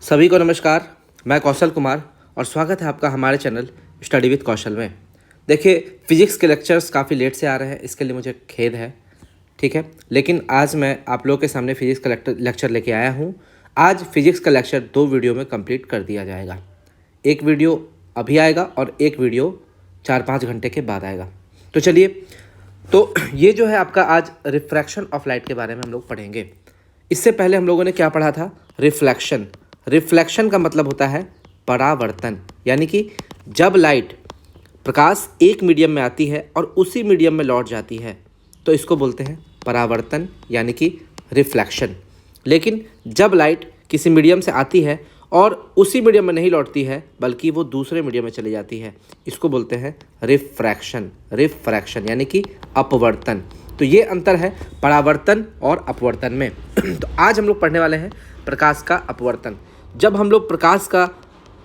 सभी को नमस्कार। मैं कौशल कुमार और स्वागत है आपका हमारे चैनल स्टडी विद कौशल में। देखिए, फिजिक्स के लेक्चर्स काफ़ी लेट से आ रहे हैं, इसके लिए मुझे खेद है, ठीक है। लेकिन आज मैं आप लोगों के सामने फिजिक्स का लेक्चर लेके आया हूँ। आज फिजिक्स का लेक्चर 2 वीडियो में कंप्लीट कर दिया जाएगा। एक वीडियो अभी आएगा और एक वीडियो 4-5 घंटे के बाद आएगा। तो चलिए, तो ये जो है आपका आज रिफ्रैक्शन ऑफ लाइट के बारे में हम लोग पढ़ेंगे। इससे पहले हम लोगों ने क्या पढ़ा था? रिफ्लेक्शन। रिफ्लेक्शन का मतलब होता है परावर्तन, यानी कि जब लाइट प्रकाश एक मीडियम में आती है और उसी मीडियम में लौट जाती है तो इसको बोलते हैं परावर्तन, यानी कि रिफ्लेक्शन। लेकिन जब लाइट किसी मीडियम से आती है और उसी मीडियम में नहीं लौटती है बल्कि वो दूसरे मीडियम में चली जाती है, इसको बोलते हैं रिफ्रैक्शन। रिफ्रैक्शन यानी कि अपवर्तन। तो ये अंतर है परावर्तन और अपवर्तन में। तो आज हम लोग पढ़ने वाले हैं प्रकाश का अपवर्तन। जब हम लोग प्रकाश का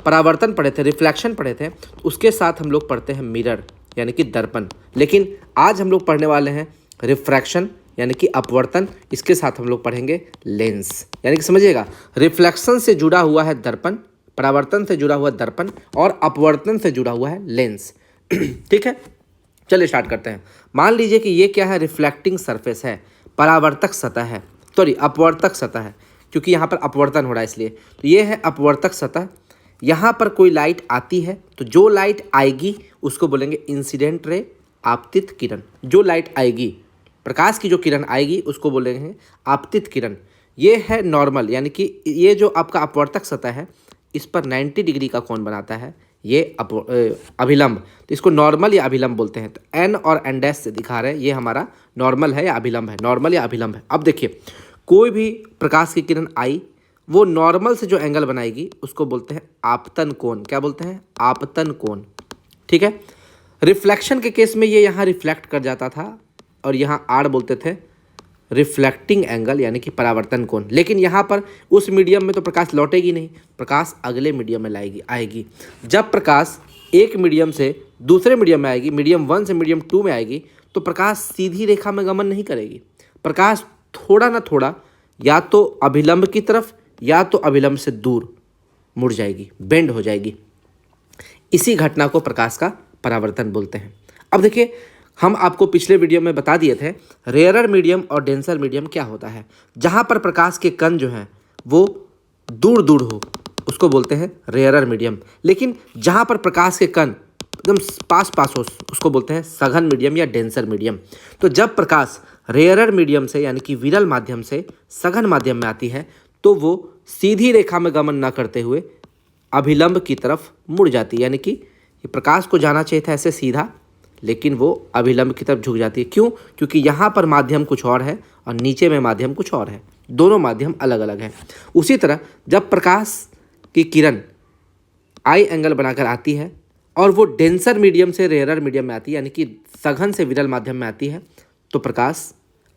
परावर्तन पढ़े थे, रिफ्लेक्शन पढ़े थे, तो उसके साथ हम लोग पढ़ते हैं मिरर यानी कि दर्पण। लेकिन आज हम लोग पढ़ने वाले हैं रिफ्रैक्शन यानी कि अपवर्तन। इसके साथ हम लोग पढ़ेंगे लेंस, यानी कि समझिएगा, रिफ्लेक्शन से जुड़ा हुआ है दर्पण, परावर्तन से जुड़ा हुआ दर्पण और अपवर्तन से जुड़ा हुआ है लेंस। ठीक है, चलिए स्टार्ट करते हैं। मान लीजिए कि ये क्या है? रिफ्लेक्टिंग सरफेस है, परावर्तक सतह है, सॉरी अपवर्तक सतह है, क्योंकि यहाँ पर अपवर्तन हो रहा है इसलिए। तो ये है अपवर्तक सतह। यहाँ पर कोई लाइट आती है तो जो लाइट आएगी उसको बोलेंगे इंसिडेंट रे, आपतित किरण। जो लाइट आएगी, प्रकाश की जो किरण आएगी उसको बोलेंगे आपतित किरण। ये है नॉर्मल, यानी कि ये जो आपका अपवर्तक सतह है इस पर 90 डिग्री का कोण बनाता है ये अभिलंब। तो इसको नॉर्मल या अभिलंब बोलते हैं। तो एन और एन डैश से दिखा रहे हैं ये हमारा नॉर्मल है या अभिलंब है, नॉर्मल या अभिलंब है। अब देखिए, कोई भी प्रकाश की किरण आई, वो नॉर्मल से जो एंगल बनाएगी उसको बोलते हैं आपतन कोण। क्या बोलते हैं? आपतन कोण। ठीक है। रिफ्लेक्शन के केस में ये यहाँ रिफ्लेक्ट कर जाता था और यहाँ आर बोलते थे रिफ्लेक्टिंग एंगल, यानी कि परावर्तन कोण। लेकिन यहाँ पर उस मीडियम में तो प्रकाश लौटेगी नहीं, प्रकाश अगले मीडियम में आएगी। जब प्रकाश एक मीडियम से दूसरे मीडियम में आएगी, मीडियम 1 से मीडियम 2 में आएगी, तो प्रकाश सीधी रेखा में गमन नहीं करेगी। प्रकाश थोड़ा ना थोड़ा या तो अभिलंब की तरफ या तो अभिलंब से दूर मुड़ जाएगी, बेंड हो जाएगी। इसी घटना को प्रकाश का परावर्तन बोलते हैं। अब देखिए, हम आपको पिछले वीडियो में बता दिए थे रेयरर मीडियम और डेंसर मीडियम क्या होता है। जहाँ पर प्रकाश के कण जो हैं वो दूर दूर हो उसको बोलते हैं रेयरर मीडियम। लेकिन जहाँ पर प्रकाश के कण एकदम पास पास हो उसको बोलते हैं सघन मीडियम या डेंसर मीडियम। तो जब प्रकाश रेयरर मीडियम से यानी कि विरल माध्यम से सघन माध्यम में आती है तो वो सीधी रेखा में गमन न करते हुए अभिलंब की तरफ मुड़ जाती है, यानी कि प्रकाश को जाना चाहिए था ऐसे सीधा, लेकिन वो अभिलंब की तरफ झुक जाती है। क्यों? क्योंकि यहाँ पर माध्यम कुछ और है और नीचे में माध्यम कुछ और है, दोनों माध्यम अलग अलग हैं। उसी तरह जब प्रकाश की किरण आई एंगल बनाकर आती है और वो डेंसर मीडियम से रेयरर मीडियम में आती है, यानी कि सघन से विरल माध्यम में आती है, तो प्रकाश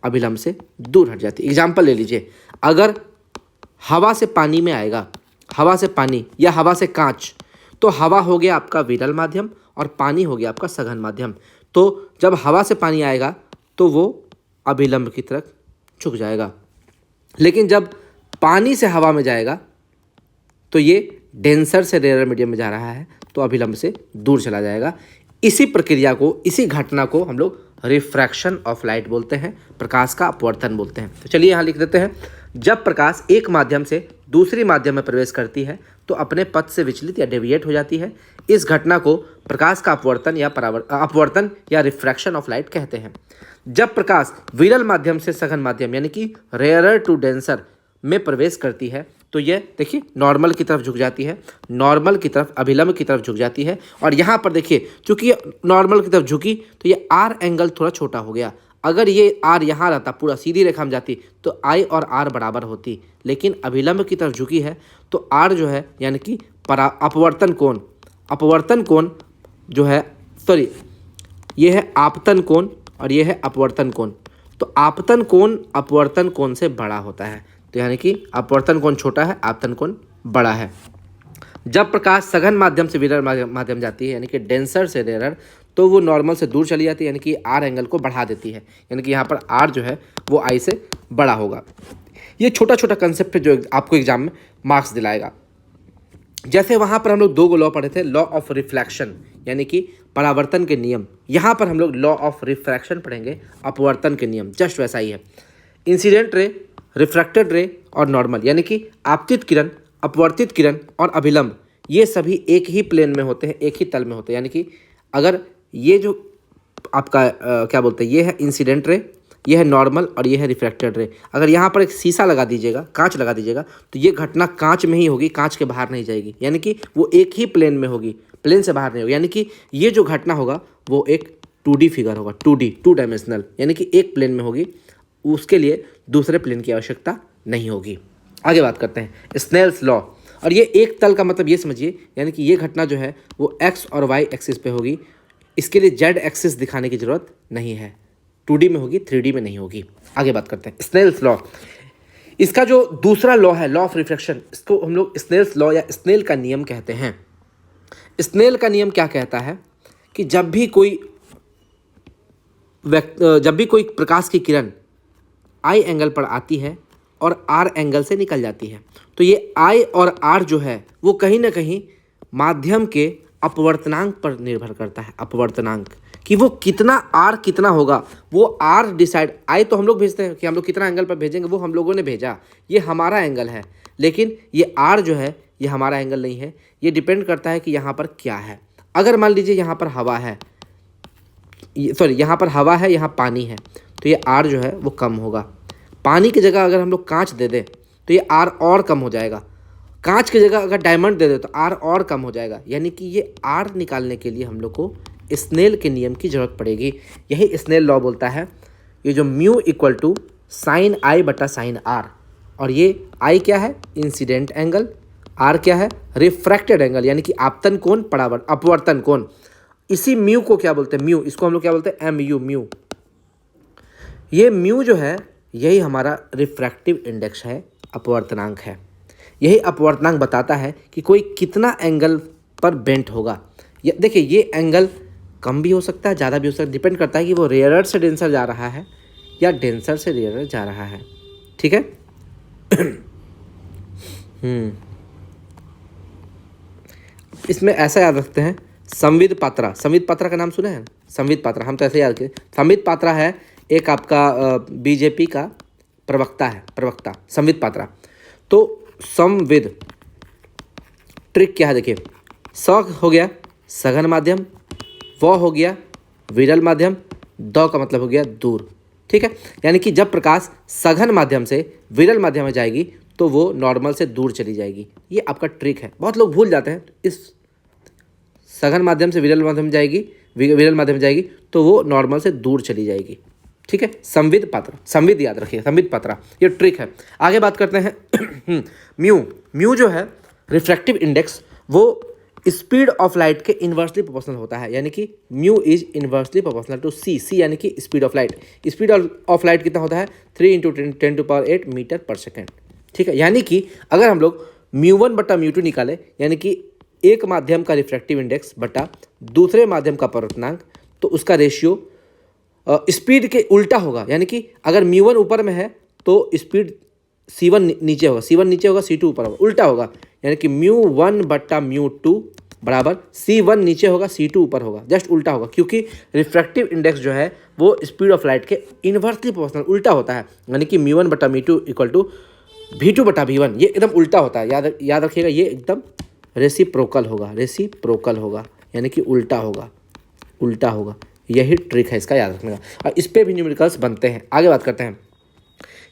अभिलंब से दूर हट जाती है। एग्जाम्पल ले लीजिए, अगर हवा से पानी में आएगा, हवा से पानी या हवा से कांच, तो हवा हो गया आपका विरल माध्यम और पानी हो गया आपका सघन माध्यम। तो जब हवा से पानी आएगा तो वो अभिलंब की तरफ झुक जाएगा। लेकिन जब पानी से हवा में जाएगा तो ये डेंसर से रेयरर मीडियम में जा रहा है तो अभिलंब से दूर चला जाएगा। इसी प्रक्रिया को, इसी घटना को हम लोग रिफ्रैक्शन ऑफ लाइट बोलते हैं, प्रकाश का अपवर्तन बोलते हैं। तो चलिए यहाँ लिख देते हैं, जब प्रकाश एक माध्यम से दूसरी माध्यम में प्रवेश करती है तो अपने पथ से विचलित या डेविएट हो जाती है। इस घटना को प्रकाश का अपवर्तन या रिफ्रैक्शन ऑफ लाइट कहते हैं। जब प्रकाश विरल माध्यम से सघन माध्यम यानी कि रेयरर टू डेंसर में प्रवेश करती है तो ये देखिए नॉर्मल की तरफ झुक जाती है, नॉर्मल की तरफ, अभिलंब की तरफ झुक जाती है। और यहाँ पर देखिए, चूंकि ये नॉर्मल की तरफ झुकी तो ये आर एंगल थोड़ा छोटा हो गया। अगर ये आर यहाँ रहता, पूरा सीधी रेखा में जाती, तो आई और आर बराबर होती। लेकिन अभिलंब की तरफ झुकी है तो आर जो है यानी कि अपवर्तन कोण जो है, सॉरी, ये है आपतन कोण और ये है अपवर्तन कोण। तो आपतन कोण अपवर्तन कोण से बड़ा होता है, तो यानी कि अपवर्तन कोण छोटा है, आपतन कोण बड़ा है। जब प्रकाश सघन माध्यम से विरल माध्यम जाती है यानी कि डेंसर से रेयरर, तो वो नॉर्मल से दूर चली जाती है, यानी कि आर एंगल को बढ़ा देती है, यानी कि यहाँ पर आर जो है वो आई से बड़ा होगा। ये छोटा छोटा कंसेप्ट है जो आपको एग्जाम में मार्क्स दिलाएगा। जैसे वहाँ पर हम लोग दो लॉ पढ़े थे, लॉ ऑफ रिफ्लेक्शन यानी कि परावर्तन के नियम, यहाँ पर हम लोग लॉ ऑफ रिफ्रैक्शन पढ़ेंगे, अपवर्तन के नियम। जस्ट वैसा ही है। इंसिडेंट रे, रिफ्रैक्टेड रे और नॉर्मल, यानी कि आपतित किरण, अपवर्तित किरण और अभिलंब, ये सभी एक ही प्लेन में होते हैं, एक ही तल में होते हैं। यानी कि अगर ये जो आपका क्या बोलते हैं, ये है इंसिडेंट रे, ये है नॉर्मल और ये है रिफ्रैक्टेड रे। अगर यहाँ पर एक शीशा लगा दीजिएगा, कांच लगा दीजिएगा, तो ये घटना कांच में ही होगी, कांच के बाहर नहीं जाएगी। यानी कि वो एक ही प्लेन में होगी, प्लेन से बाहर नहीं होगी। यानी कि ये जो घटना होगा वो एक 2D फिगर होगा, 2D, 2 डायमेंशनल, यानी कि एक प्लेन में होगी, उसके लिए दूसरे प्लेन की आवश्यकता नहीं होगी। आगे बात करते हैं स्नेल्स लॉ। और ये एक तल का मतलब ये समझिए, यानी कि ये घटना जो है वो एक्स और वाई एक्सिस पे होगी, इसके लिए जेड एक्सिस दिखाने की जरूरत नहीं है, 2D में होगी, 3D में नहीं होगी। आगे बात करते हैं स्नेल्स लॉ। इसका जो दूसरा लॉ है, लॉ ऑफ रिफ्रैक्शन, इसको हम लोग स्नेल्स लॉ या स्नेल का नियम कहते हैं। स्नेल का नियम क्या कहता है कि जब भी कोई प्रकाश की किरण आई एंगल पर आती है और आर एंगल से निकल जाती है, तो ये आई और आर जो है वो कहीं ना कहीं माध्यम के अपवर्तनांक पर निर्भर करता है। अपवर्तनांक कि वो कितना आर कितना होगा, वो आर डिसाइड, आई तो हम लोग भेजते हैं कि हम लोग कितना एंगल पर भेजेंगे, वो हम लोगों ने भेजा, ये हमारा एंगल है। लेकिन ये आर जो है ये हमारा एंगल नहीं है, ये डिपेंड करता है कि यहाँ पर क्या है। अगर मान लीजिए यहाँ पर हवा है, सॉरी यहाँ पर हवा है, यहाँ पानी है, तो ये आर जो है वो कम होगा। पानी की जगह अगर हम लोग कांच दे दें तो ये आर और कम हो जाएगा। कांच की जगह अगर डायमंड दे दे तो आर और कम हो जाएगा। यानी कि ये आर निकालने के लिए हम लोग को स्नेल के नियम की जरूरत पड़ेगी। यही स्नेल लॉ बोलता है, ये जो म्यू इक्वल टू साइन आई बटा साइन आर, और ये आई क्या है, इंसिडेंट एंगल, आर क्या है, रिफ्रैक्टेड एंगल यानी कि आपतन कोण, अपवर्तन कोण। इसी म्यू को क्या बोलते हैं, म्यू, इसको हम लोग क्या बोलते हैं, एम यू, म्यू। ये म्यू जो है यही हमारा रिफ्रैक्टिव इंडेक्स है, अपवर्तनांक है। यही अपवर्तनांक बताता है कि कोई कितना एंगल पर बेंट होगा। देखिए ये एंगल कम भी हो सकता है, ज़्यादा भी हो सकता है, डिपेंड करता है कि वो रेयरर से डेंसर जा रहा है या डेंसर से रेयरर जा रहा है। ठीक है। इसमें ऐसा याद रखते हैं, संविद पात्रा, संविद पात्रा का नाम सुने हैं, संविद पात्रा, हम तो ऐसे याद करें। संविद पात्रा है एक आपका बीजेपी का प्रवक्ता है, प्रवक्ता संविद पात्रा। तो संविद ट्रिक क्या है, देखिए, स हो गया सघन माध्यम, व हो गया विरल माध्यम, द का मतलब हो गया दूर। ठीक है, यानी कि जब प्रकाश सघन माध्यम से विरल माध्यम में जाएगी तो वो नॉर्मल से दूर चली जाएगी। ये आपका ट्रिक है, बहुत लोग भूल जाते हैं। इस सघन माध्यम से विरल माध्यम में जाएगी, विरल माध्यम में जाएगी तो वो नॉर्मल से दूर चली जाएगी। ठीक है, संविद पात्रा, संविद याद रखिए, संविद पात्रा, ये ट्रिक है। आगे बात करते हैं म्यू। म्यू जो है रिफ्रैक्टिव इंडेक्स, वो स्पीड ऑफ लाइट के इन्वर्सली प्रोपोर्शनल होता है। यानी कि mu is inversely proportional to C, C यानी कि speed of light. Speed of light कितना होता है, 3 × 10⁸ मीटर पर सेकेंड। ठीक है, यानी कि अगर हम लोग μ1 बटा μ2 निकालें, यानी कि एक माध्यम का रिफ्रैक्टिव इंडेक्स बटा दूसरे माध्यम का अपवर्तनांक, तो उसका रेशियो स्पीड के उल्टा होगा। यानी कि अगर μ1 ऊपर में है तो स्पीड c1 नीचे होगा, c1 नीचे होगा, c2 ऊपर होगा, उल्टा होगा। यानी कि μ1 बटा μ2 बराबर c1 नीचे होगा, c2 ऊपर होगा, जस्ट उल्टा होगा, क्योंकि रिफ्रैक्टिव इंडेक्स जो है वो स्पीड ऑफ लाइट के इन्वर्सली प्रोपोर्शनल उल्टा होता है। यानी कि μ1 बटा μ2 इक्वल टू v2 बटा v1, ये एकदम उल्टा होता है। याद रखिएगा, ये एकदम रेसिप्रोकल होगा, रेसिप्रोकल होगा, यानी कि उल्टा होगा, उल्टा होगा। यही ट्रिक है इसका याद रखने का, और इस पर भी न्यूमेरिकल्स बनते हैं। आगे बात करते हैं,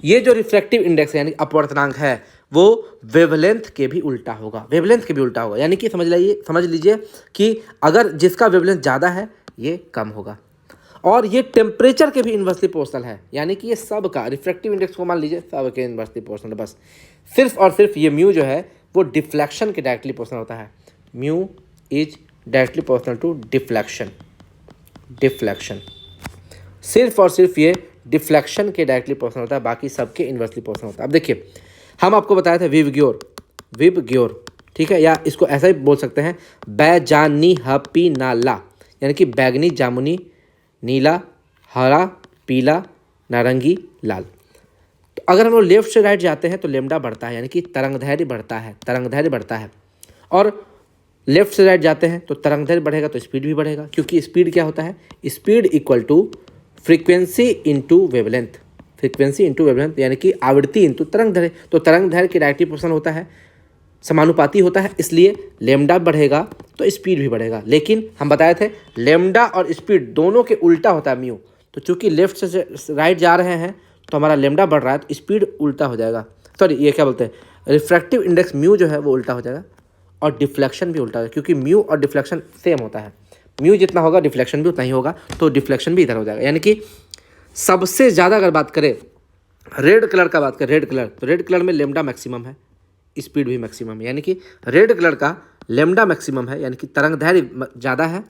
ये जो रिफ्रैक्टिव इंडेक्स है यानी अपवर्तनांक है वो वेवलेंथ के भी उल्टा होगा, वेवलेंथ के भी उल्टा होगा। यानी कि समझ लीजिए कि अगर जिसका वेवलेंथ ज़्यादा है ये कम होगा, और ये टेम्परेचर के भी इन्वर्सली प्रोपोर्शनल है। यानी कि ये सब का रिफ्रैक्टिव इंडेक्स को मान लीजिए सब के इन्वर्सली प्रोपोर्शनल, बस सिर्फ और सिर्फ ये म्यू जो है वो डिफ्लेक्शन के डायरेक्टली प्रोपोर्शनल होता है। Mu is directly proportional to deflection, deflection, सिर्फ और सिर्फ ये डिफ्लेक्शन के डायरेक्टली प्रोपोर्शनल होता है, बाकी सबके इन्वर्सली प्रोपोर्शनल होता है। अब देखिए, हम आपको बताया था विबग्योर, विबग्योर, ठीक है, या इसको ऐसा ही बोल सकते हैं बैजानी हपी नाला, यानी कि बैगनी, जामुनी, नीला, हरा, पीला, नारंगी, लाल। तो अगर हम लोग लेफ्ट से राइट जाते हैं तो लेमडा बढ़ता है, यानी कि तरंगदैर्घ्य बढ़ता है, तरंगदैर्घ्य बढ़ता है। और लेफ्ट से राइट जाते हैं तो तरंग दैर्घ्य बढ़ेगा तो स्पीड भी बढ़ेगा, क्योंकि स्पीड क्या होता है, speed equal to frequency into wavelength, frequency into wavelength यानी कि आवृत्ति इंटू तरंग दैर्घ्य। तो तरंग दैर्घ्य की डायरेक्टिव प्रोपोर्शनल होता है, समानुपाती होता है, इसलिए लेमडा बढ़ेगा तो स्पीड भी बढ़ेगा। लेकिन हम बताए थे लेमडा और स्पीड दोनों के उल्टा होता है म्यू, तो चूंकि लेफ्ट से राइट जा रहे हैं तो हमारा लेमडा बढ़ रहा है तो स्पीड उल्टा हो जाएगा, सॉरी ये क्या बोलते हैं, रिफ्रैक्टिव इंडेक्स म्यू जो है वो उल्टा हो जाएगा और डिफ्लेक्शन भी उल्टा हो जाएगा, क्योंकि म्यू और डिफ्लेक्शन सेम होता है, म्यू जितना होगा डिफ्लेक्शन भी उतना ही होगा, तो डिफ्लेक्शन भी इधर हो जाएगा। यानी कि सबसे ज़्यादा अगर बात करें रेड कलर का, बात करें रेड कलर, तो रेड कलर में लेमडा मैक्सिमम है, स्पीड भी मैक्सिमम है, यानी कि रेड कलर का लेमडा मैक्सिमम है, यानी कि तरंग दैर्घ्य ज़्यादा है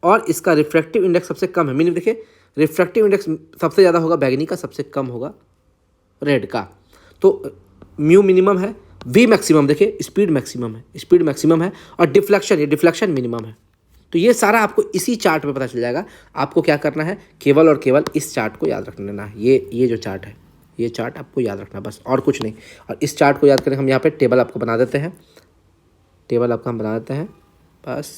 और इसका रिफ्रैक्टिव इंडेक्स सबसे कम है। मीनिंग देखिए रिफ्रैक्टिव इंडेक्स सबसे ज़्यादा होगा बैगनी का, सबसे कम होगा रेड का। तो म्यू मिनिमम है, वी मैक्सिमम, देखिए स्पीड मैक्सिमम है, स्पीड मैक्सिमम है और डिफ्लेक्शन, ये डिफ्लेक्शन मिनिमम है। तो ये सारा आपको इसी चार्ट में पता चल जाएगा। आपको क्या करना है, केवल और केवल इस चार्ट को याद रख लेना है, ये जो चार्ट है, ये चार्ट आपको याद रखना बस, और कुछ नहीं। और इस चार्ट को याद करें, हम यहाँ पे टेबल आपको बना देते हैं, टेबल आपको हम बना देते हैं, बस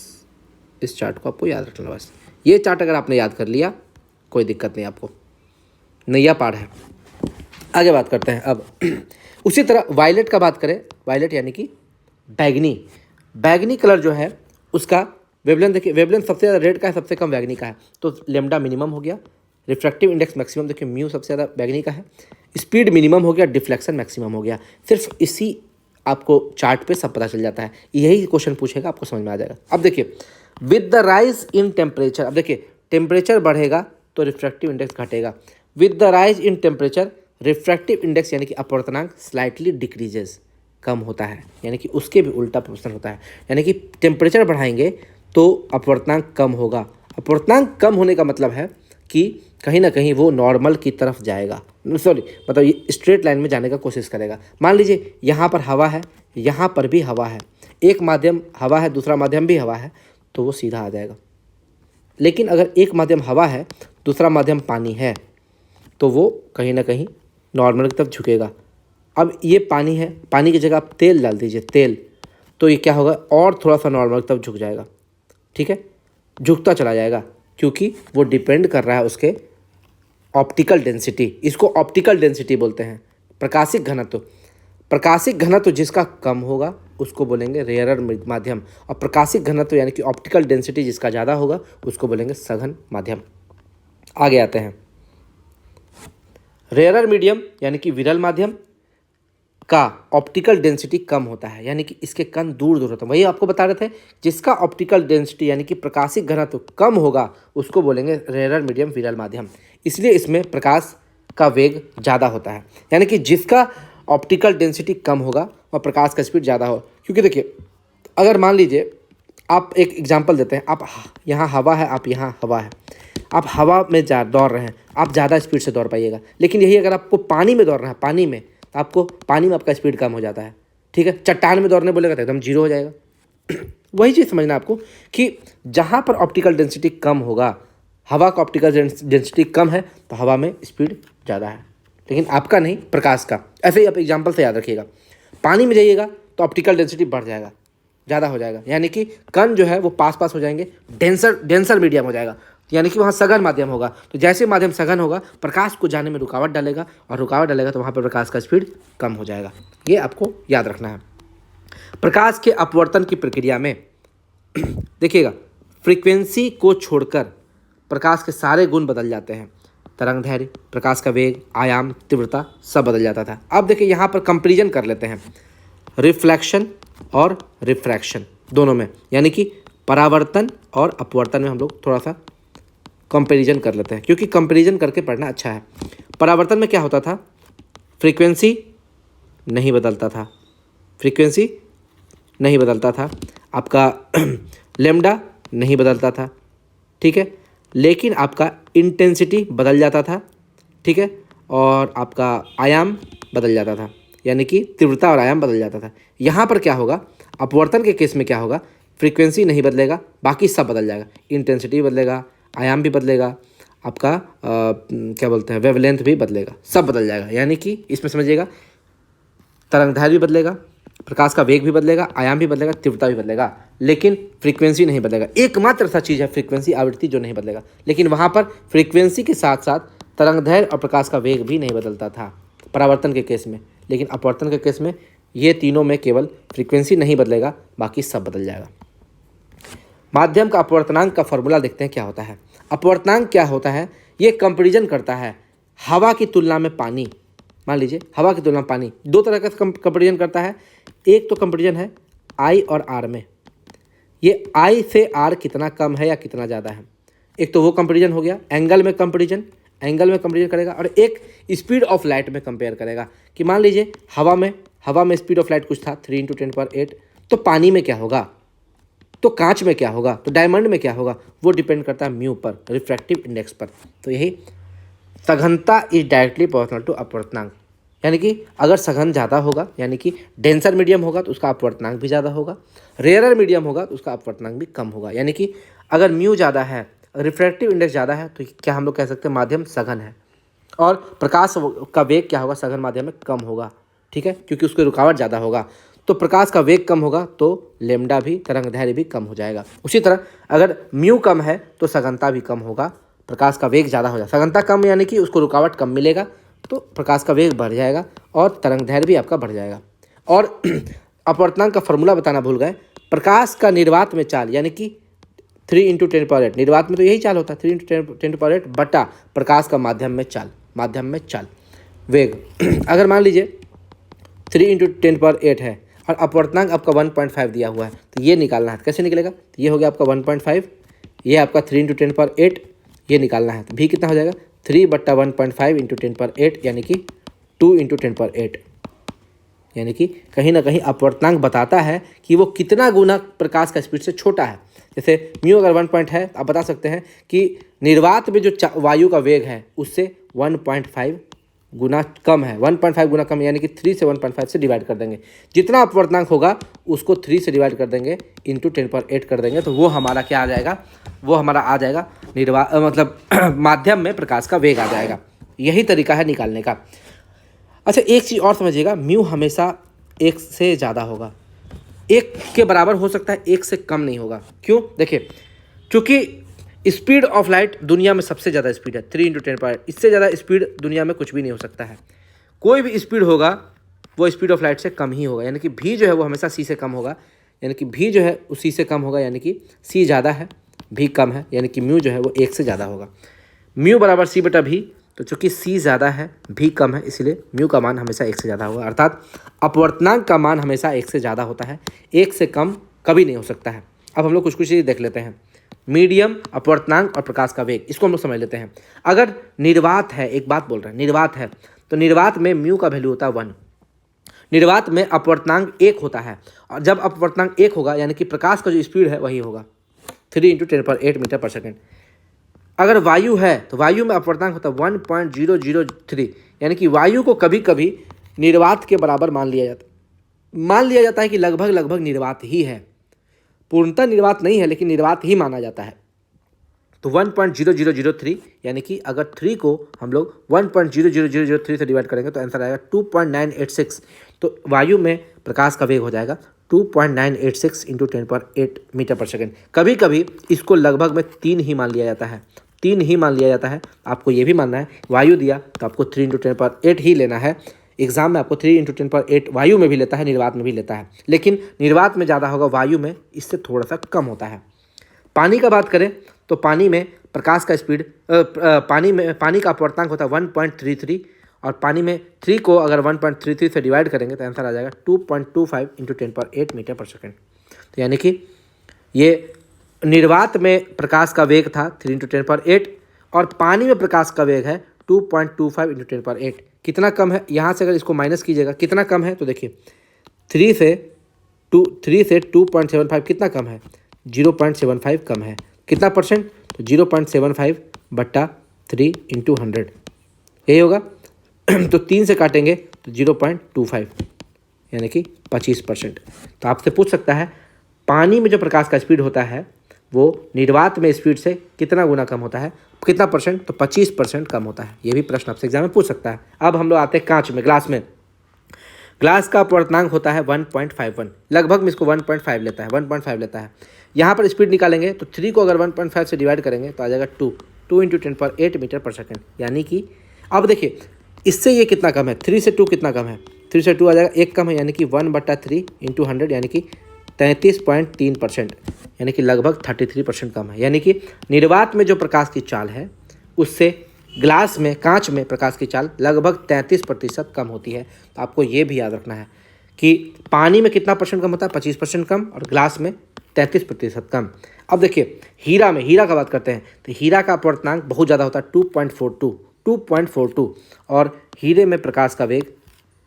इस चार्ट को आपको याद रखना बस। ये चार्ट अगर आपने याद कर लिया कोई दिक्कत नहीं आपको, नैया पार है। आगे बात करते हैं अब उसी तरह वायलेट का बात करें, वायलेट यानी कि बैगनी, बैगनी कलर जो है उसका वेवलेंथ देखिए, वेवलेंथ सबसे ज़्यादा रेड का है, सबसे कम बैगनी का है, तो लेमडा मिनिमम हो गया, रिफ्रैक्टिव इंडेक्स मैक्सिमम देखिए म्यू सबसे ज़्यादा बैगनी का है, स्पीड मिनिमम हो गया, डिफ्लेक्शन मैक्सिमम हो गया। सिर्फ इसी आपको चार्ट पे सब पता चल जाता है, यही क्वेश्चन पूछेगा आपको समझ में आ जाएगा। अब देखिए with the rise in temperature, अब देखिए टेम्परेचर बढ़ेगा तो रिफ्रैक्टिव इंडेक्स घटेगा, with the rise in temperature refractive index यानी कि अपवर्तनांक स्लाइटली डिक्रीजेस, कम होता है, यानी कि उसके भी उल्टा प्रोपोर्शनल होता है, यानी कि टेम्परेचर बढ़ाएंगे तो अपवर्तनांक कम होगा। अपवर्तनांक कम होने का मतलब है कि कहीं ना कहीं वो नॉर्मल की तरफ जाएगा, सॉरी मतलब ये स्ट्रेट लाइन में जाने का कोशिश करेगा। मान लीजिए यहाँ पर हवा है, यहाँ पर भी हवा है, एक माध्यम हवा है दूसरा माध्यम भी हवा है, तो वो सीधा आ जाएगा। लेकिन अगर एक माध्यम हवा है दूसरा माध्यम पानी है तो वो कहीं ना कहीं नॉर्मल की तरफ झुकेगा। अब ये पानी है, पानी की जगह आप तेल डाल दीजिए, तेल, तो ये क्या होगा, और थोड़ा सा नॉर्मल की तरफ झुक जाएगा, ठीक है, झुकता चला जाएगा, क्योंकि वो डिपेंड कर रहा है उसके ऑप्टिकल डेंसिटी, इसको ऑप्टिकल डेंसिटी बोलते हैं, प्रकाशिक घनत्व। प्रकाशिक घनत्व जिसका कम होगा उसको बोलेंगे रेयरर माध्यम, और प्रकाशिक घनत्व यानी कि ऑप्टिकल डेंसिटी जिसका ज़्यादा होगा उसको बोलेंगे सघन माध्यम। आगे आते हैं, रेयरर मीडियम यानी कि विरल माध्यम का ऑप्टिकल डेंसिटी कम होता है, यानी कि इसके कण दूर दूर होते हैं, वही आपको बता रहे थे, जिसका ऑप्टिकल डेंसिटी यानी कि प्रकाशिक घनत्व कम होगा उसको बोलेंगे रेयरर मीडियम विरल माध्यम। इसलिए इसमें प्रकाश का वेग ज़्यादा होता है, यानी कि जिसका ऑप्टिकल डेंसिटी कम होगा और प्रकाश का स्पीड ज़्यादा हो। क्योंकि देखिए अगर मान लीजिए आप एक एग्जांपल देते हैं, आप यहाँ हवा है, आप यहाँ हवा है, आप हवा में दौड़ रहे हैं, आप ज़्यादा स्पीड से दौड़ पाइएगा। लेकिन यही अगर आपको पानी में दौड़ना है, पानी में, तो आपको पानी में आपका स्पीड कम हो जाता है, ठीक है। चट्टान में दौड़ने बोलेगा तो एकदम जीरो हो जाएगा। वही चीज़ समझना आपको कि जहाँ पर ऑप्टिकल डेंसिटी कम होगा, हवा का ऑप्टिकल डेंसिटी कम है तो हवा में स्पीड ज़्यादा है, लेकिन आपका नहीं, प्रकाश का। ऐसे ही आप एग्जाम्पल से याद रखिएगा, पानी में जाइएगा तो ऑप्टिकल डेंसिटी बढ़ जाएगा, ज़्यादा हो जाएगा, यानी कि कण जो है वो पास पास हो जाएंगे, डेंसर मीडियम हो जाएगा, यानी कि वहाँ सघन माध्यम होगा। तो जैसे माध्यम सघन होगा प्रकाश को जाने में रुकावट डालेगा, और रुकावट डालेगा तो वहाँ पर प्रकाश का स्पीड कम हो जाएगा। ये आपको याद रखना है। प्रकाश के अपवर्तन की प्रक्रिया में देखिएगा फ्रीक्वेंसी को छोड़कर प्रकाश के सारे गुण बदल जाते हैं, तरंग दैर्घ्य, प्रकाश का वेग, आयाम, तीव्रता सब बदल जाता था। अब देखिए यहाँ पर कंपेरिजन कर लेते हैं रिफ्लेक्शन और रिफ्रैक्शन दोनों में, यानी कि परावर्तन और अपवर्तन में हम लोग थोड़ा सा कंपैरिजन कर लेते हैं, क्योंकि कंपैरिजन करके पढ़ना अच्छा है। परावर्तन में क्या होता था, फ्रीक्वेंसी नहीं बदलता था, फ्रीक्वेंसी नहीं बदलता था, आपका लेमडा नहीं बदलता था, ठीक है, लेकिन आपका इंटेंसिटी बदल जाता था, ठीक है, और आपका आयाम बदल जाता था, यानी कि तीव्रता और आयाम बदल जाता था। यहाँ पर क्या होगा, अपवर्तन के केस में क्या होगा, फ्रीक्वेंसी नहीं बदलेगा, बाकी सब बदल जाएगा, इंटेंसिटी बदलेगा, आयाम भी बदलेगा, आपका क्या बोलते हैं वेवलेंथ भी बदलेगा, सब बदल जाएगा। यानी कि इसमें समझिएगा तरंग दैर्घ्य भी बदलेगा, प्रकाश का वेग भी बदलेगा, आयाम भी बदलेगा, तीव्रता भी बदलेगा, लेकिन फ्रीक्वेंसी नहीं बदलेगा। एकमात्र ऐसा चीज़ है फ्रीक्वेंसी, आवृत्ति, जो नहीं बदलेगा। लेकिन वहाँ पर फ्रीक्वेंसी के साथ साथ तरंगदैर्घ्य और प्रकाश का वेग भी नहीं बदलता था परावर्तन के केस में। लेकिन अपवर्तन के केस में ये तीनों में केवल फ्रीक्वेंसी नहीं बदलेगा, बाकी सब बदल जाएगा। माध्यम का अपवर्तनांक का फॉर्मूला देखते हैं क्या होता है। अपवर्तनांक क्या होता है? ये कंपेरिजन करता है हवा की तुलना में पानी। मान लीजिए हवा की तुलना में पानी, दो तरह का कंपेरिजन करता है। एक तो कंपेरिजन है आई और आर में, ये आई से आर कितना कम है या कितना ज़्यादा है। एक तो वो कंपेरिजन हो गया। एंगल में कंपेरिजन करेगा। और एक स्पीड ऑफ लाइट में कंपेयर करेगा कि मान लीजिए हवा में स्पीड ऑफ लाइट कुछ था 3 × 10⁸, तो पानी में क्या होगा, तो कांच में क्या होगा, तो डायमंड में क्या होगा, वो डिपेंड करता है म्यू पर, रिफ्रैक्टिव इंडेक्स पर। तो यही सघनता इज डायरेक्टली प्रोपोर्शनल टू अपवर्तनांक। यानी कि अगर सघन ज़्यादा होगा, यानी कि डेंसर मीडियम होगा तो उसका अपवर्तनांक भी ज़्यादा होगा, रेयरर मीडियम होगा तो उसका अपवर्तनांक भी कम होगा। यानी कि अगर म्यू ज़्यादा है, रिफ्रैक्टिव इंडेक्स ज़्यादा है, तो क्या हम लोग कह सकते हैं माध्यम सघन है। और प्रकाश का वेग क्या होगा सघन माध्यम में, कम होगा। ठीक है, क्योंकि उसकी रुकावट ज़्यादा होगा। तो प्रकाश का वेग कम होगा तो लेमडा भी, तरंगदैर्घ्य भी कम हो जाएगा। उसी तरह अगर म्यू कम है तो सघनता भी कम होगा, प्रकाश का वेग ज़्यादा हो जाएगा। सघनता कम यानी कि उसको रुकावट कम मिलेगा, तो प्रकाश का वेग बढ़ जाएगा और तरंगदैर्घ्य भी आपका बढ़ जाएगा। और अपवर्तनांक का फॉर्मूला बताना भूल गए। प्रकाश का निर्वात में चाल, यानी कि 3 × 10⁸, निर्वात में तो यही चाल होता है 3 × 10⁸, बटा प्रकाश का माध्यम में चाल वेग। अगर मान लीजिए 3 × 10⁸ है और अपवर्तनांक आपका 1.5 दिया हुआ है, तो ये निकालना है। कैसे निकलेगा? तो ये हो गया आपका 1.5, ये आपका 3 × 10⁸, ये निकालना है। तो भी कितना हो जाएगा 3/1.5 × 10⁸, यानी कि 2 × 10⁸। यानी कि कहीं ना कहीं अपवर्तनांक बताता है कि वो कितना गुना प्रकाश का स्पीड से छोटा है। जैसे म्यू अगर 1 है, आप बता सकते हैं कि निर्वात में जो वायु का वेग है उससे 1.5 गुना कम है। 1.5 गुना कम, यानी कि 3 से 1.5 से डिवाइड कर देंगे। जितना अपवर्तनांक होगा उसको 3 से डिवाइड कर देंगे, इंटू 10⁸ कर देंगे, तो वो हमारा क्या आ जाएगा, वो हमारा आ जाएगा मतलब माध्यम में प्रकाश का वेग आ जाएगा। यही तरीका है निकालने का। अच्छा, एक चीज़ और समझिएगा, म्यू हमेशा 1 से ज़्यादा होगा, 1 के बराबर हो सकता है, 1 से कम नहीं होगा। क्यों? देखिए, चूँकि स्पीड ऑफ लाइट दुनिया में सबसे ज़्यादा स्पीड है 3 × 10⁸, इससे ज़्यादा स्पीड दुनिया में कुछ भी नहीं हो सकता है। कोई भी स्पीड होगा वो स्पीड ऑफ लाइट से कम ही होगा, यानी कि भी जो है वो हमेशा सी से कम होगा, यानी कि भी जो है उसी से कम होगा, यानी कि सी ज़्यादा है भी कम है, यानी कि म्यू जो है वो 1 से ज़्यादा होगा। म्यू बराबर सी बटा भी, तो चूँकि सी ज़्यादा है भी कम है, इसलिए म्यू का मान हमेशा 1 से ज़्यादा होगा। अर्थात अपवर्तनांक का मान हमेशा 1 से ज़्यादा होता है, 1 से कम कभी नहीं हो सकता है। अब हम लोग कुछ चीज़ देख लेते हैं। मीडियम, अपवर्तनांक और प्रकाश का वेग, इसको हम लोग समझ लेते हैं। अगर निर्वात है, एक बात बोल रहे हैं, निर्वात है, तो निर्वात में म्यू का वैल्यू होता है 1। निर्वात में अपवर्तनांक 1 होता है, और जब अपवर्तनांक 1 होगा यानी कि प्रकाश का जो स्पीड है वही होगा 3 × 10⁸ मीटर/सेकंड। अगर वायु है तो वायु में अपवर्तनांक होता है 1.003, यानी कि वायु को कभी कभी निर्वात के बराबर मान लिया जाता है कि लगभग निर्वात ही है। पूर्णतः निर्वात नहीं है, लेकिन निर्वात ही माना जाता है। तो 1.0003, यानी कि अगर 3 को हम लोग 1.00003 से डिवाइड करेंगे तो आंसर आएगा 2.986। तो वायु में प्रकाश का वेग हो जाएगा 2.986 × 10⁸ मीटर/सेकंड। कभी कभी इसको लगभग में 3 ही मान लिया जाता है, 3 ही मान लिया जाता है। आपको ये भी मानना है, वायु दिया तो आपको 3 × 10⁸ ही लेना है। एग्जाम में आपको 3 × 10⁸ वायु में भी लेता है, निर्वात में भी लेता है, लेकिन निर्वात में ज़्यादा होगा, वायु में इससे थोड़ा सा कम होता है। पानी का बात करें तो पानी में प्रकाश का स्पीड पानी का अपवर्तनांक होता है 1.33, और पानी में 3 को अगर 1.33 से डिवाइड करेंगे तो आंसर आ जाएगा 2.25 × 10⁸ मीटर/सेकंड। तो यानी कि ये निर्वात में प्रकाश का वेग था 3 × 10⁸, और पानी में प्रकाश का वेग है 2.25 × 10⁸। कितना कम है? यहाँ से अगर इसको माइनस कीजिएगा कितना कम है, तो देखिए 3 से 2.75 कितना कम है, 0.75 कम है। कितना परसेंट? तो 0.75 बटा 3 × 100, यही होगा। तो 3 से काटेंगे तो 0.25, यानी कि 25%। तो आपसे पूछ सकता है पानी में जो प्रकाश का स्पीड होता है वो निर्वात में स्पीड से कितना गुना कम होता है, कितना परसेंट? तो 25% कम होता है। ये भी प्रश्न आपसे एग्जाम में पूछ सकता है। अब हम लोग आते हैं कांच में, ग्लास में। ग्लास का अपवर्तनांक होता है 1.51, लगभग में इसको 1.5 लेता है, 1.5 लेता है। यहाँ पर स्पीड निकालेंगे तो 3 को अगर 1.5 से डिवाइड करेंगे तो आ जाएगा 2 इंटू 10⁸ मीटर पर सेकेंड। यानी कि अब देखिए इससे ये कितना कम है, 3 से 2 कितना कम है, 3 से 2 आ जाएगा 1 कम है, यानी कि 1/3 इंटू 100 यानी कि 33.3%, यानी कि लगभग 33% कम है। यानी कि निर्वात में जो प्रकाश की चाल है उससे ग्लास में, कांच में प्रकाश की चाल लगभग 33% कम होती है। तो आपको ये भी याद रखना है कि पानी में कितना परसेंट कम होता है, 25% कम, और ग्लास में 33% कम। अब देखिए हीरा का बात करते हैं तो हीरा का अपवर्तनांक बहुत ज़्यादा होता है, 2.42, और हीरे में प्रकाश का वेग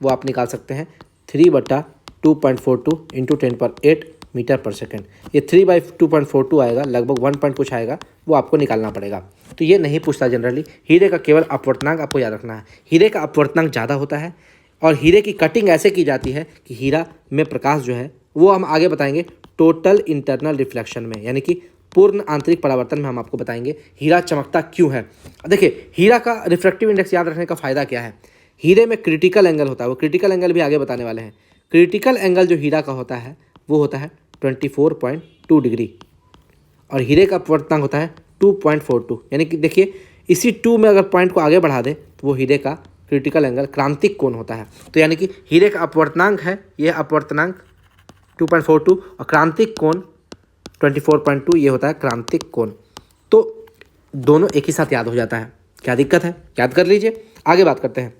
वो आप निकाल सकते हैं 3/2.42 इंटू 10⁸ मीटर पर सेकेंड। ये 3/2.42 आएगा, लगभग 1 पॉइंट कुछ आएगा, वो आपको निकालना पड़ेगा। तो ये नहीं पूछता जनरली। हीरे का केवल अपवर्तनांक आपको याद रखना है, हीरे का अपवर्तनांक ज़्यादा होता है, और हीरे की कटिंग ऐसे की जाती है कि हीरा में प्रकाश जो है वो हम आगे बताएंगे टोटल इंटरनल रिफ्लेक्शन में, यानी कि पूर्ण आंतरिक परावर्तन में हम आपको बताएंगे हीरा चमकता क्यों है। देखिए हीरा का रिफ्रैक्टिव इंडेक्स याद रखने का फ़ायदा क्या है। हीरे में क्रिटिकल एंगल होता है, वो क्रिटिकल एंगल भी आगे बताने वाले हैं। क्रिटिकल एंगल जो हीरा का होता है वो होता है 24.2 डिग्री, और हीरे का अपवर्तनांक होता है 2.42। यानी कि देखिए इसी 2 में अगर पॉइंट को आगे बढ़ा दे तो वो हीरे का क्रिटिकल एंगल, क्रांतिक कोण होता है। तो यानी कि हीरे का अपवर्तनांक है, ये अपवर्तनांक 2.42, और क्रांतिक कोण 24.2, ये होता है क्रांतिक कोण। तो दोनों एक ही साथ याद हो जाता है, क्या दिक्कत है, याद कर लीजिए। आगे बात करते हैं,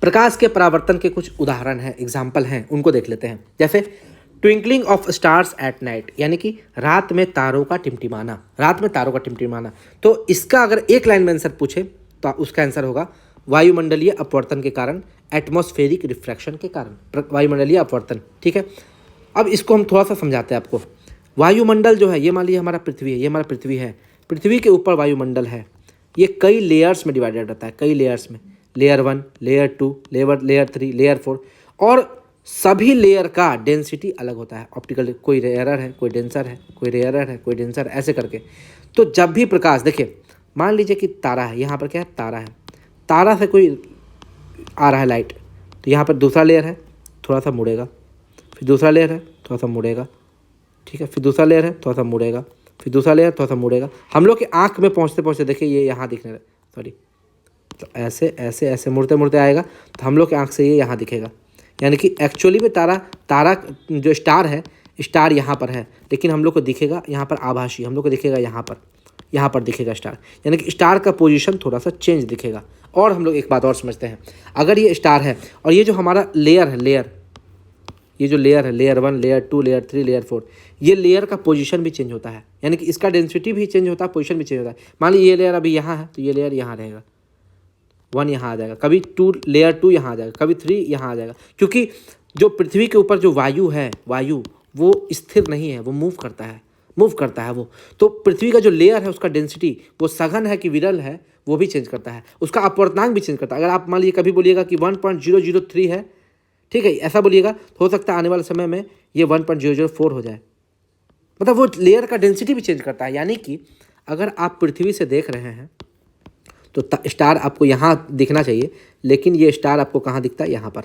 प्रकाश के परावर्तन के कुछ उदाहरण हैं, एग्जाम्पल हैं, उनको देख लेते हैं। जैसे twinkling of stars at night, यानी कि रात में तारों का टिमटिमाना, रात में तारों का टिमटिमाना। तो इसका अगर एक लाइन में आंसर पूछे तो उसका आंसर होगा वायुमंडलीय अपवर्तन के कारण, एटमॉस्फेरिक रिफ्रैक्शन के कारण, वायुमंडलीय अपवर्तन। ठीक है, अब इसको हम थोड़ा सा समझाते हैं आपको। वायुमंडल जो है, ये मान लीजिए हमारा पृथ्वी है, ये हमारा पृथ्वी है, पृथ्वी के ऊपर वायुमंडल है, ये कई लेयर्स में डिवाइडेड रहता है, कई लेयर्स में, लेयर 1, लेयर 2, लेयर 3, लेयर 4, और सभी लेयर का डेंसिटी अलग होता है। ऑप्टिकल कोई रेयरर है, कोई डेंसर है, कोई रेयरर है, कोई डेंसर, ऐसे करके। तो जब भी प्रकाश, देखिए मान लीजिए कि तारा है, यहाँ पर क्या है, तारा है, तारा से कोई आ रहा है लाइट, तो यहाँ पर दूसरा लेयर है, थोड़ा सा मुड़ेगा, फिर दूसरा लेयर है, थोड़ा सा मुड़ेगा, ठीक है, फिर दूसरा लेयर है, थोड़ा सा मुड़ेगा, फिर दूसरा लेयर, थोड़ा सा मुड़ेगा। हम लोग के आँख में पहुँचते पहुँचते देखिए ये यहाँ दिखने, सॉरी, तो ऐसे ऐसे ऐसे मुड़ते मुड़ते आएगा, तो हम लोग के आँख से ये यहाँ दिखेगा। यानी कि एक्चुअली में तारा जो स्टार है, स्टार यहाँ पर है, लेकिन हम लोग को दिखेगा यहाँ पर आभासी, हम लोग को दिखेगा यहाँ पर दिखेगा स्टार, यानी कि स्टार का पोजीशन थोड़ा सा चेंज दिखेगा। और हम लोग एक बात और समझते हैं, अगर ये स्टार है और ये जो हमारा लेयर है, ये जो लेयर है, लेयर 1, लेयर 2, लेयर 3, लेयर 4, ये लेयर का पोजीशन भी चेंज होता है, यानी कि इसका डेंसिटी भी चेंज होता है, पोजीशन भी चेंज होता है। मान लीजिए ये लेयर अभी यहाँ है, तो ये लेयर यहाँ रहेगा, 1 यहाँ आ जाएगा, कभी 2, लेयर 2 यहाँ आ जाएगा, कभी 3 यहाँ आ जाएगा, क्योंकि जो पृथ्वी के ऊपर जो वायु है, वायु वो स्थिर नहीं है, वो मूव करता है वो। तो पृथ्वी का जो लेयर है उसका डेंसिटी वो सघन है कि विरल है, वो भी चेंज करता है, उसका अपवर्तनांक भी चेंज करता है। अगर आप मान लीजिए कभी बोलिएगा कि 1.003 है, ठीक है, ऐसा बोलिएगा, तो हो सकता है आने वाले समय में ये 1.004 हो जाए, मतलब वो लेयर का डेंसिटी भी चेंज करता है। यानी कि अगर आप पृथ्वी से देख रहे हैं तो स्टार आपको यहाँ दिखना चाहिए, लेकिन ये स्टार आपको कहाँ दिखता है, यहाँ पर।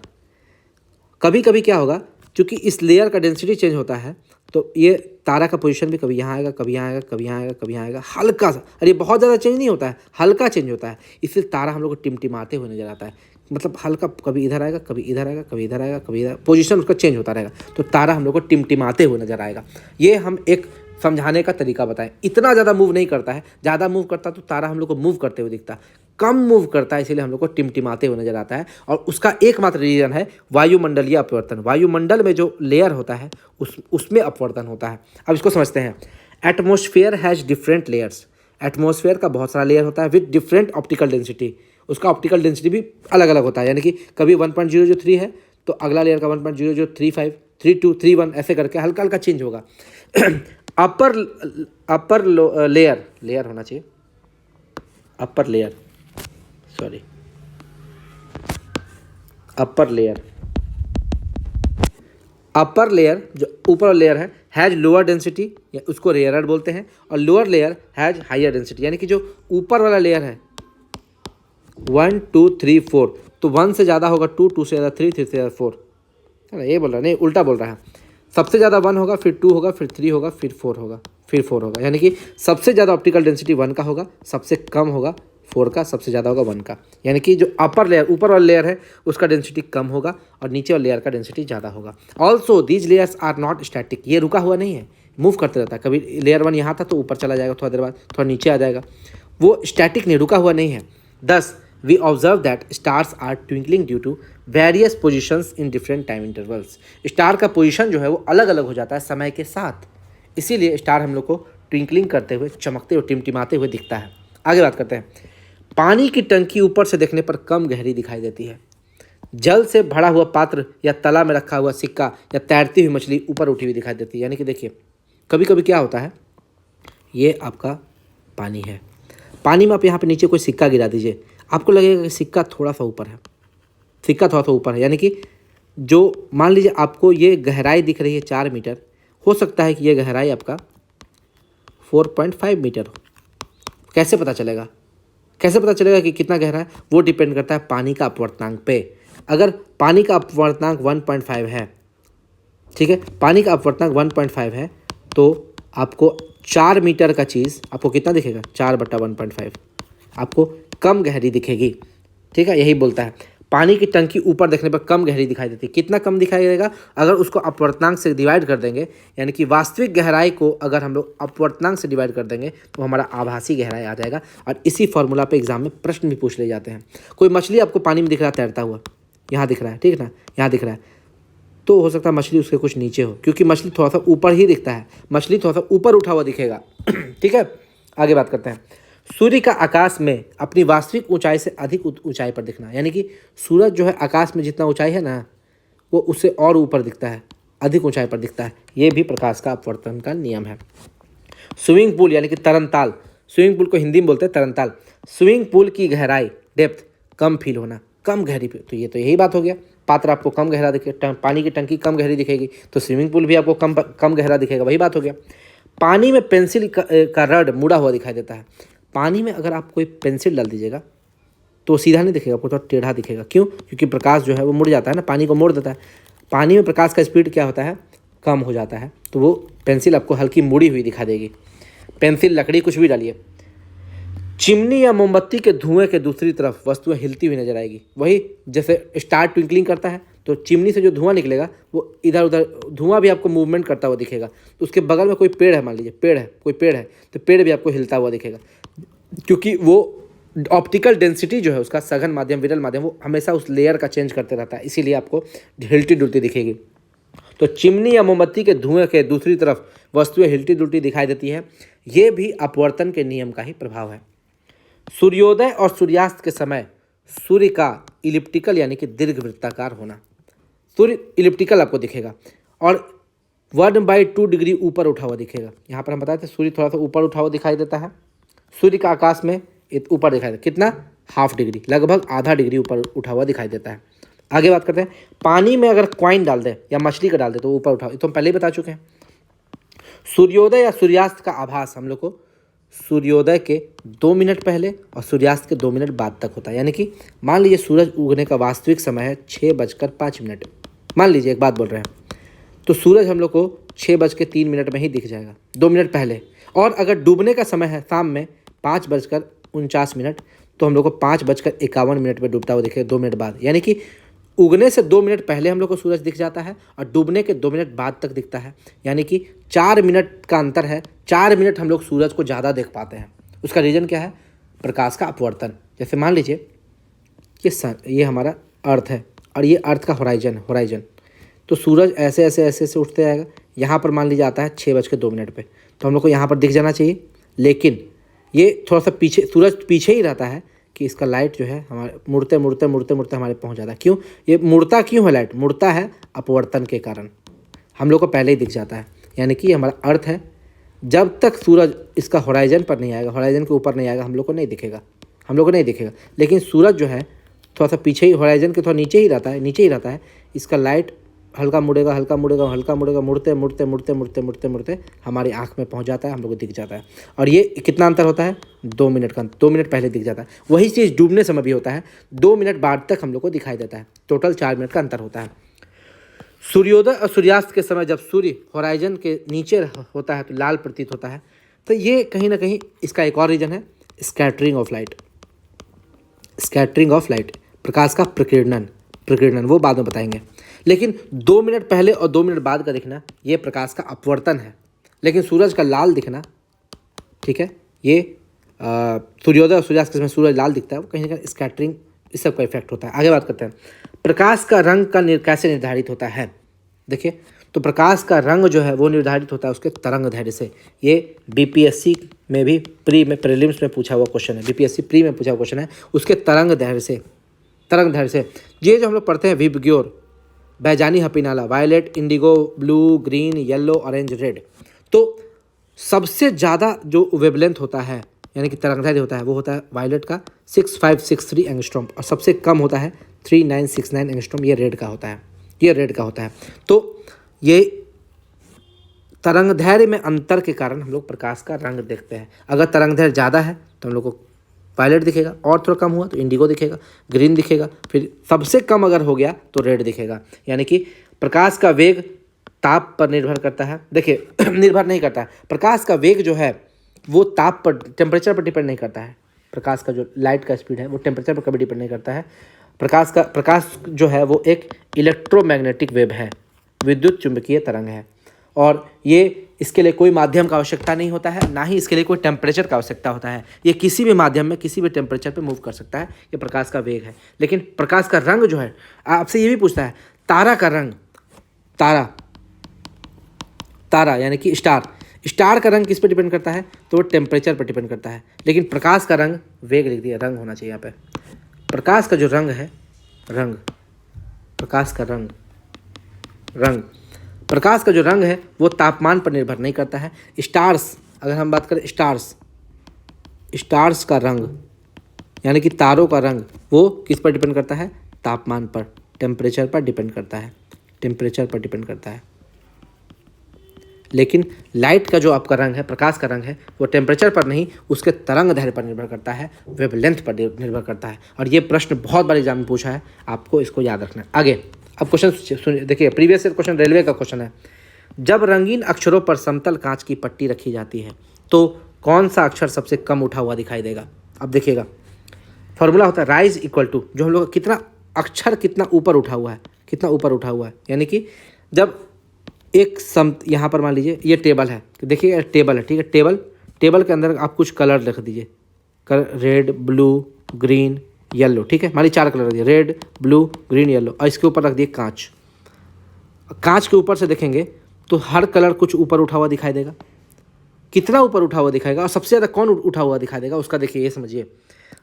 कभी कभी क्या होगा, क्योंकि इस लेयर का डेंसिटी चेंज होता है, तो ये तारा का पोजीशन भी कभी यहाँ आएगा, कभी यहाँ आएगा, कभी यहाँ आएगा, कभी यहाँ आएगा, हल्का सा, अरे बहुत ज़्यादा चेंज नहीं होता है, हल्का चेंज होता है। इसलिए तारा हम लोग को टिमटिमाते हुए नजर आता है, मतलब हल्का, कभी इधर आएगा, कभी इधर आएगा, कभी इधर आएगा, कभी इधर, पोजीशन उसका चेंज होता रहेगा, तो तारा हम लोग को टिमटिमाते हुए नजर आएगा। ये हम एक समझाने का तरीका बताएं। इतना ज़्यादा मूव नहीं करता है, ज़्यादा मूव करता तो तारा हम लोग को मूव करते हुए दिखता, कम मूव करता है, इसीलिए हम लोग को टिमटिमाते हुए नजर आता है। और उसका एकमात्र रीजन है वायुमंडलीय अपवर्तन। वायुमंडल में जो लेयर होता है उसमें अपवर्तन होता है। अब इसको समझते हैं। Atmosphere has different layers. Atmosphere का बहुत सारा लेयर होता है विद डिफरेंट ऑप्टिकल डेंसिटी। उसका ऑप्टिकल डेंसिटी भी अलग अलग होता है, यानी कि कभी 1.003 है तो अगला लेयर का 1.0035, 32, 31 ऐसे करके हल्का हल्का चेंज होगा। अपर लेयर होना चाहिए, अपर लेयर जो ऊपर लेयर है हैज़ लोअर डेंसिटी, उसको रेयरर बोलते हैं, और lower layer has higher density. यानी कि जो ऊपर वाला लेयर है 1, 2, 3, 4, तो 1 से ज़्यादा होगा 2, 2 से ज़्यादा 3, 3 से ज़्यादा 4, है ना, ये बोल रहा है, नहीं उल्टा बोल रहा है। सबसे ज़्यादा 1 होगा, फिर 2 होगा, फिर 3 होगा, फिर 4 होगा, फिर 4 होगा। यानी कि सबसे ज़्यादा ऑप्टिकल डेंसिटी 1 का होगा, सबसे कम होगा 4 का, सबसे ज़्यादा होगा 1 का। यानी कि जो अपर लेयर, ऊपर वाला लेयर है उसका डेंसिटी कम होगा और नीचे वाले लेयर का डेंसिटी ज़्यादा होगा। Also these layers are not static, ये रुका हुआ नहीं है, मूव करते रहता है। कभी लेयर 1 यहाँ था तो ऊपर चला जाएगा, थोड़ा देर बाद थोड़ा नीचे आ जाएगा, वो स्टैटिक नहीं, रुका हुआ नहीं है। दस we observe that stars are twinkling due to various positions in different time intervals। Star का पोजीशन जो है वो अलग अलग हो जाता है समय के साथ, इसीलिए स्टार हम लोग को ट्विंकलिंग करते हुए, चमकते हुए, टिमटिमाते हुए दिखता है। आगे बात करते हैं। पानी की टंकी ऊपर से देखने पर कम गहरी दिखाई देती है। जल से भरा हुआ पात्र या तला में रखा हुआ सिक्का या तैरती हुई मछली ऊपर उठी हुई दिखाई देती है। यानी कि देखिए कभी कभी क्या होता है, ये आपका पानी है, पानी में आप यहाँ पे नीचे कोई सिक्का गिरा दीजिए, आपको लगेगा कि सिक्का थोड़ा सा ऊपर है, सिक्का थोड़ा सा ऊपर है। यानी कि जो मान लीजिए आपको ये गहराई दिख रही है 4 मीटर, हो सकता है कि ये गहराई आपका 4.5 मीटर हो। कैसे पता चलेगा, कैसे पता चलेगा कि कितना गहरा है? वो डिपेंड करता है पानी का अपवर्तनांक पे। अगर पानी का अपवर्तनांक 1.5 है, ठीक है, पानी का अपवर्तनांक 1.5 है तो आपको 4 मीटर का चीज़ आपको कितना दिखेगा, 4/1.5, आपको कम गहरी दिखेगी। ठीक है, यही बोलता है। पानी की टंकी ऊपर देखने पर कम गहरी दिखाई देती है। कितना कम दिखाई देगा? अगर उसको अपवर्तनांक से डिवाइड कर देंगे, यानी कि वास्तविक गहराई को अगर हम लोग अपवर्तनांक से डिवाइड कर देंगे तो हमारा आभासी गहराई आ जाएगा। और इसी फॉर्मूला पे एग्जाम में प्रश्न भी पूछ ले जाते हैं। कोई मछली आपको पानी में दिख रहा है तैरता हुआ, यहाँ दिख रहा है, ठीक है ना, यहाँ दिख रहा है, तो हो सकता है मछली उसके कुछ नीचे हो, क्योंकि मछली थोड़ा सा ऊपर ही दिखता है, मछली थोड़ा सा ऊपर उठा हुआ दिखेगा। ठीक है, आगे बात करते हैं। सूर्य का आकाश में अपनी वास्तविक ऊंचाई से अधिक ऊंचाई पर दिखना, यानी कि सूरज जो है आकाश में जितना ऊंचाई है ना, वो उससे और ऊपर दिखता है, अधिक ऊंचाई पर दिखता है। ये भी प्रकाश का अपवर्तन का नियम है। स्विमिंग पूल यानी कि तरनताल, स्विमिंग पूल को हिंदी में बोलते हैं तरनताल। स्विमिंग पूल की गहराई, डेप्थ, कम फील होना, कम गहरी, तो ये तो यही बात हो गया। पात्र आपको कम गहरा दिखे, पानी की टंकी कम गहरी दिखेगी, तो स्विमिंग पूल भी आपको कम गहरा दिखेगा, वही बात हो गया। पानी में पेंसिल का रड मुड़ा हुआ दिखाई देता है। पानी में अगर आप कोई पेंसिल डाल दीजिएगा तो सीधा नहीं दिखेगा, आपको थोड़ा टेढ़ा दिखेगा। क्यों? क्योंकि प्रकाश जो है वो मुड़ जाता है ना, पानी को मोड़ देता है। पानी में प्रकाश का स्पीड क्या होता है, कम हो जाता है, तो वो पेंसिल आपको हल्की मुड़ी हुई दिखा देगी। पेंसिल, लकड़ी, कुछ भी डालिए। चिमनी या मोमबत्ती के धुएं के दूसरी तरफ वस्तुएं हिलती हुई नजर आएगी। वही जैसे स्टार ट्विंकलिंग करता है तो चिमनी से जो धुआं निकलेगा वो इधर उधर, धुआं भी आपको मूवमेंट करता हुआ दिखेगा। तो उसके बगल में कोई पेड़ है, मान लीजिए पेड़ है, कोई पेड़ है, तो पेड़ भी आपको हिलता हुआ दिखेगा, क्योंकि वो ऑप्टिकल डेंसिटी जो है उसका सघन माध्यम, विरल माध्यम, वो हमेशा उस लेयर का चेंज करते रहता है, इसीलिए आपको हिलती डुलती दिखेगी। तो चिमनी या मोमबत्ती के धुएं के दूसरी तरफ वस्तुएं हिलती डुलती दिखाई देती है। ये भी अपवर्तन के नियम का ही प्रभाव है। सूर्योदय और सूर्यास्त के समय सूर्य का इलिप्टिकल यानी कि दीर्घवृत्ताकार होना, सूर्य इलिप्टिकल आपको दिखेगा और 1/2 डिग्री ऊपर उठा हुआ दिखेगा। यहाँ पर हम बताए थे सूर्य थोड़ा सा ऊपर उठा हुआ दिखाई देता है। सूर्य का आकाश में ऊपर दिखाई देता है, कितना, ½ डिग्री, लगभग आधा डिग्री ऊपर उठा हुआ दिखाई देता है। आगे बात करते हैं। पानी में अगर कॉइन डाल दे या मछली का डाल दे तो ऊपर उठा, तो हम पहले ही बता चुके हैं। सूर्योदय या सूर्यास्त का आभास हम लोग को सूर्योदय के 2 मिनट पहले और सूर्यास्त के 2 मिनट बाद तक होता है। यानी कि मान लीजिए सूरज उगने का वास्तविक समय है 6:05, मान लीजिए, एक बात बोल रहे हैं, तो सूरज हम लोग को 6:03 में ही दिख जाएगा, 2 मिनट पहले। और अगर डूबने का समय है शाम में 5:49, तो हम लोग को 5:51 पर डूबता हुआ दिखेगा 2 मिनट बाद। यानी कि उगने से 2 मिनट पहले हम लोग को सूरज दिख जाता है और डूबने के 2 मिनट बाद तक दिखता है। यानी कि 4 मिनट का अंतर है, 4 मिनट हम लोग सूरज को ज़्यादा देख पाते हैं। उसका रीज़न क्या है? प्रकाश का अपवर्तन। जैसे मान लीजिए कि ये हमारा अर्थ है और ये अर्थ का होराइजन, तो सूरज ऐसे ऐसे ऐसे ऐसे उठते आएगा। यहाँ पर मान लीजिए आता है 6:02 पे, तो हम लोग को यहाँ पर दिख जाना चाहिए, लेकिन ये थोड़ा सा पीछे, सूरज पीछे ही रहता है कि इसका लाइट जो है हमारे मुड़ते मुड़ते मुड़ते मुड़ते हमारे पहुंच जाता है। क्यों ये मुड़ता, क्यों है लाइट मुड़ता है? अपवर्तन के कारण हम लोग को पहले ही दिख जाता है। यानी कि हमारा अर्थ है, जब तक सूरज इसका होराइजन पर नहीं आएगा, होराइजन के ऊपर नहीं आएगा, हम लोग को नहीं दिखेगा, लेकिन सूरज जो है थोड़ा सा पीछे ही, होराइजन के थोड़ा नीचे ही रहता है, इसका लाइट हल्का मुड़ेगा, मुड़ते हमारी आँख में पहुंच जाता है, हम लोग को दिख जाता है। और ये कितना अंतर होता है? 2 मिनट का, 2 मिनट पहले दिख जाता है। वही चीज़ डूबने समय भी होता है, 2 मिनट बाद तक हम लोग को दिखाई देता है। टोटल 4 मिनट का अंतर होता है। सूर्योदय और सूर्यास्त के समय जब सूर्य होराइजन के नीचे होता है तो लाल प्रतीत होता है। तो ये कहीं ना कहीं इसका एक और रीजन है, scattering of light. Scattering of light, प्रकाश का प्रकीर्णन, प्रकीर्णन वो बाद में बताएंगे। लेकिन 2 मिनट पहले और 2 मिनट बाद का दिखना ये प्रकाश का अपवर्तन है। लेकिन सूरज का लाल दिखना, ठीक है, ये सूर्योदय और सूर्यास्त के समय सूरज लाल दिखता है, वो कहीं ना कहीं स्कैटरिंग इस सब का इफेक्ट होता है। आगे बात करते हैं, प्रकाश का रंग का कैसे निर्धारित होता है। देखिए, तो प्रकाश का रंग जो है वो निर्धारित होता है उसके तरंग दैर्ध्य से। ये बीपीएससी में भी प्रीलिम्स में पूछा हुआ क्वेश्चन है, बीपीएससी प्री में पूछा हुआ क्वेश्चन है, उसके तरंग दैर्ध्य से, तरंग दैर्ध्य से। ये जो हम लोग पढ़ते हैं विबग्योर, बैजानी हपीनाला, violet, indigo, blue, green, yellow, orange, red, तो सबसे ज़्यादा जो वेवलेंथ होता है यानी कि तरंगदैर्घ्य होता है वो होता है वायलेट का 6563 एंगस्ट्रॉम, और सबसे कम होता है 3969 एंगस्ट्रॉम, ये रेड का होता है, ये रेड का होता है। तो ये तरंगदैर्घ्य में अंतर के कारण हम लोग प्रकाश का रंग देखते हैं। अगर तरंगदैर्घ्य ज़्यादा है तो हम लोग को वायलेट दिखेगा, और थोड़ा कम हुआ तो इंडिगो दिखेगा, ग्रीन दिखेगा, फिर सबसे कम अगर हो गया तो रेड दिखेगा। यानी कि प्रकाश का वेग ताप पर निर्भर करता है। देखिए निर्भर नहीं करता है, प्रकाश का वेग जो है वो ताप पर, टेम्परेचर पर डिपेंड नहीं करता है। प्रकाश का जो लाइट का स्पीड है वो टेम्परेचर पर कभी डिपेंड नहीं करता है। प्रकाश जो है वो एक इलेक्ट्रोमैग्नेटिक वेव है, विद्युत चुंबकीय तरंग है, और ये इसके लिए कोई माध्यम का आवश्यकता नहीं होता है, ना ही इसके लिए कोई टेम्परेचर का आवश्यकता होता है। ये किसी भी माध्यम में किसी भी टेम्परेचर पे मूव कर सकता है, ये प्रकाश का वेग है। लेकिन प्रकाश का रंग जो है, आपसे ये भी पूछता है तारा का रंग, तारा यानी कि स्टार का रंग किस पर डिपेंड करता है, तो वो टेम्परेचर पर डिपेंड करता है। लेकिन प्रकाश का रंग, वेग लिख दिया, रंग होना चाहिए यहाँ पे। प्रकाश का जो रंग है, प्रकाश का रंग, प्रकाश का जो रंग है वो तापमान पर निर्भर नहीं करता है। स्टार्स, अगर हम बात करें स्टार्स का रंग यानी कि तारों का रंग, वो किस पर डिपेंड करता है, तापमान पर, टेम्परेचर पर डिपेंड करता है, टेम्परेचर पर डिपेंड करता है। लेकिन लाइट का जो आपका रंग है, प्रकाश का रंग है, वो टेम्परेचर पर नहीं, उसके तरंग दैर्घ्य पर निर्भर करता है, वेवलेंथ पर निर्भर करता है। और ये प्रश्न बहुत बार एग्जाम में पूछा है, आपको इसको याद रखना है। आगे अब क्वेश्चन सुनिए, देखिए प्रीवियस ईयर क्वेश्चन रेलवे का क्वेश्चन है, जब रंगीन अक्षरों पर समतल कांच की पट्टी रखी जाती है तो कौन सा अक्षर सबसे कम उठा हुआ दिखाई देगा। अब देखिएगा, फॉर्मूला होता है राइज इक्वल टू, जो हम लोग कितना अक्षर कितना ऊपर उठा हुआ है, कितना ऊपर उठा हुआ है। यानी कि जब एक यहाँ पर मान लीजिए ये टेबल है, देखिए टेबल है, ठीक है, टेबल के अंदर आप कुछ कलर लिख दीजिए, रेड, ब्लू, ग्रीन, येलो, ठीक है, मान लीजिए 4 कलर रख दिए, रेड, ब्लू, ग्रीन, येलो, और इसके ऊपर रख दिए कांच। कांच के ऊपर से देखेंगे तो हर कलर कुछ ऊपर उठा हुआ दिखाई देगा। कितना ऊपर उठा हुआ दिखाएगा और सबसे ज़्यादा कौन उठा हुआ दिखाई देगा, उसका देखिए ये समझिए।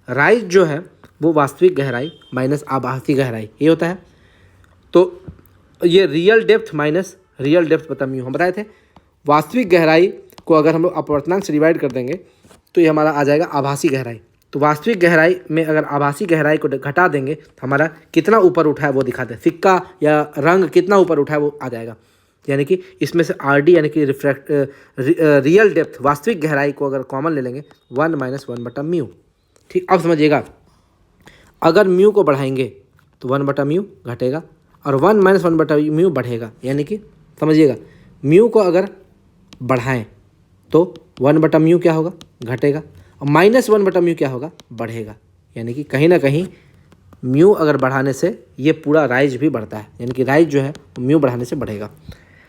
राइज जो है वो वास्तविक गहराई माइनस आभासी गहराई, ये होता है। तो ये real depth minus real depth बता म्यू, हम बताए थे। वास्तविक गहराई को अगर हम लोग अपवर्तनांक से डिवाइड कर देंगे तो ये हमारा आ जाएगा आभासी गहराई। तो वास्तविक गहराई में अगर आभासी गहराई को घटा देंगे तो हमारा कितना ऊपर उठा है वो दिखाते हैं, सिक्का या रंग कितना ऊपर उठा है वो आ जाएगा। यानी कि इसमें से RD यानी कि रियल डेप्थ, वास्तविक गहराई को अगर कॉमन ले लेंगे 1 - 1/μ। ठीक, अब समझिएगा, अगर म्यू को बढ़ाएंगे तो 1/μ घटेगा और 1 - 1/μ बढ़ेगा। यानी कि समझिएगा, म्यू को अगर बढ़ाएं तो 1/μ क्या होगा, घटेगा, और -1/μ क्या होगा, बढ़ेगा। यानी कि कहीं ना कहीं म्यू अगर बढ़ाने से ये पूरा राइज भी बढ़ता है, यानी कि राइज जो है म्यू बढ़ाने से बढ़ेगा।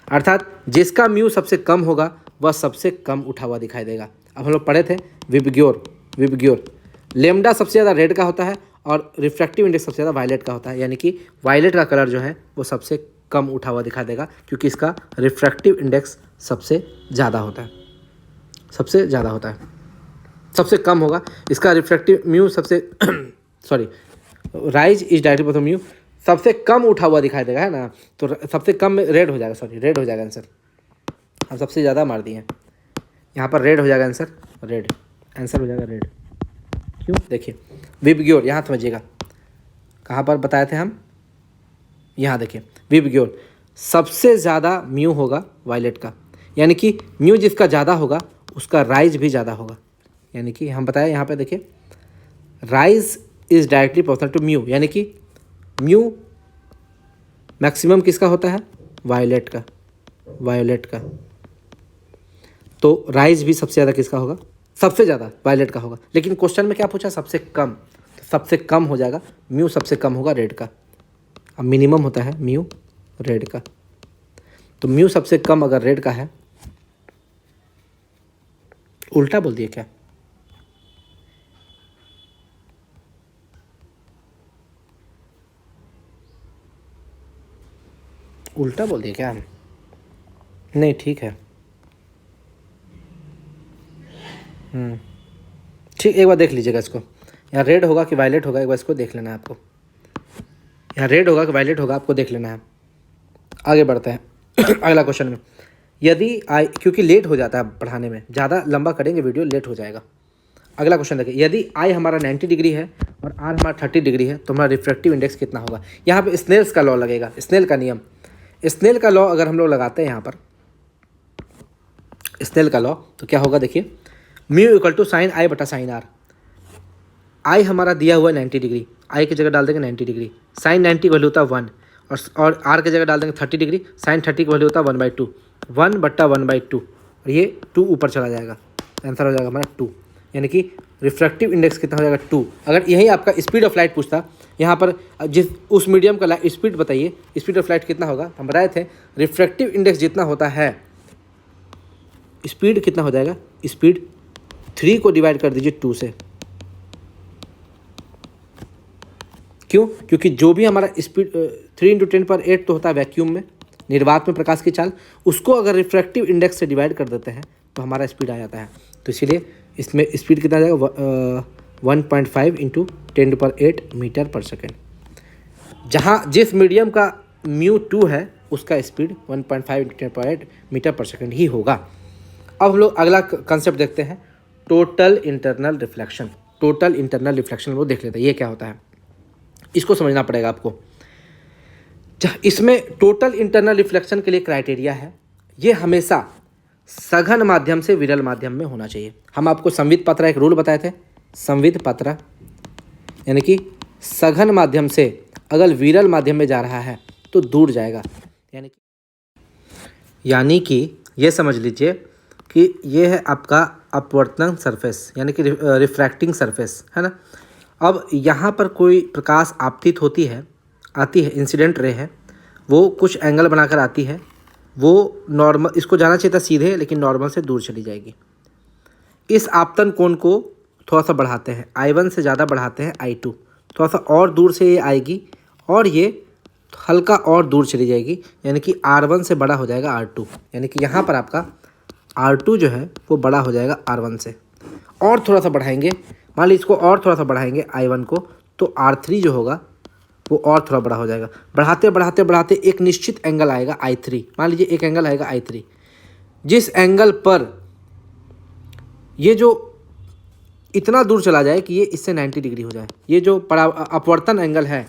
अर्थात जिसका म्यू सबसे कम होगा वह सबसे कम उठा हुआ दिखाई देगा। अब हम लोग पढ़े थे विबग्योर, लेमडा सबसे ज़्यादा रेड का होता है और रिफ्रैक्टिव इंडेक्स सबसे ज़्यादा वायलेट का होता है। यानी कि वायलेट का कलर जो है वो सबसे कम उठा हुआ दिखा देगा, क्योंकि इसका रिफ्रैक्टिव इंडेक्स सबसे ज़्यादा होता है, सबसे ज़्यादा होता है। सबसे कम होगा इसका रिफ्रैक्टिव म्यू सबसे राइज इज डायरेक्टली बता म्यू सबसे कम उठा हुआ दिखाई देगा, है ना। तो सबसे कम में रेड हो जाएगा, रेड हो जाएगा आंसर। हम सबसे ज़्यादा मार दिए हैं, यहाँ पर रेड हो जाएगा आंसर, रेड आंसर हो जाएगा रेड। क्यों, देखिए विबग्योर, यहाँ समझिएगा कहाँ पर बताए थे हम, यहाँ देखिए विबग्योर सबसे ज़्यादा म्यू होगा वायलेट का, यानी कि म्यू जिसका ज़्यादा होगा उसका राइज भी ज़्यादा होगा। यानी कि हम बताया यहाँ पे देखिए rise is directly proportional to mu, यानी कि म्यू मैक्सिमम किसका होता है, वायलेट का, वायोलेट का। तो राइज भी सबसे ज़्यादा किसका होगा? सबसे ज़्यादा वायलेट का होगा। लेकिन क्वेश्चन में क्या पूछा? सबसे कम। तो सबसे कम हो जाएगा म्यू, सबसे कम होगा रेड का। अब मिनिमम होता है म्यू रेड का, तो म्यू सबसे कम अगर रेड का है, उल्टा बोल दिए क्या? उल्टा बोल दिए क्या? नहीं ठीक है, ठीक, एक बार देख लीजिएगा इसको। यहाँ रेड होगा कि वायलेट होगा, एक बार इसको देख लेना है आपको। यहाँ रेड होगा कि वायलेट होगा, आपको देख लेना है। आगे बढ़ते हैं अगला क्वेश्चन में। यदि आई, क्योंकि लेट हो जाता है पढ़ाने में, ज़्यादा लंबा करेंगे वीडियो लेट हो जाएगा। अगला क्वेश्चन देखिए, यदि आई हमारा 90 डिग्री है और आर हमारा 30 डिग्री है तो हमारा रिफ्रैक्टिव इंडेक्स कितना होगा? यहाँ पे स्नेल्स का लॉ लगेगा, स्नेल का नियम। स्नेल का लॉ अगर हम लोग लगाते हैं यहाँ पर, स्नेल का लॉ, तो क्या होगा देखिए, म्यू इक्वल टू साइन आई बटा साइन आर। आई हमारा दिया हुआ है 90 डिग्री, आई की जगह डाल देंगे 90 डिग्री, साइन 90 की वैल्यू होता है 1, और आर की जगह डाल देंगे 30 डिग्री, साइन 30 की वैल्यू होता है 1/2, 1 बट्टा 1/2, और ये 2 ऊपर चला जाएगा, आंसर हो जाएगा हमारा 2। यानी कि रिफ्रैक्टिव इंडेक्स कितना हो जाएगा? 2। अगर यही आपका स्पीड ऑफ लाइट पूछता, यहाँ पर जिस उस मीडियम का स्पीड बताइए, स्पीड ऑफ लाइट कितना होगा? हम बताए थे रिफ्रैक्टिव इंडेक्स जितना होता है, स्पीड कितना हो जाएगा? स्पीड 3 को डिवाइड कर दीजिए 2 से। क्यों? क्योंकि जो भी हमारा स्पीड 3 × 10⁸ तो होता है वैक्यूम में, निर्वात में प्रकाश की चाल, उसको अगर रिफ्रैक्टिव इंडेक्स से डिवाइड कर देते हैं तो हमारा स्पीड आ जाता है। तो इसीलिए इसमें स्पीड कितना आ जाएगा? 1.5 × 10⁸ मीटर पर सेकेंड। जहाँ जिस मीडियम का म्यू 2 है उसका स्पीड 1.5 × 10⁸ मीटर पर सेकेंड ही होगा। अब हम लोग अगला कंसेप्ट देखते हैं, total internal reflection. Total internal reflection हम लोग देख लेते हैं, ये क्या होता है, इसको समझना पड़ेगा आपको। इसमें टोटल इंटरनल रिफ्लेक्शन के लिए क्राइटेरिया है, ये हमेशा सघन माध्यम से विरल माध्यम में होना चाहिए। हम आपको संविद पत्रा एक रूल बताए थे, संविद पत्रा यानी कि सघन माध्यम से अगर विरल माध्यम में जा रहा है तो दूर जाएगा। यानी कि ये समझ लीजिए कि ये है आपका अपवर्तन सरफेस, यानी कि रिफ्रैक्टिंग सरफेस, है ना। अब यहाँ पर कोई प्रकाश आपतित होती है, आती है, इंसिडेंट रे है, वो कुछ एंगल बनाकर आती है, वो नॉर्मल, इसको जाना चाहिए था सीधे, लेकिन नॉर्मल से दूर चली जाएगी। इस आपतन कोण को थोड़ा सा बढ़ाते हैं, I1 से ज़्यादा बढ़ाते हैं I2, थोड़ा सा और दूर से ये आएगी और ये हल्का और दूर चली जाएगी, यानी कि R1 से बड़ा हो जाएगा R2, यानी कि यहाँ पर आपका R2 जो है वो बड़ा हो जाएगा R1 से। और थोड़ा सा बढ़ाएंगे, मान लीजिए इसको और थोड़ा सा बढ़ाएंगे I1 को, तो R3 जो होगा वो और थोड़ा बड़ा हो जाएगा। बढ़ाते बढ़ाते बढ़ाते एक निश्चित एंगल आएगा I3, मान लीजिए एक एंगल आएगा I3, जिस एंगल पर ये जो इतना दूर चला जाए कि ये इससे 90 डिग्री हो जाए, ये जो अपवर्तन एंगल है,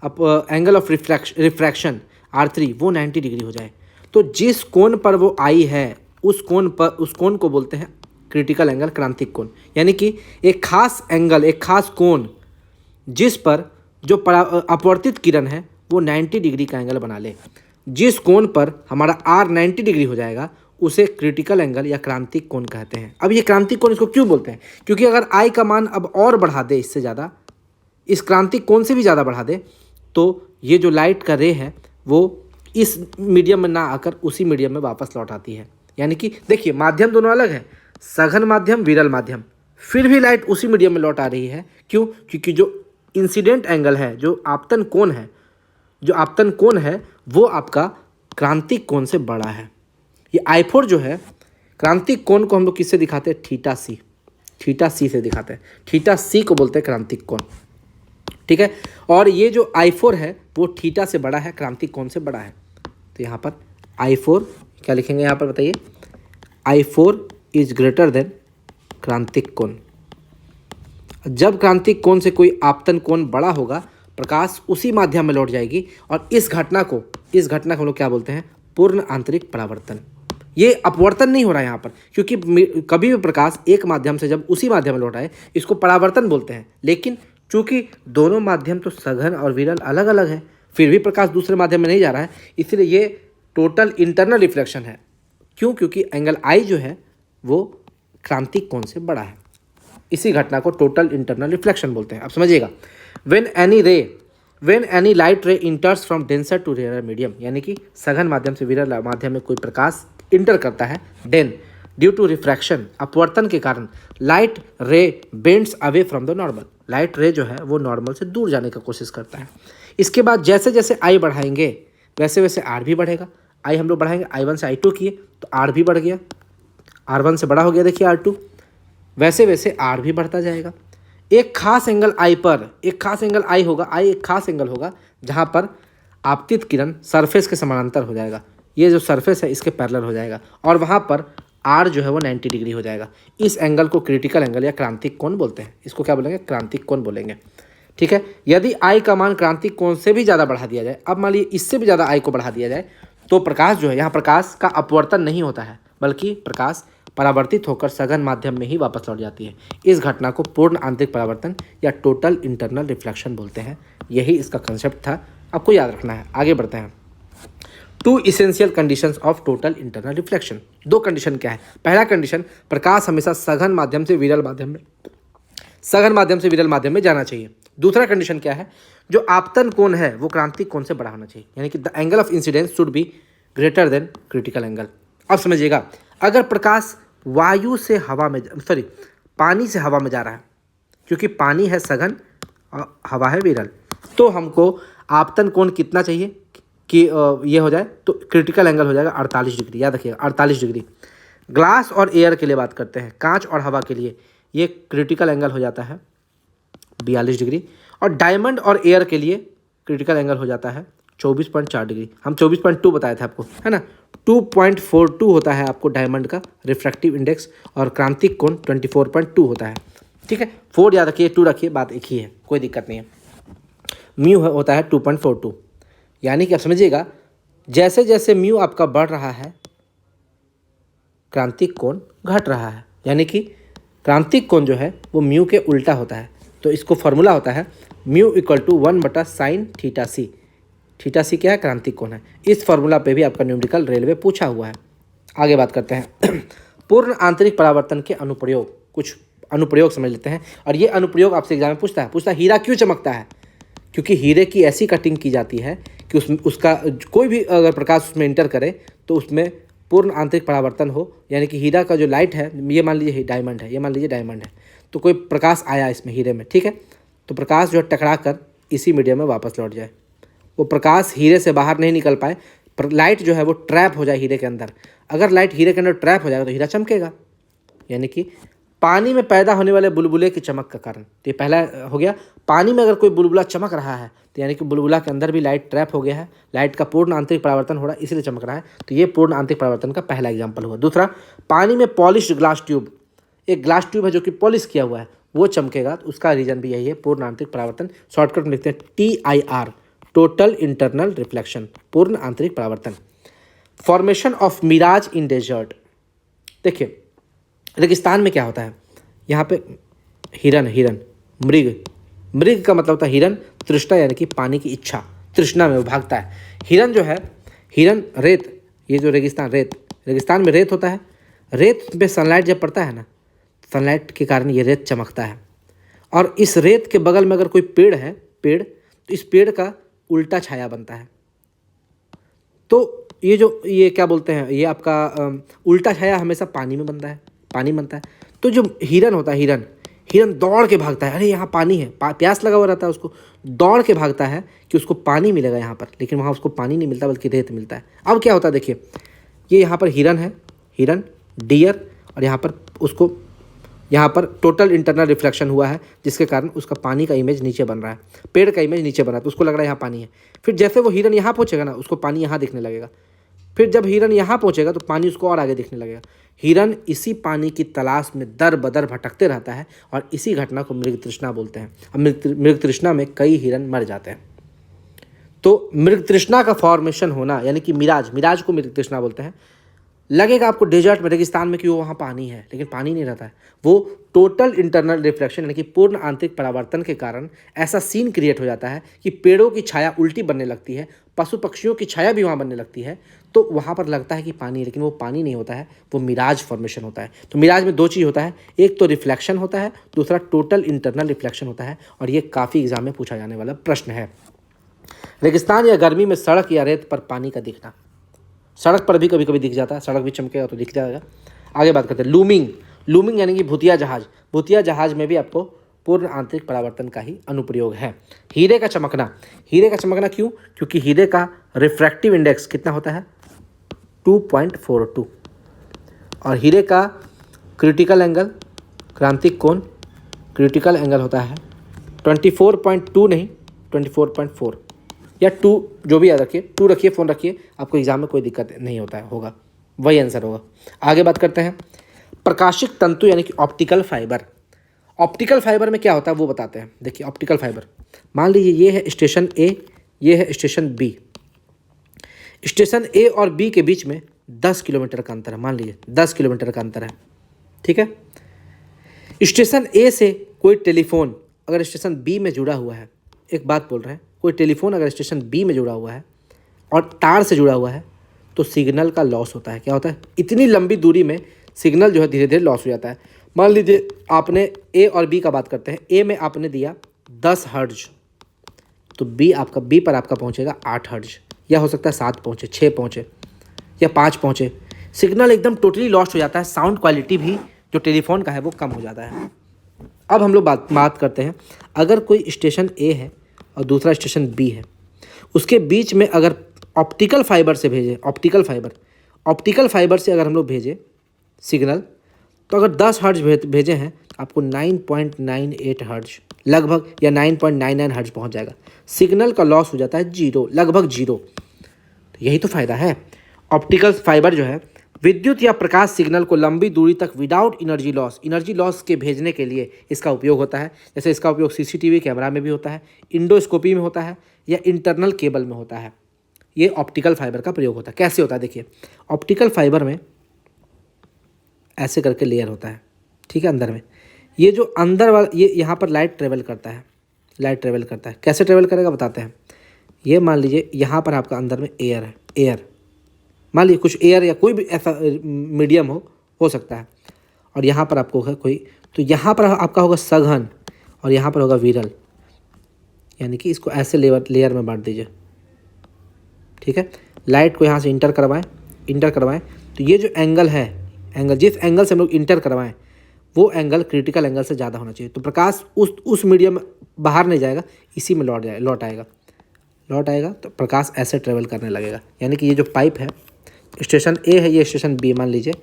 एंगल ऑफ रिफ्रैक्शन R3, वो 90 डिग्री हो जाए। तो जिस कोण पर वो आई है उस कोण को बोलते हैं क्रिटिकल एंगल, क्रांतिक कोण। यानी कि एक खास एंगल, एक खास कोण जिस पर जो अपवर्तित किरण है वो 90 डिग्री का एंगल बना ले, जिस कोण पर हमारा R 90 डिग्री हो जाएगा उसे क्रिटिकल एंगल या क्रांतिक कोण कहते हैं। अब ये क्रांतिक कोण इसको क्यों बोलते हैं? क्योंकि अगर I का मान अब और बढ़ा दे, इससे ज़्यादा, इस क्रांतिक कोण से भी ज़्यादा बढ़ा दे, तो ये जो लाइट का रे है वो इस मीडियम में ना आकर उसी मीडियम में वापस लौट आती है। यानी कि देखिए माध्यम दोनों अलग है, सघन माध्यम, विरल माध्यम, फिर भी लाइट उसी मीडियम में लौट आ रही है। क्यों? क्योंकि जो इंसिडेंट एंगल है, जो आपतन कोण है, वो आपका क्रांतिक कोण से बड़ा है। ये I4 जो है, क्रांतिक कोण को हम लोग किससे दिखाते हैं? थीटा सी से दिखाते हैं। थीटा सी को बोलते हैं क्रांतिक कोण, ठीक है। और ये जो I4 है वो थीटा से बड़ा है, क्रांतिक कोण से बड़ा है। तो यहाँ पर I4 क्या लिखेंगे? यहाँ पर बताइए, I4 इज ग्रेटर देन क्रांतिक कोण। जब क्रांतिक कोण से कोई आपतन कोण बड़ा होगा, प्रकाश उसी माध्यम में लौट जाएगी, और इस घटना को हम लोग क्या बोलते हैं? पूर्ण आंतरिक परावर्तन। ये अपवर्तन नहीं हो रहा है यहाँ पर, क्योंकि कभी भी प्रकाश एक माध्यम से जब उसी माध्यम में लौट आए इसको परावर्तन बोलते हैं। लेकिन चूंकि दोनों माध्यम तो सघन और विरल अलग अलग है, फिर भी प्रकाश दूसरे माध्यम में नहीं जा रहा है, इसलिए ये टोटल इंटरनल रिफ्लेक्शन है। क्यों? क्योंकि एंगल आई जो है वो क्रांतिक कोण से बड़ा है। इसी घटना को टोटल इंटरनल रिफ्लेक्शन बोलते हैं। अब समझिएगा, when any light ray enters from denser to rare medium, यानी कि सघन माध्यम से विरल माध्यम में कोई प्रकाश इंटर करता है, देन ड्यू टू रिफ्रैक्शन, अपवर्तन के कारण, light ray bends away from the normal, light ray जो है वो नॉर्मल से दूर जाने की कोशिश करता है। इसके बाद जैसे जैसे आई बढ़ाएंगे वैसे वैसे आर भी बढ़ेगा। आई हम लोग बढ़ाएंगे, I1 से I2 किए तो आर भी बढ़ गया, R1 से बड़ा हो गया देखिए R2, वैसे वैसे आर भी बढ़ता जाएगा। एक खास एंगल आई पर, एक खास एंगल आई होगा, आई एक खास एंगल होगा जहाँ पर आपतित किरण सरफेस के समानांतर हो जाएगा, ये जो सरफेस है इसके पैरेलल हो जाएगा, और वहाँ पर आर जो है वो 90 डिग्री हो जाएगा। इस एंगल को क्रिटिकल एंगल या क्रांतिक कोण बोलते हैं। इसको क्या बोलेंगे? क्रांतिक कोण बोलेंगे। ठीक है। यदि आई का मान क्रांतिक कोण से भी ज़्यादा बढ़ा दिया जाए, अब मान लीजिए इससे भी ज़्यादा आई को बढ़ा दिया जाए, तो प्रकाश जो है, यहाँ प्रकाश का अपवर्तन नहीं होता है बल्कि प्रकाश परावर्तित होकर सघन माध्यम में ही वापस लौट जाती है। इस घटना को पूर्ण आंतरिक परावर्तन या टोटल इंटरनल रिफ्लेक्शन बोलते हैं। यही इसका कंसेप्ट था, आपको याद रखना है। आगे बढ़ते हैं। Two essential conditions of total internal reflection. दो कंडीशन क्या है? पहला कंडीशन, प्रकाश हमेशा सघन माध्यम से विरल माध्यम में जाना चाहिए। दूसरा कंडीशन क्या है? जो आपतन कोण है वो क्रांतिक कोण से बड़ा होना चाहिए, यानी कि the angle of incidence should be greater than critical angle. अब समझिएगा, अगर प्रकाश वायु से हवा में, पानी से हवा में जा रहा है, क्योंकि पानी है सघन और हवा है विरल, तो हमको आपतन कोण कितना चाहिए कि ये हो जाए, तो क्रिटिकल एंगल हो जाएगा 48 डिग्री। याद रखिएगा 48 डिग्री। ग्लास और एयर के लिए बात करते हैं, कांच और हवा के लिए ये क्रिटिकल एंगल हो जाता है 42 डिग्री, और डायमंड और एयर के लिए क्रिटिकल एंगल हो जाता है 24.4 डिग्री। हम 24.2 बताए थे आपको, है ना। 2.42 होता है आपको डायमंड का रिफ्रैक्टिव इंडेक्स, और क्रांतिक कोण 24.2 होता है। ठीक है, 4 याद रखिए, 2 रखिए, बात एक ही है, कोई दिक्कत नहीं है। म्यू होता है 2.42, यानी कि आप समझिएगा, जैसे जैसे म्यू आपका बढ़ रहा है क्रांतिक कोण घट रहा है, यानी कि क्रांतिक कोण जो है वो म्यू के उल्टा होता है। तो इसको फॉर्मूला होता है mu equal to 1/sin theta C. Theta C क्या है? क्रांतिक कोण है। इस फॉर्मूला पे भी आपका न्यूमेरिकल रेलवे पूछा हुआ है। आगे बात करते हैं पूर्ण आंतरिक परावर्तन के अनुप्रयोग। कुछ अनुप्रयोग समझ लेते हैं, और ये अनुप्रयोग आपसे एग्जाम में पूछता है हीरा क्यों चमकता है? क्योंकि हीरे की ऐसी कटिंग की जाती है कि उसका कोई भी अगर प्रकाश उसमें इंटर करे तो उसमें पूर्ण आंतरिक परावर्तन हो, यानी कि हीरा का जो लाइट है, ये मान लीजिए डायमंड है, ये मान लीजिए डायमंड है, तो कोई प्रकाश आया इसमें हीरे में, ठीक है, तो प्रकाश जो है टकरा कर इसी मीडियम में वापस लौट जाए, वो प्रकाश हीरे से बाहर नहीं निकल पाए, लाइट जो है वो ट्रैप हो जाए हीरे के अंदर। अगर लाइट हीरे के अंदर ट्रैप हो जाएगा तो हीरा चमकेगा, यानी कि पानी में पैदा होने वाले बुलबुले की चमक का कारण। तो ये पहला हो गया। पानी में अगर कोई बुलबुला चमक रहा है तो यानी कि बुलबुला के अंदर भी लाइट ट्रैप हो गया है, लाइट का पूर्ण आंतरिक परावर्तन हो रहा है, इसलिए चमक रहा है। तो ये पूर्ण आंतरिक परावर्तन का पहला एग्जाम्पल हुआ। दूसरा, पानी में पॉलिश्ड ग्लास ट्यूब, एक ग्लास ट्यूब है जो कि पॉलिश किया हुआ है, वो चमकेगा, तो उसका रीजन भी यही है, पूर्ण आंतरिक परावर्तन। शॉर्टकट में लिखते हैं TIR, टोटल इंटरनल रिफ्लेक्शन, पूर्ण आंतरिक परावर्तन। Formation of mirage in desert. देखिए रेगिस्तान में क्या होता है, यहाँ पे हिरन मृग का मतलब होता है हिरन, तृष्णा यानी कि पानी की इच्छा, तृष्णा में वो भागता है। हिरन जो है, हिरन रेत, ये जो रेगिस्तान में रेत होता है, रेत पे सनलाइट जब पड़ता है ना, सनलाइट के कारण ये रेत चमकता है। और इस रेत के बगल में अगर कोई पेड़ है, तो इस पेड़ का उल्टा छाया बनता है। तो ये क्या बोलते हैं, ये आपका उल्टा छाया हमेशा पानी में बनता है, पानी बनता है। तो जो हिरन होता है, हिरन दौड़ के भागता है, अरे यहाँ पानी है, प्यास लगा हुआ रहता है, उसको दौड़ के भागता है कि उसको पानी मिलेगा यहाँ पर, लेकिन वहाँ उसको पानी नहीं मिलता बल्कि रेत मिलता है। अब क्या होता है देखिए, ये यहाँ पर हिरन है, हिरन डियर, और यहाँ पर टोटल इंटरनल रिफ्लेक्शन हुआ है, जिसके कारण उसका पानी का इमेज नीचे बन रहा है, पेड़ का इमेज नीचे बन रहा है, तो उसको लग रहा है यहाँ पानी है। फिर जैसे वो हिरन यहाँ पहुँचेगा ना, उसको पानी यहाँ दिखने लगेगा। फिर जब हिरन यहाँ पहुँचेगा तो पानी उसको और आगे दिखने लगेगा। हिरन इसी पानी की तलाश में दर बदर भटकते रहता है, और इसी घटना को मृग तृष्णा बोलते हैं। अब मृग तृष्णा में कई हिरन मर जाते हैं। तो मृग तृष्णा का फॉर्मेशन होना, यानी कि मिराज को मृग तृष्णा बोलते हैं। लगेगा आपको डेजर्ट में, रेगिस्तान में कि वो वहाँ पानी है, लेकिन पानी नहीं रहता है। वो टोटल इंटरनल रिफ्लेक्शन यानी कि पूर्ण आंतरिक परावर्तन के कारण ऐसा सीन क्रिएट हो जाता है कि पेड़ों की छाया उल्टी बनने लगती है, पशु पक्षियों की छाया भी वहाँ बनने लगती है। तो वहाँ पर लगता है कि पानी है, लेकिन वो पानी नहीं होता है, वो मिराज फॉर्मेशन होता है। तो मिराज में दो चीज़ होता है, एक तो रिफ्लेक्शन होता है, दूसरा टोटल इंटरनल रिफ्लेक्शन होता है। और ये काफ़ी एग्जाम में पूछा जाने वाला प्रश्न है। रेगिस्तान या गर्मी में सड़क या रेत पर पानी का दिखना। सड़क पर भी कभी कभी दिख जाता है, सड़क भी चमकेगा तो दिख जाएगा। आगे बात करते हैं लूमिंग। लूमिंग यानी कि भूतिया जहाज। भूतिया जहाज में भी आपको पूर्ण आंतरिक परावर्तन का ही अनुप्रयोग है। हीरे का चमकना। हीरे का चमकना क्यों? क्योंकि हीरे का रिफ्रैक्टिव इंडेक्स कितना होता है? 2.42। और हीरे का क्रिटिकल एंगल, क्रांतिक कोण, क्रिटिकल एंगल होता है 24.2 नहीं 24.4 या 2, जो भी याद रखिए, 2 रखिए, फ़ोन रखिए, आपको एग्जाम में कोई दिक्कत नहीं होता है, होगा वही आंसर होगा। आगे बात करते हैं प्रकाशिक तंतु यानी कि ऑप्टिकल फाइबर। ऑप्टिकल फाइबर में क्या होता है वो बताते हैं। देखिए ऑप्टिकल फाइबर, मान लीजिए ये है स्टेशन ए, ये है स्टेशन बी। स्टेशन ए और बी के बीच में 10 किलोमीटर का अंतर है, मान लीजिए 10 किलोमीटर का अंतर है, ठीक है। स्टेशन ए से कोई टेलीफोन अगर स्टेशन बी में जुड़ा हुआ है, एक बात बोल रहे हैं, कोई टेलीफोन अगर स्टेशन बी में जुड़ा हुआ है और तार से जुड़ा हुआ है तो सिग्नल का लॉस होता है। क्या होता है? इतनी लंबी दूरी में सिग्नल जो है धीरे धीरे लॉस हो जाता है। मान लीजिए आपने ए और बी का बात करते हैं, ए में आपने दिया 10 हर्ट्ज, तो बी पर आपका पहुंचेगा 8 हर्ट्ज, या हो सकता है 7 पहुंचे, 6 पहुंचे या 5 पहुंचे। सिग्नल एकदम टोटली लॉस्ट हो जाता है, साउंड क्वालिटी भी जो टेलीफोन का है वो कम हो जाता है। अब हम लोग बात करते हैं, अगर कोई स्टेशन ए है और दूसरा स्टेशन बी है, उसके बीच में अगर ऑप्टिकल फाइबर से भेजें, ऑप्टिकल फाइबर से अगर हम लोग भेजें सिग्नल, तो अगर 10 हर्ट्ज भेजे हैं आपको 9.98 हर्ट्ज लगभग या 9.99 हर्ट्ज पहुंच जाएगा। सिग्नल का लॉस हो जाता है जीरो, लगभग जीरो। तो यही तो फ़ायदा है। ऑप्टिकल फाइबर जो है विद्युत या प्रकाश सिग्नल को लंबी दूरी तक विदाउट एनर्जी लॉस के भेजने के लिए इसका उपयोग होता है। जैसे इसका उपयोग सीसीटीवी कैमरा में भी होता है, इंडोस्कोपी में होता है या इंटरनल केबल में होता है। ये ऑप्टिकल फाइबर का प्रयोग होता है। कैसे होता है देखिए, ऑप्टिकल फाइबर में ऐसे करके लेयर होता है, ठीक है। अंदर में ये जो अंदर वाला ये यहाँ पर लाइट ट्रेवल करता है, कैसे ट्रेवल करेगा बताते हैं। ये मान लीजिए यहाँ पर आपका अंदर में एयर है, मान लीजिए कुछ एयर या कोई भी ऐसा मीडियम हो सकता है, और यहाँ पर आपको है कोई, तो यहाँ पर आपका होगा सघन और यहाँ पर होगा विरल, यानी कि इसको ऐसे लेयर में बांट दीजिए, ठीक है। लाइट को यहाँ से इंटर करवाएं तो ये जो एंगल है, जिस एंगल से हम लोग इंटर करवाएं वो एंगल क्रिटिकल एंगल से ज़्यादा होना चाहिए। तो प्रकाश उस मीडियम में बाहर नहीं जाएगा, इसी में लौट आएगा तो प्रकाश ऐसे ट्रेवल करने लगेगा। यानी कि ये जो पाइप है, स्टेशन ए है, ये स्टेशन बी मान लीजिए,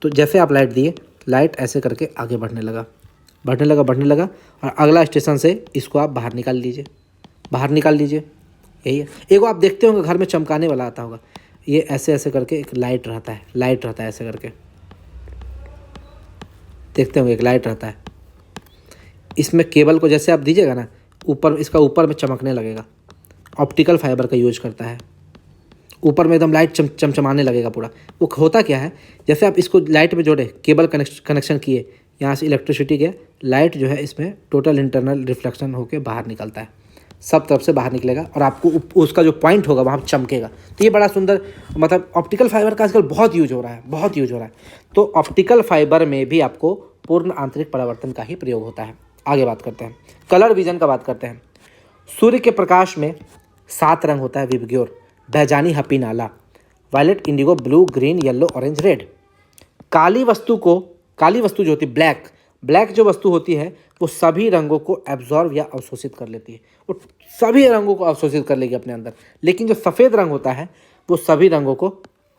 तो जैसे आप लाइट दिए, लाइट ऐसे करके आगे बढ़ने लगा और अगला स्टेशन से इसको आप बाहर निकाल लीजिए। यही है। एक आप देखते होंगे घर में चमकाने वाला आता होगा, ये ऐसे करके एक लाइट रहता है ऐसे करके, देखते होंगे एक लाइट रहता है। इसमें केबल को जैसे आप दीजिएगा ना, इसका ऊपर में चमकने लगेगा। ऑप्टिकल फाइबर का यूज करता है, ऊपर में एकदम लाइट चमचमाने लगेगा पूरा। वो होता क्या है, जैसे आप इसको लाइट में जोड़े, केबल कनेक्शन किए, यहाँ से इलेक्ट्रिसिटी गया, लाइट जो है इसमें टोटल इंटरनल रिफ्लेक्शन होकर बाहर निकलता है, सब तरफ से बाहर निकलेगा और आपको उसका जो पॉइंट होगा वहाँ चमकेगा। तो ये बड़ा सुंदर, मतलब ऑप्टिकल फाइबर का आजकल बहुत यूज हो रहा है। तो ऑप्टिकल फाइबर में भी आपको पूर्ण आंतरिक परावर्तन का ही प्रयोग होता है। आगे बात करते हैं, कलर विजन का बात करते हैं। सूर्य के प्रकाश में 7 रंग होता है, विबग्योर, बैजानी, हपी, नाला, violet, indigo, blue, green, yellow, orange, red. काली वस्तु जो होती है ब्लैक जो वस्तु होती है वो सभी रंगों को एब्जॉर्व या अवशोषित कर लेती है, वो सभी रंगों को अवशोषित कर लेगी अपने अंदर। लेकिन जो सफ़ेद रंग होता है वो सभी रंगों को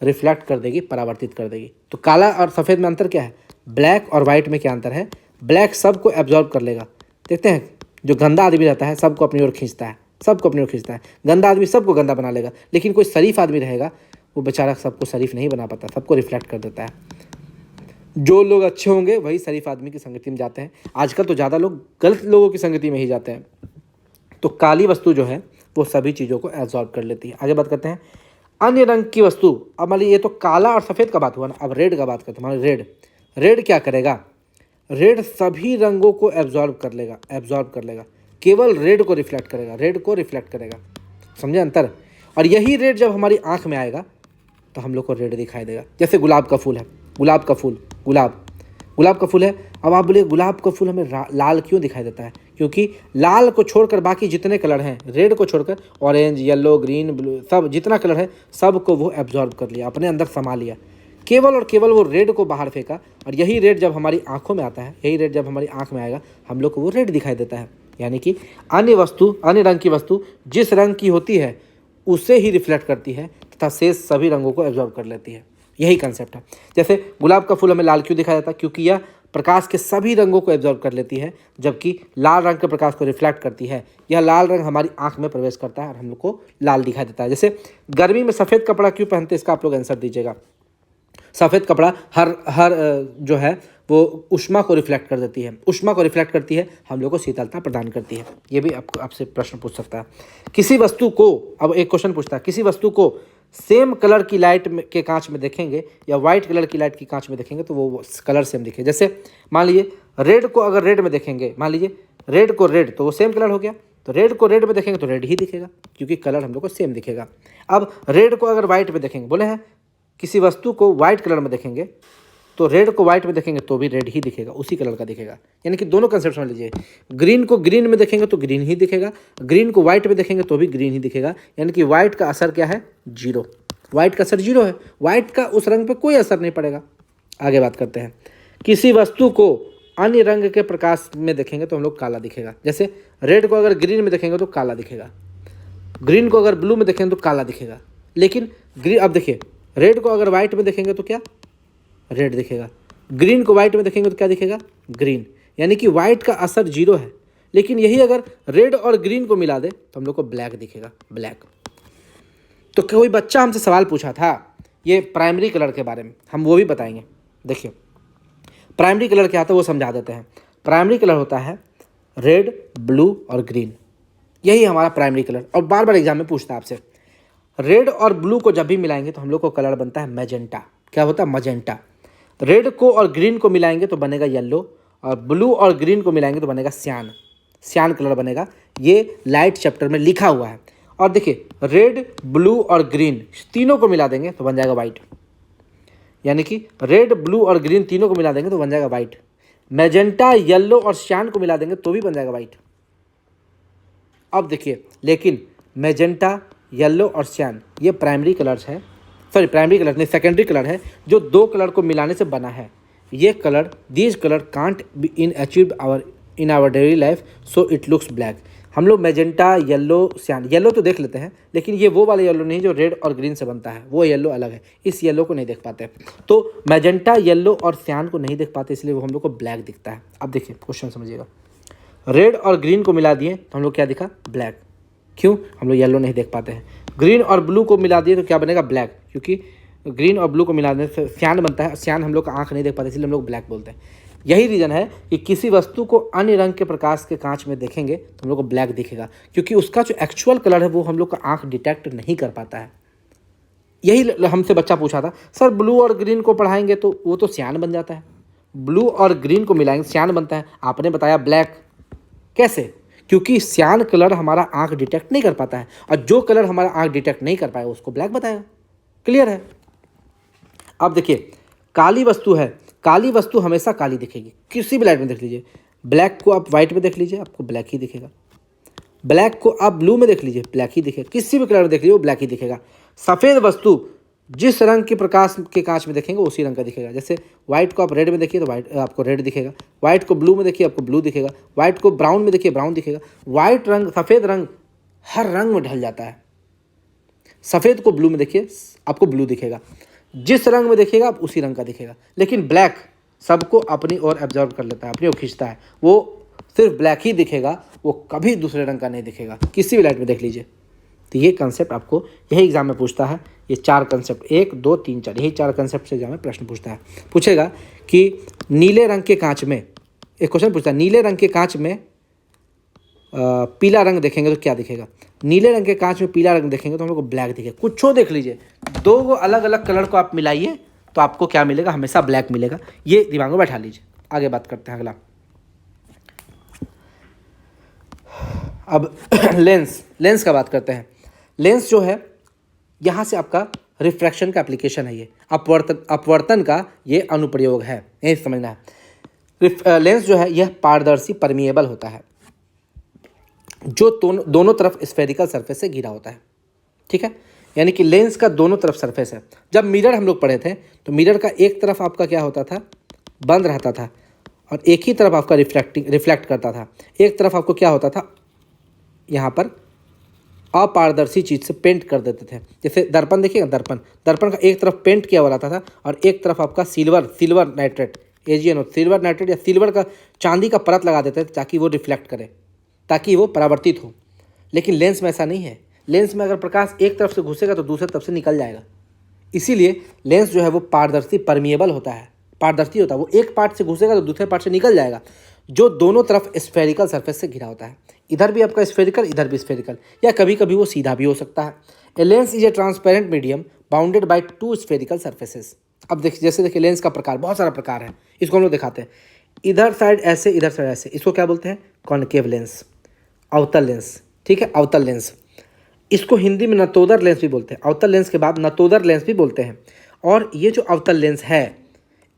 रिफ्लेक्ट कर देगी, परावर्तित कर देगी। तो काला और सफ़ेद में अंतर क्या है? ब्लैक और वाइट में क्या अंतर है? ब्लैक सबको एब्जॉर्व कर लेगा। देखते हैं जो गंदा आदमी रहता है सबको अपनी ओर खींचता है, गंदा आदमी सबको गंदा बना लेगा। लेकिन कोई शरीफ आदमी रहेगा वो बेचारा सबको शरीफ नहीं बना पाता, सबको रिफ्लेक्ट कर देता है। जो लोग अच्छे होंगे वही शरीफ आदमी की संगति में जाते हैं। आजकल तो ज़्यादा लोग गलत लोगों की संगति में ही जाते हैं। तो काली वस्तु जो है वो सभी चीज़ों को एब्जॉर्ब कर लेती है। आगे बात करते हैं अन्य रंग की वस्तु। अब मान लीजिए ये तो काला और सफ़ेद का बात हुआ ना, अब रेड का बात करते हैं। मान रेड क्या करेगा? रेड सभी रंगों को एब्जॉर्ब कर लेगा, केवल रेड को रिफ्लेक्ट करेगा। समझे अंतर? और यही रेड जब हमारी आँख में आएगा तो हम लोग को रेड दिखाई देगा। जैसे गुलाब का फूल है, गुलाब का फूल, गुलाब का फूल है। अब आप बोलिए गुलाब का फूल हमें लाल क्यों दिखाई देता है? क्योंकि लाल को छोड़कर बाकी जितने कलर हैं, रेड को छोड़कर ऑरेंज, येलो, ग्रीन, ब्लू, सब जितना कलर है सब को वो एब्जॉर्ब कर लिया, अपने अंदर समा लिया। केवल और केवल वो रेड को बाहर फेंका, और यही रेड जब हमारी आंखों में आता है, यही रेड जब हमारी आंख में आएगा, हम लोग को वो रेड दिखाई देता है। यानी कि अन्य रंग की वस्तु जिस रंग की होती है उसे ही रिफ्लेक्ट करती है तथा शेष सभी रंगों को एब्जॉर्ब कर लेती है। यही कंसेप्ट है। जैसे गुलाब का फूल हमें लाल क्यों दिखाया जाता है? क्योंकि यह प्रकाश के सभी रंगों को एब्जॉर्ब कर लेती है, जबकि लाल रंग के प्रकाश को रिफ्लेक्ट करती है। यह लाल रंग हमारी आंख में प्रवेश करता है और हम लोग को लाल दिखाई देता है। जैसे गर्मी में सफ़ेद कपड़ा क्यों पहनते हैं, इसका आप लोग आंसर दीजिएगा। सफ़ेद कपड़ा हर जो है वो ऊष्मा को रिफ्लेक्ट कर देती है, ऊष्मा को रिफ्लेक्ट करती है, हम लोग को शीतलता प्रदान करती है। ये भी आपसे प्रश्न पूछ सकता है। किसी वस्तु को, अब एक क्वेश्चन पूछता है, किसी वस्तु को सेम कलर की लाइट के कांच में देखेंगे या वाइट कलर की लाइट की कांच में देखेंगे तो वो कलर सेम दिखे। जैसे मान लीजिए रेड को अगर रेड में देखेंगे, मान लीजिए रेड को रेड, तो वो सेम कलर हो गया। तो रेड को रेड में देखेंगे तो रेड ही दिखेगा, क्योंकि कलर हम लोग को सेम दिखेगा। अब रेड को अगर वाइट में देखेंगे, बोले हैं किसी वस्तु को वाइट कलर में देखेंगे तो रेड को वाइट में देखेंगे तो भी रेड ही दिखेगा, उसी कलर का दिखेगा। यानी कि दोनों कंसेप्ट समझ लीजिए। ग्रीन को ग्रीन में देखेंगे तो ग्रीन ही दिखेगा, ग्रीन को वाइट में देखेंगे तो भी ग्रीन ही दिखेगा। यानी कि वाइट का असर क्या है? जीरो। वाइट का असर जीरो है, वाइट का उस रंग पे कोई असर नहीं पड़ेगा। आगे बात करते हैं। किसी वस्तु को अन्य रंग के प्रकाश में देखेंगे तो हम लोग काला दिखेगा। जैसे रेड को अगर ग्रीन में देखेंगे तो काला दिखेगा, ग्रीन को अगर ब्लू में देखेंगे तो काला दिखेगा। लेकिन अब देखिए, रेड को अगर वाइट में देखेंगे तो क्या? रेड दिखेगा। ग्रीन को वाइट में देखेंगे तो क्या दिखेगा? ग्रीन। यानी कि वाइट का असर जीरो है। लेकिन यही अगर रेड और ग्रीन को मिला दे तो हम लोग को ब्लैक दिखेगा, ब्लैक। तो कोई बच्चा हमसे सवाल पूछा था ये प्राइमरी कलर के बारे में, हम वो भी बताएंगे। देखिए प्राइमरी कलर क्या होता है वो समझा देते हैं। प्राइमरी कलर होता है रेड, ब्लू और ग्रीन, यही हमारा प्राइमरी कलर। और बार बार एग्जाम में पूछता है आपसे। रेड और ब्लू को जब भी मिलाएंगे तो हम लोग को कलर बनता है मैजेंटा। क्या होता है? मजेंटा। रेड को और ग्रीन को मिलाएंगे तो बनेगा येलो, और ब्लू और ग्रीन को मिलाएंगे तो बनेगा सियान, सियान कलर बनेगा। ये लाइट चैप्टर में लिखा हुआ है। और देखिए रेड, ब्लू और ग्रीन तीनों को मिला देंगे तो बन जाएगा वाइट। यानी कि रेड, ब्लू और ग्रीन तीनों को मिला देंगे तो बन जाएगा वाइट। मैजेंटा, येलो और सियान को मिला देंगे तो भी बन जाएगा वाइट। अब देखिए, लेकिन मैजेंटा, येलो और सियान ये प्राइमरी कलर्स है, सॉरी प्राइमरी कलर नहीं, सेकेंडरी कलर है, जो दो कलर को मिलाने से बना है। ये colour, these colour can't be in achieved in our daily life, so it looks black. हम लोग मैजेंटा, येलो, सियान, येलो तो देख लेते हैं, लेकिन ये वो वाला येलो नहीं जो रेड और ग्रीन से बनता है, वो येलो अलग है। इस येलो को नहीं देख पाते, तो मैजेंटा, येलो और सियान को नहीं देख पाते, इसलिए वो हम लोग को ब्लैक दिखता है। अब देखिए क्वेश्चन समझिएगा। रेड और ग्रीन को मिला दिए तो हम लोग क्या दिखा? ब्लैक। क्यों? हम लोग येलो नहीं देख पाते हैं। ग्रीन और ब्लू को मिला दिए तो क्या बनेगा? ब्लैक। क्योंकि ग्रीन और ब्लू को मिलाने से सियान बनता है, सियान हम लोग का आंख नहीं देख पाते, इसलिए हम लोग ब्लैक बोलते हैं। यही रीज़न है कि किसी वस्तु को अन्य रंग के प्रकाश के कांच में देखेंगे तो हम लोग को ब्लैक दिखेगा, क्योंकि उसका जो एक्चुअल कलर है वो हम लोग का आंख डिटेक्ट नहीं कर पाता है। यही हमसे बच्चा पूछा था, सर ब्लू और ग्रीन को पढ़ाएंगे तो वो तो सियान बन जाता है, ब्लू और ग्रीन को मिलाएंगे सियान बनता है, आपने बताया ब्लैक। कैसे? क्योंकि सियान कलर हमारा आंख डिटेक्ट नहीं कर पाता है, और जो कलर हमारा आंख डिटेक्ट नहीं कर पाएगा उसको ब्लैक बताएगा। क्लियर है? अब देखिए काली वस्तु है, काली वस्तु हमेशा काली दिखेगी, किसी भी लाइट में देख लीजिए। ब्लैक को आप वाइट में देख लीजिए, आपको ब्लैक ही दिखेगा। ब्लैक को आप ब्लू में देख लीजिए, ब्लैक ही दिखेगा। किसी भी कलर में देख लीजिए वो ब्लैक ही दिखेगा। सफ़ेद वस्तु जिस रंग के प्रकाश के कांच में देखेंगे उसी रंग का दिखेगा। जैसे व्हाइट को आप रेड में देखिए तो व्हाइट आपको रेड दिखेगा, व्हाइट को ब्लू में देखिए आपको ब्लू दिखेगा, व्हाइट को ब्राउन में देखिए ब्राउन दिखेगा। व्हाइट रंग, सफ़ेद रंग हर रंग में ढल जाता है। सफ़ेद को ब्लू में देखिए आपको ब्लू दिखेगा, जिस रंग में देखिएगा आप उसी रंग का दिखेगा। लेकिन ब्लैक सबको अपनी ओर एब्जॉर्व कर लेता है, अपनी ओर खींचता है, वो सिर्फ ब्लैक ही दिखेगा, वो कभी दूसरे रंग का नहीं दिखेगा। किसी भी लाइट में देख लीजिए। तो ये कंसेप्ट आपको यही एग्जाम में पूछता है। ये चार कंसेप्ट, 1, 2, 3, 4, यही चार कंसेप्ट से एग्जाम में प्रश्न पूछता है। पूछेगा कि नीले रंग के कांच में, एक क्वेश्चन पूछता है, नीले रंग के कांच में पीला रंग देखेंगे तो क्या दिखेगा? नीले रंग के कांच में पीला रंग देखेंगे तो हम लोग को ब्लैक दिखेगा। कुछ देख लीजिए, दो अलग अलग कलर को आप मिलाइए तो आपको क्या मिलेगा? हमेशा ब्लैक मिलेगा। ये दिमाग में बैठा लीजिए। आगे बात करते हैं अगला। अब लेंस का बात करते हैं। लेंस जो है, यहाँ से आपका रिफ्रैक्शन का एप्लीकेशन है, ये अपवर्तन का ये अनुप्रयोग है, यही समझना है। लेंस जो है यह पारदर्शी परमिएबल होता है जो दोनों तरफ स्फेरिकल सरफेस से घिरा होता है, ठीक है। यानी कि लेंस का दोनों तरफ सरफेस है। जब मिरर हम लोग पढ़े थे तो मिरर का एक तरफ आपका क्या होता था, बंद रहता था, और एक ही तरफ आपका रिफ्लेक्ट करता था। एक तरफ आपको क्या होता था, यहाँ पर अपारदर्शी चीज़ से पेंट कर देते थे। जैसे दर्पण देखिएगा, दर्पण का एक तरफ पेंट किया हुआ रहता था और एक तरफ आपका silver nitrate, AgNO, silver nitrate या सिल्वर का चांदी का परत लगा देते थे ताकि वो रिफ्लेक्ट करे, ताकि वो परावर्तित हो। लेकिन लेंस में ऐसा नहीं है। लेंस में अगर प्रकाश एक तरफ से घुसेगा तो दूसरे तरफ से निकल जाएगा। इसीलिए लेंस जो है वो पारदर्शी परमिएबल होता है, पारदर्शी होता है। वो एक पार्ट से घुसेगा तो दूसरे पार्ट से निकल जाएगा, जो दोनों तरफ स्फेरिकल सरफेस से घिरा होता है। इधर भी आपका स्फेरिकल, इधर भी स्फेरिकल, या कभी कभी वो सीधा भी हो सकता है। A lens is a transparent medium bounded by 2 spherical surfaces. अब देखिए लेंस का प्रकार, बहुत सारा प्रकार है, इसको हम लोग दिखाते हैं। इधर साइड ऐसे, इधर साइड ऐसे, इसको क्या बोलते हैं, कॉनकेव लेंस, अवतल लेंस, ठीक है, अवतल लेंस। इसको हिंदी में नतोदर लेंस भी बोलते हैं। अवतल लेंस के बाद नतोदर लेंस भी बोलते हैं। और ये जो अवतल लेंस है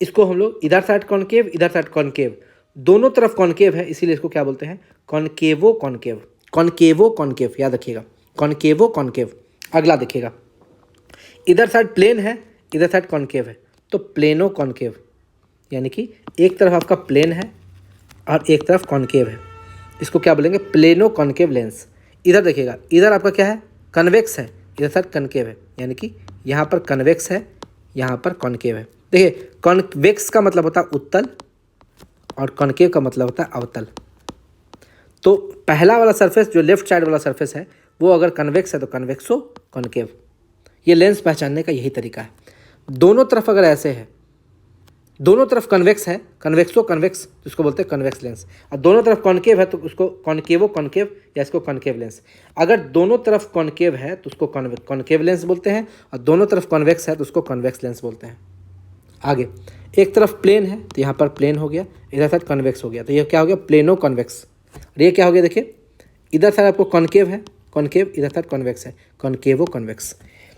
इसको हम लोग इधर साइड कॉनकेव, इधर साइड कॉनकेव, दोनों तरफ कॉनकेव है, इसीलिए इसको क्या बोलते हैं, कॉनकेवो कॉनकेव, कॉनकेवो कॉनकेव, याद रखिएगा, कॉनकेवो कॉनकेव। अगला देखिएगा, इधर साइड प्लेन है, इधर साइड कॉनकेव है, तो प्लेनो कॉनकेव, यानी कि एक तरफ आपका प्लेन है और एक तरफ कॉनकेव है, इसको क्या बोलेंगे, प्लेनो कॉनकेव लेंस। इधर देखिएगा, इधर आपका क्या है, कन्वेक्स है, इधर साइड कनकेव है, यानी कि यहाँ पर कन्वेक्स है, यहाँ पर कॉनकेव है। देखिए, कॉन्वेक्स का मतलब होता है उत्तल और कॉनकेव का मतलब होता है अवतल। तो पहला वाला सरफेस जो लेफ्ट साइड वाला सरफेस है वो अगर कन्वेक्स है तो कन्वेक्सो कॉनकेव। ये लेंस पहचानने का यही तरीका है। दोनों तरफ अगर ऐसे है, दोनों तरफ कन्वेक्स है, कन्वेक्सो कन्वेक्स, तो इसको बोलते हैं कन्वेक्स लेंस। और दोनों तरफ कॉनकेव है तो उसको कॉनकेवो कॉनकेव या इसको कॉनकेव लेंस। अगर दोनों तरफ कॉनकेव है तो उसको कॉनकेव लेंस बोलते हैं, और दोनों तरफ कॉन्वेक्स है तो उसको कॉन्वेक्स लेंस बोलते हैं। आगे, एक तरफ प्लेन है तो यहाँ पर प्लेन हो गया, इधर साइड कॉन्वेक्स हो गया, तो ये क्या हो गया, प्लेनो कॉन्वेक्स। और ये क्या हो गया, देखिए इधर साइड आपको कॉनकेव है, कॉनकेव, इधर साइड कॉन्वेक्स है, कॉनकेवो कॉन्वेक्स।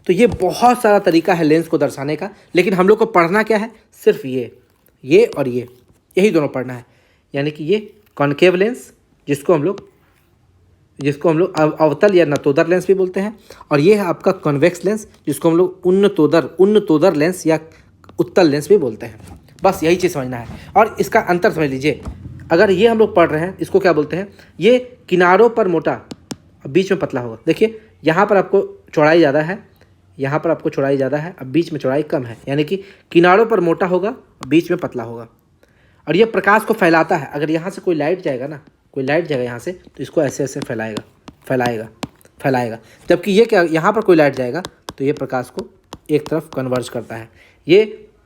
तो ये बहुत सारा तरीका है लेंस को दर्शाने का, लेकिन हम लोग को पढ़ना क्या है, सिर्फ ये और ये, यही दोनों पढ़ना है। यानी कि ये कॉनकेव लेंस जिसको हम लोग अवतल या नतोदर लेंस भी बोलते हैं, और ये है आपका कॉन्वेक्स लेंस जिसको हम लोग उन्नतोदर लेंस या उत्तल लेंस भी बोलते हैं। बस यही चीज़ समझना है। और इसका अंतर समझ लीजिए, अगर ये हम लोग पढ़ रहे हैं, इसको क्या बोलते हैं, ये किनारों पर मोटा, बीच में पतला होगा। देखिए यहाँ पर आपको चौड़ाई ज़्यादा है, यहाँ पर आपको चौड़ाई ज़्यादा है, अब बीच में चौड़ाई कम है, यानी कि किनारों पर मोटा होगा, बीच में पतला होगा। और ये प्रकाश को फैलाता है। अगर यहाँ से कोई लाइट जाएगा यहाँ से, तो इसको ऐसे ऐसे फैलाएगा। जबकि ये क्या, यहाँ पर कोई लाइट जाएगा तो ये प्रकाश को एक तरफ कन्वर्ज करता है, ये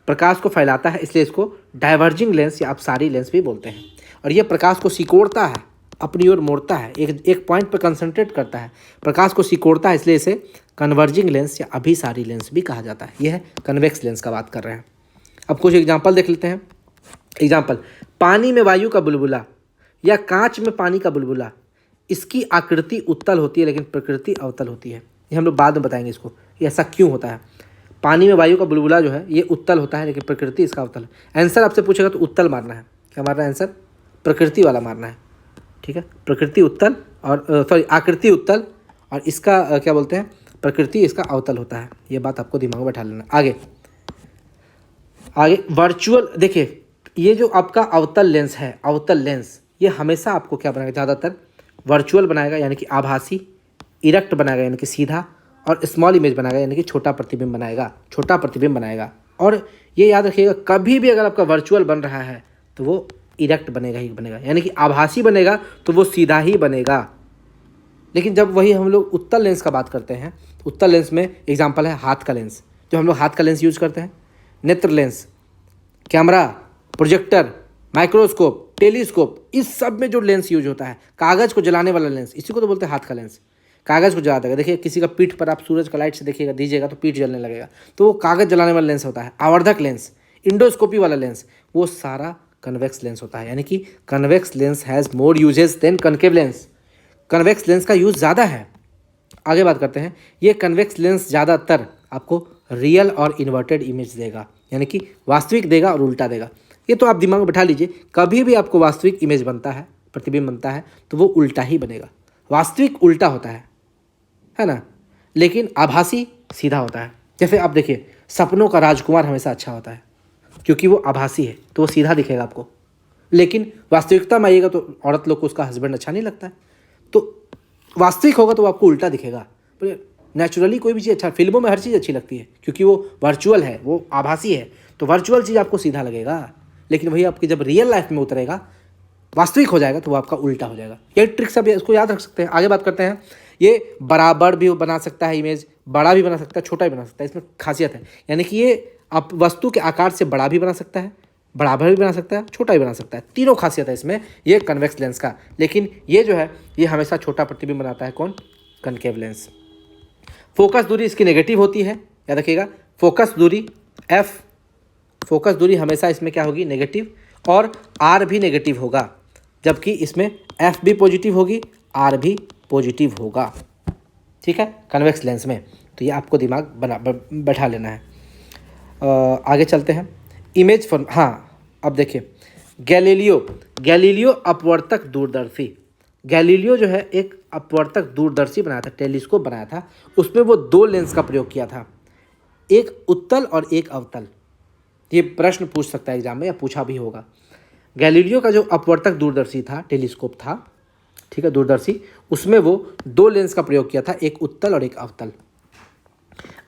प्रकाश को फैलाता है, इसलिए इसको डाइवर्जिंग लेंस या अपसारी लेंस भी बोलते हैं। और ये प्रकाश को सिकोड़ता है, अपनी ओर मोड़ता है, एक पॉइंट पर कंसंट्रेट करता है, प्रकाश को सिकोड़ता है, इसलिए इसे कन्वर्जिंग लेंस या अभिसारी लेंस भी कहा जाता है। यह है कन्वेक्स लेंस का बात कर रहे हैं। अब कुछ एग्जांपल देख लेते हैं। एग्जांपल, पानी में वायु का बुलबुला या कांच में पानी का बुलबुला, इसकी आकृति उत्तल होती है लेकिन प्रकृति अवतल होती है। ये हम लोग बाद में बताएंगे इसको, ये ऐसा क्यों होता है। पानी में वायु का बुलबुला जो है ये उत्तल होता है लेकिन प्रकृति इसका अवतल है। आंसर आपसे पूछेगा तो उत्तल मारना है। क्या मारना है आंसर, प्रकृति वाला मारना है, ठीक है। प्रकृति उत्तल और आकृति उत्तल और इसका क्या बोलते हैं, प्रकृति इसका अवतल होता है। ये बात आपको दिमाग में बैठा लेना। आगे वर्चुअल, देखिए ये जो आपका अवतल लेंस है, अवतल लेंस, ये हमेशा आपको क्या बनाएगा, ज़्यादातर वर्चुअल बनाएगा यानी कि आभासी, इरेक्ट बनाएगा यानी कि सीधा, और स्मॉल इमेज बनाएगा यानी कि छोटा प्रतिबिंब बनाएगा। और ये याद रखिएगा, कभी भी अगर आपका वर्चुअल बन रहा है तो वो इरेक्ट बनेगा ही बनेगा, यानी कि आभासी बनेगा तो वो सीधा ही बनेगा। लेकिन जब वही हम लोग उत्तल लेंस का बात करते हैं, उत्तल लेंस में एग्जांपल है हाथ का लेंस, जो हम लोग हाथ का लेंस यूज़ करते हैं, नेत्र lens, camera, projector, microscope, telescope, इस सब में जो लेंस यूज होता है, कागज़ को जलाने वाला लेंस, इसी को तो बोलते हैं हाथ का लेंस। कागज़ को जला देगा, देखिए किसी का पीठ पर आप सूरज का लाइट से देखिएगा, दीजिएगा तो पीठ जलने लगेगा, तो वो कागज़ जलाने वाला लेंस होता है। आवर्धक लेंस, इंडोस्कोपी वाला लेंस, वो सारा कन्वेक्स लेंस होता है। यानी कि convex lens has more uses than concave lens. Convex lens का यूज़ ज़्यादा है। आगे बात करते हैं, ये कन्वेक्स लेंस ज़्यादातर आपको रियल और इन्वर्टेड इमेज देगा, यानी कि वास्तविक देगा और उल्टा देगा। ये तो आप दिमाग में बैठा लीजिए, कभी भी आपको वास्तविक इमेज बनता है, प्रतिबिंब बनता है, तो वो उल्टा ही बनेगा। वास्तविक उल्टा होता है ना, लेकिन आभासी सीधा होता है। जैसे आप देखिए, सपनों का राजकुमार हमेशा अच्छा होता है क्योंकि वो आभासी है, तो वो सीधा दिखेगा आपको, लेकिन वास्तविकता में आइएगा तो औरत लोग को उसका हस्बैंड अच्छा नहीं लगता है, तो वास्तविक होगा तो आपको उल्टा दिखेगा। नेचुरली कोई भी चीज़ अच्छा, फिल्मों में हर चीज़ अच्छी लगती है क्योंकि वो वर्चुअल है, वो आभासी है, तो वर्चुअल चीज़ आपको सीधा लगेगा, लेकिन वही आपकी जब रियल लाइफ में उतरेगा, वास्तविक हो जाएगा, तो वो आपका उल्टा हो जाएगा। ये ट्रिक्स आप इसको याद रख सकते हैं। आगे बात करते हैं। ये बराबर भी बना सकता है इमेज, बड़ा भी बना सकता है, छोटा भी बना सकता है, इसमें खासियत है। यानी कि ये आप वस्तु के आकार से बड़ा भी बना सकता है, बराबर भी बना सकता है, छोटा भी बना सकता है, तीनों खासियत है इसमें ये कन्वेक्स लेंस का। लेकिन ये जो है ये हमेशा छोटा प्रतिबिंब बनाता है, कौन? Concave lens. फोकस दूरी इसकी नेगेटिव होती है, याद रखिएगा। फोकस दूरी F, फोकस दूरी हमेशा इसमें क्या होगी? नेगेटिव, और R भी नेगेटिव होगा, जबकि इसमें F भी पॉजिटिव होगी, R भी पॉजिटिव होगा। ठीक है, कन्वेक्स लेंस में। तो ये आपको दिमाग बैठा लेना है। आगे चलते हैं। इमेज फॉर्म, हाँ अब देखिए, गैलीलियो अपवर्तक दूरदर्शी। गैलीलियो जो है एक अपवर्तक दूरदर्शी बनाया था, टेलीस्कोप बनाया था। उसमें वो दो लेंस का प्रयोग किया था, एक उत्तल और एक अवतल। ये प्रश्न पूछ सकता है एग्जाम में, या पूछा भी होगा। गैलीलियो का जो अपवर्तक दूरदर्शी था, टेलीस्कोप था, ठीक है, दूरदर्शी, उसमें वो दो लेंस का प्रयोग किया था, एक उत्तल और एक अवतल।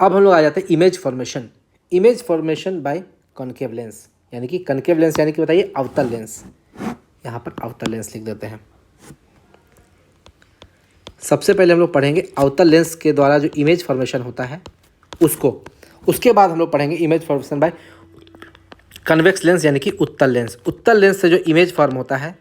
अब हम लोग आ जाते हैं image formation. Image formation by concave lens, यानी कि कॉनकेव लेंस यानी कि बताइए अवतल लेंस। यहाँ पर अवतल लेंस लिख देते हैं। सबसे पहले हम लोग पढ़ेंगे अवतल लेंस के द्वारा जो इमेज फॉर्मेशन होता है उसको, उसके बाद हम लोग पढ़ेंगे image formation by convex lens यानी कि उत्तल लेंस। उत्तल लेंस से जो इमेज फॉर्म होता है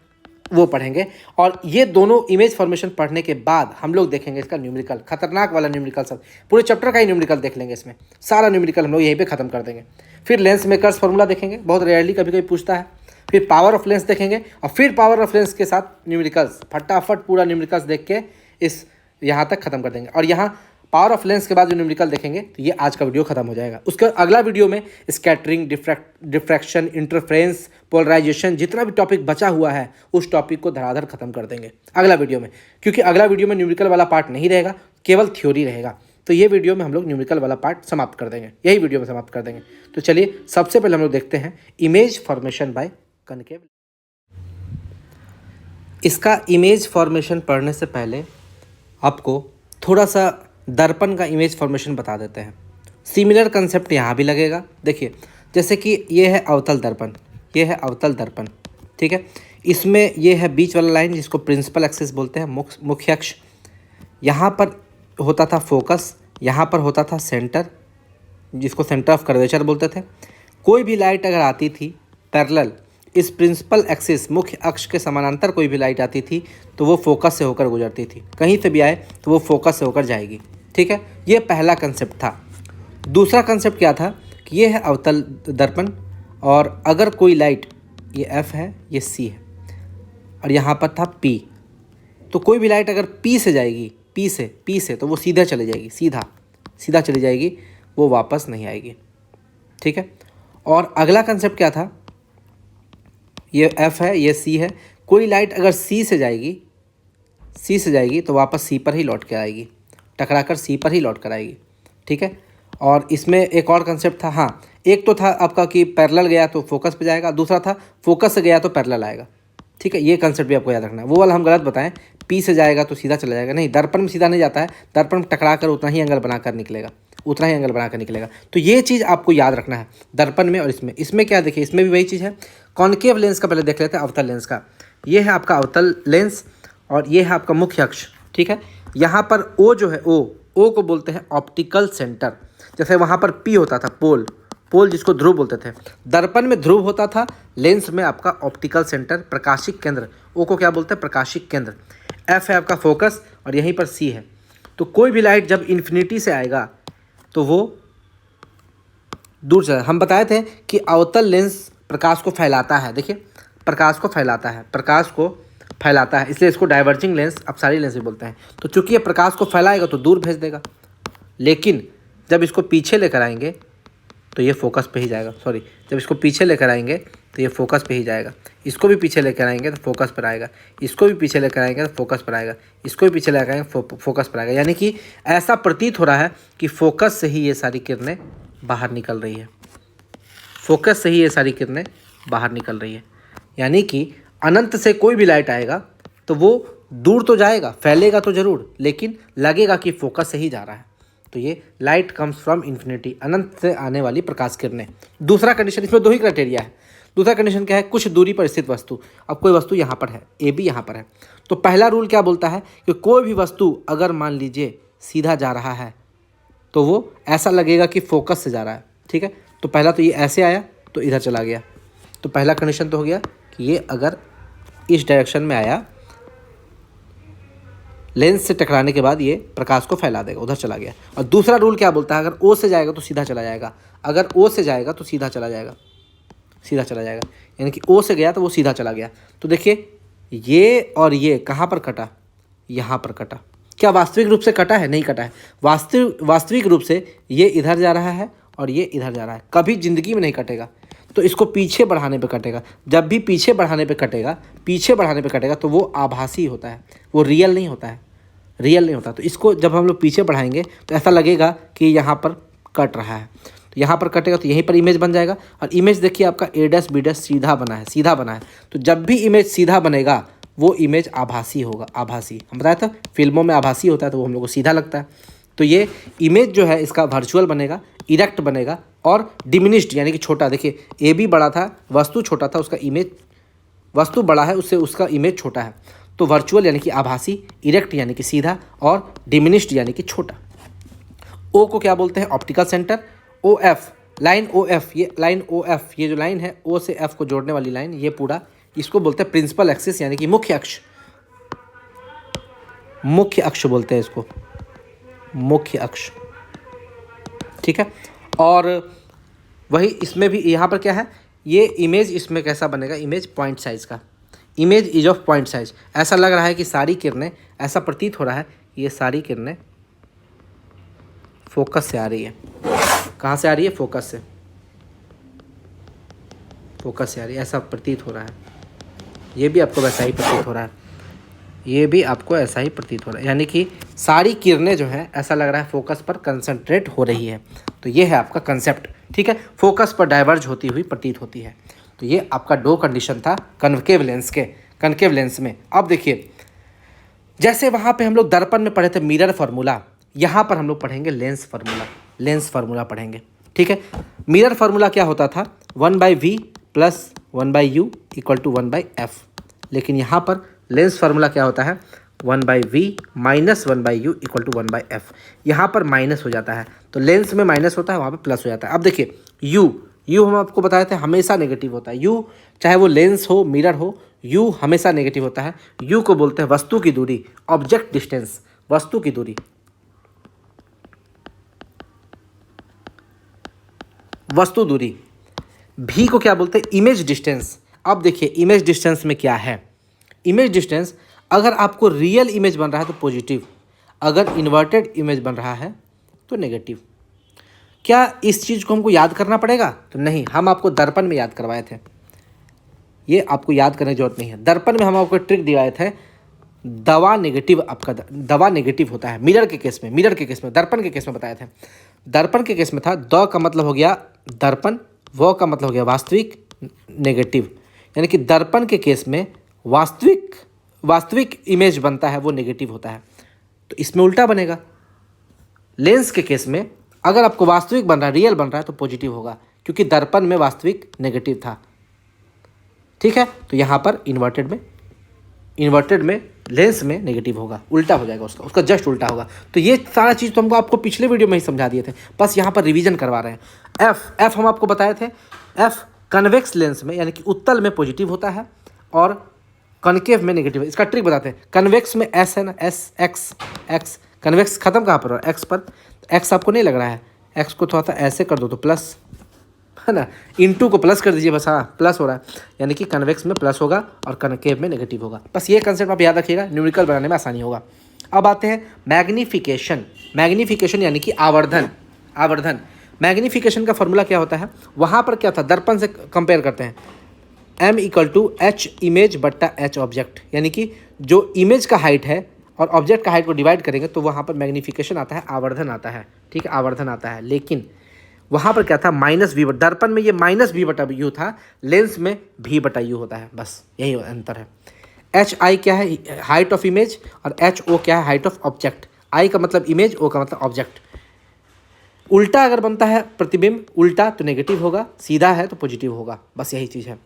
वो पढ़ेंगे। और ये दोनों इमेज फॉर्मेशन पढ़ने के बाद हम लोग देखेंगे इसका न्यूमेरिकल, खतरनाक वाला न्यूमेरिकल। सब पूरे चैप्टर का ही न्यूमेरिकल देख लेंगे, इसमें सारा न्यूमेरिकल हम लोग यहीं पे खत्म कर देंगे। फिर लेंस मेकर्स फॉर्मूला देखेंगे, बहुत रेयरली कभी कभी पूछता है। फिर पावर ऑफ लेंस देखेंगे, और फिर पावर ऑफ लेंस के साथ न्यूमेरिकल्स, फटाफट पूरा न्यूमेरिकल्स देख के इस यहाँ तक खत्म कर देंगे। और यहाँ पावर ऑफ लेंस के बाद जो न्यूमेरिकल देखेंगे तो ये आज का वीडियो खत्म हो जाएगा। उसके अगला वीडियो में स्कैटरिंग, डिफ्रैक्शन, इंटरफेरेंस, पोलराइजेशन, जितना भी टॉपिक बचा हुआ है उस टॉपिक को धड़ाधड़ खत्म कर देंगे अगला वीडियो में, क्योंकि अगला वीडियो में न्यूमेरिकल वाला पार्ट नहीं रहेगा, केवल थ्योरी रहेगा। तो ये वीडियो में हम लोग न्यूमेरिकल वाला पार्ट समाप्त कर देंगे, यही वीडियो में समाप्त कर देंगे। तो चलिए सबसे पहले हम लोग देखते हैं इमेज फॉर्मेशन बाय कॉनकेव। इसका इमेज फॉर्मेशन पढ़ने से पहले आपको थोड़ा सा दर्पण का इमेज फॉर्मेशन बता देते हैं। सिमिलर कंसेप्ट यहाँ भी लगेगा। देखिए, जैसे कि ये है अवतल दर्पण, ये है अवतल दर्पण, ठीक है। इसमें ये है बीच वाला लाइन जिसको प्रिंसिपल एक्सिस बोलते हैं, मुख्य अक्ष। यहाँ पर होता था फोकस, यहाँ पर होता था सेंटर, जिसको सेंटर ऑफ कर्वेचर बोलते थे। कोई भी लाइट अगर आती थी पैरेलल, इस प्रिंसिपल एक्सिस, मुख्य अक्ष के समानांतर कोई भी लाइट आती थी तो वो फोकस से होकर गुजरती थी। कहीं से भी आए तो वो फोकस से होकर जाएगी, ठीक है। ये पहला कंसेप्ट था। दूसरा कंसेप्ट क्या था कि ये है अवतल दर्पण, और अगर कोई लाइट, ये F है, ये C है, और यहाँ पर था P, तो कोई भी लाइट अगर P से जाएगी, P से तो वो सीधा चली जाएगी, सीधा चली जाएगी, वो वापस नहीं आएगी, ठीक है। और अगला कंसेप्ट क्या था, ये F है, ये C है, कोई लाइट अगर C से जाएगी तो वापस C पर ही लौट कर आएगी, टकराकर C पर ही लौट कर आएगी, ठीक है। और इसमें एक और कंसेप्ट था, हाँ, एक तो था आपका कि पैरेलल गया तो फोकस पे जाएगा, दूसरा था फोकस से गया तो पैरेलल आएगा, ठीक है। ये कंसेप्ट भी आपको याद रखना है। वो वाला हम गलत बताएं, P से जाएगा तो सीधा चला जाएगा, नहीं, दर्पण में सीधा नहीं जाता है, दर्पण में टकरा कर उतना ही एंगल बनाकर निकलेगा, तो ये चीज़ आपको याद रखना है दर्पण में। और इसमें क्या देखिए, इसमें भी वही चीज़ है। कॉनकेव लेंस का पहले देख लेते हैं, अवतल लेंस का। ये है आपका अवतल लेंस, और ये है आपका मुख्य अक्ष, ठीक है। यहाँ पर O जो है, O को बोलते हैं ऑप्टिकल सेंटर। जैसे वहाँ पर P होता था पोल जिसको ध्रुव बोलते थे। दर्पण में ध्रुव होता था, लेंस में आपका ऑप्टिकल सेंटर, प्रकाशिक केंद्र। O को क्या बोलते हैं? प्रकाशिक केंद्र। F है आपका फोकस, और यहीं पर C है। तो कोई भी लाइट जब इन्फिनिटी से आएगा तो वो दूर चला। हम बताए थे कि अवतल लेंस प्रकाश को फैलाता है, देखिए प्रकाश को फैलाता है, इसलिए इसको डाइवर्जिंग लेंस, अब सारी लेंस भी बोलते हैं। तो चूंकि ये प्रकाश को फैलाएगा तो दूर भेज देगा, लेकिन जब इसको पीछे लेकर आएंगे तो ये फोकस पे ही जाएगा, सॉरी, जब इसको पीछे लेकर आएंगे तो ये फोकस पे ही जाएगा। इसको भी पीछे लेकर आएंगे तो फोकस पर आएगा, इसको भी पीछे लेकर आएंगे तो फोकस पर आएगा, इसको भी पीछे लेकर आएंगे फोकस पर आएगा। यानी कि ऐसा प्रतीत हो रहा है कि फोकस से ही ये सारी किरणें बाहर निकल रही है, फोकस से ही ये सारी किरणें बाहर निकल रही है। यानी कि अनंत से कोई भी लाइट आएगा तो वो दूर तो जाएगा, फैलेगा तो ज़रूर, लेकिन लगेगा कि फोकस से ही जा रहा है। तो ये लाइट कम्स फ्रॉम इन्फिनिटी, अनंत से आने वाली प्रकाश किरणें। दूसरा कंडीशन, इसमें दो ही क्राइटेरिया है। दूसरा कंडीशन क्या है? कुछ दूरी पर स्थित वस्तु। अब कोई वस्तु यहाँ पर है, ए बी यहाँ पर है, तो पहला रूल क्या बोलता है कि कोई भी वस्तु अगर मान लीजिए सीधा जा रहा है तो वो ऐसा लगेगा कि फोकस से जा रहा है। ठीक है, तो पहला तो ये ऐसे आया तो इधर चला गया, तो पहला कंडीशन तो हो गया कि ये अगर इस डायरेक्शन में आया, लेंस से टकराने के बाद ये प्रकाश को फैला देगा, उधर चला गया। और दूसरा रूल क्या बोलता है? अगर ओ से जाएगा तो सीधा चला जाएगा, अगर ओ से जाएगा तो सीधा चला जाएगा, सीधा चला जाएगा। यानी कि ओ से गया तो वो सीधा चला गया। तो देखिए ये और ये कहाँ पर कटा? यहाँ पर कटा। क्या वास्तविक रूप से कटा है? नहीं कटा है। वास्तविक रूप से ये इधर जा रहा है और ये इधर जा रहा है, कभी ज़िंदगी में नहीं कटेगा। तो इसको पीछे बढ़ाने पे कटेगा। जब भी पीछे बढ़ाने पे कटेगा तो वो आभासी होता है, वो रियल नहीं होता है, रियल नहीं होता। तो इसको जब हम लोग पीछे बढ़ाएंगे तो ऐसा लगेगा कि यहाँ पर कट रहा है, तो यहाँ पर कटेगा तो यहीं पर इमेज बन जाएगा। और इमेज देखिए आपका ए डैश बी डैश सीधा बना है, सीधा बना है। तो जब भी इमेज सीधा बनेगा वो इमेज आभासी होगा, आभासी। हम बताया था फिल्मों में आभासी होता है तो वो हम लोग को सीधा लगता है। तो ये इमेज जो है इसका वर्चुअल बनेगा, इरेक्ट बनेगा और डिमिनिश्ड यानी कि छोटा। देखिए ए बी बड़ा था, वस्तु छोटा था, उसका इमेज, वस्तु बड़ा है उससे उसका इमेज छोटा है। तो वर्चुअल यानी कि आभासी, इरेक्ट यानी कि सीधा और डिमिनिश्ड यानी कि छोटा। ओ को क्या बोलते हैं? Optical centre. O F, line O F, ये लाइन ओ एफ, ये जो लाइन है ओ से एफ को जोड़ने वाली लाइन, ये पूरा इसको बोलते हैं प्रिंसिपल एक्सिस यानी कि मुख्य अक्ष, मुख्य अक्ष बोलते हैं इसको, मुख्य अक्ष। ठीक है, और वही इसमें भी यहाँ पर क्या है, ये इमेज इसमें कैसा बनेगा? इमेज पॉइंट साइज का, image is of point size. ऐसा लग रहा है कि सारी किरणें, ऐसा प्रतीत हो रहा है ये सारी किरणें फोकस से आ रही है। कहाँ से आ रही है? फोकस से, फोकस से आ रही है, ऐसा प्रतीत हो रहा है। ये भी आपको वैसा ही प्रतीत हो रहा है, ये भी आपको ऐसा ही प्रतीत हो रहा है। यानी कि सारी किरणें जो हैं ऐसा लग रहा है फोकस पर कंसंट्रेट हो रही है। तो ये है आपका कंसेप्ट। ठीक है, फोकस पर डाइवर्ज होती हुई प्रतीत होती है। तो ये आपका दो कंडीशन था कन्केव लेंस के, कन्केव लेंस में। अब देखिए जैसे वहाँ पे हम लोग दर्पण में पढ़े थे मिरर फार्मूला, यहाँ पर हम लोग पढ़ेंगे लेंस फार्मूला, लेंस फार्मूला पढ़ेंगे। ठीक है, मिरर फार्मूला क्या होता था? 1/v plus 1/u equal to 1/f। लेकिन यहाँ पर लेंस फार्मूला क्या होता है? 1/v minus 1/u equal to 1/f। यहाँ पर माइनस हो जाता है, तो लेंस में माइनस होता है, वहाँ पे प्लस हो जाता है। अब देखिए यू हम आपको बताए थे हमेशा नेगेटिव होता है। यू चाहे वो लेंस हो, मिरर हो, यू हमेशा नेगेटिव होता है। यू को बोलते हैं वस्तु की दूरी, ऑब्जेक्ट डिस्टेंस, वस्तु की दूरी, वस्तु दूरी। भी को क्या बोलते हैं? Image distance. अब देखिए इमेज डिस्टेंस में क्या है? इमेज डिस्टेंस, अगर आपको रियल इमेज बन रहा है तो पॉजिटिव, अगर इन्वर्टेड इमेज बन रहा है तो नेगेटिव। क्या इस चीज़ को हमको याद करना पड़ेगा? तो नहीं, हम आपको दर्पण में याद करवाए थे, ये आपको याद करने की जरूरत नहीं है। दर्पण में हम आपको ट्रिक दिवाए थे, दवा नेगेटिव, आपका दवा नेगेटिव होता है मिरर के केस में, मिरर के केस में, दर्पण के केस में बताए थे। दर्पण के केस में था द का मतलब हो गया दर्पण, व का मतलब हो गया वास्तविक, नेगेटिव। यानी कि दर्पण के केस में वास्तविक इमेज बनता है वो नेगेटिव होता है, तो इसमें उल्टा बनेगा। लेंस के केस में अगर आपको वास्तविक बन रहा है, रियल बन रहा है तो पॉजिटिव होगा, क्योंकि दर्पण में वास्तविक नेगेटिव था। ठीक है, तो यहाँ पर इन्वर्टेड में लेंस में नेगेटिव होगा, उल्टा हो जाएगा, उसका जस्ट उल्टा होगा। तो ये सारा चीज़ तो हमको आपको पिछले वीडियो में ही समझा दिए थे, बस यहाँ पर रिवीजन करवा रहे हैं। एफ हम आपको बताए थे, एफ कन्वेक्स लेंस में यानी कि उत्तल में पॉजिटिव होता है और कनकेव में नेगेटिव है। इसका ट्रिक बताते हैं। कन्वेक्स में एस है ना, एस एक्स, कन्वेक्स खत्म कहाँ पर? एक्स पर। एक्स आपको नहीं लग रहा है, एक्स को थोड़ा सा ऐसे कर दो तो प्लस है ना, इनटू को प्लस कर दीजिए बस, हाँ प्लस हो रहा है, यानी कि कन्वेक्स में प्लस होगा और कनकेव में नेगेटिव होगा। बस ये कंसेप्ट आप याद रखिएगा, न्यूमेरिकल बनाने में आसानी होगा। अब आते हैं मैग्नीफिकेशन। मैग्नीफिकेशन यानी कि आवर्धन। आवर्धन। मैग्नीफिकेशन का फॉर्मूला क्या होता है, वहाँ पर क्या था, दर्पण से कंपेयर करते हैं, m equal to H image बट्टा एच ऑब्जेक्ट, यानी कि जो इमेज का हाइट है और ऑब्जेक्ट का हाइट को डिवाइड करेंगे तो वहाँ पर मैग्नीफिकेशन आता है, आवर्धन आता है, ठीक है, आवर्धन आता है। लेकिन वहाँ पर क्या था, माइनस वी, दर्पण में ये माइनस वी बटा यू था, लेंस में भी बटा यू होता है, बस यही अंतर है। एच आई क्या है, हाइट ऑफ इमेज, और एच ओ क्या है, हाइट ऑफ ऑब्जेक्ट। आई का मतलब इमेज, ओ का मतलब ऑब्जेक्ट। उल्टा अगर बनता है प्रतिबिंब, उल्टा तो नेगेटिव होगा, सीधा है तो पॉजिटिव होगा, बस यही चीज़ है।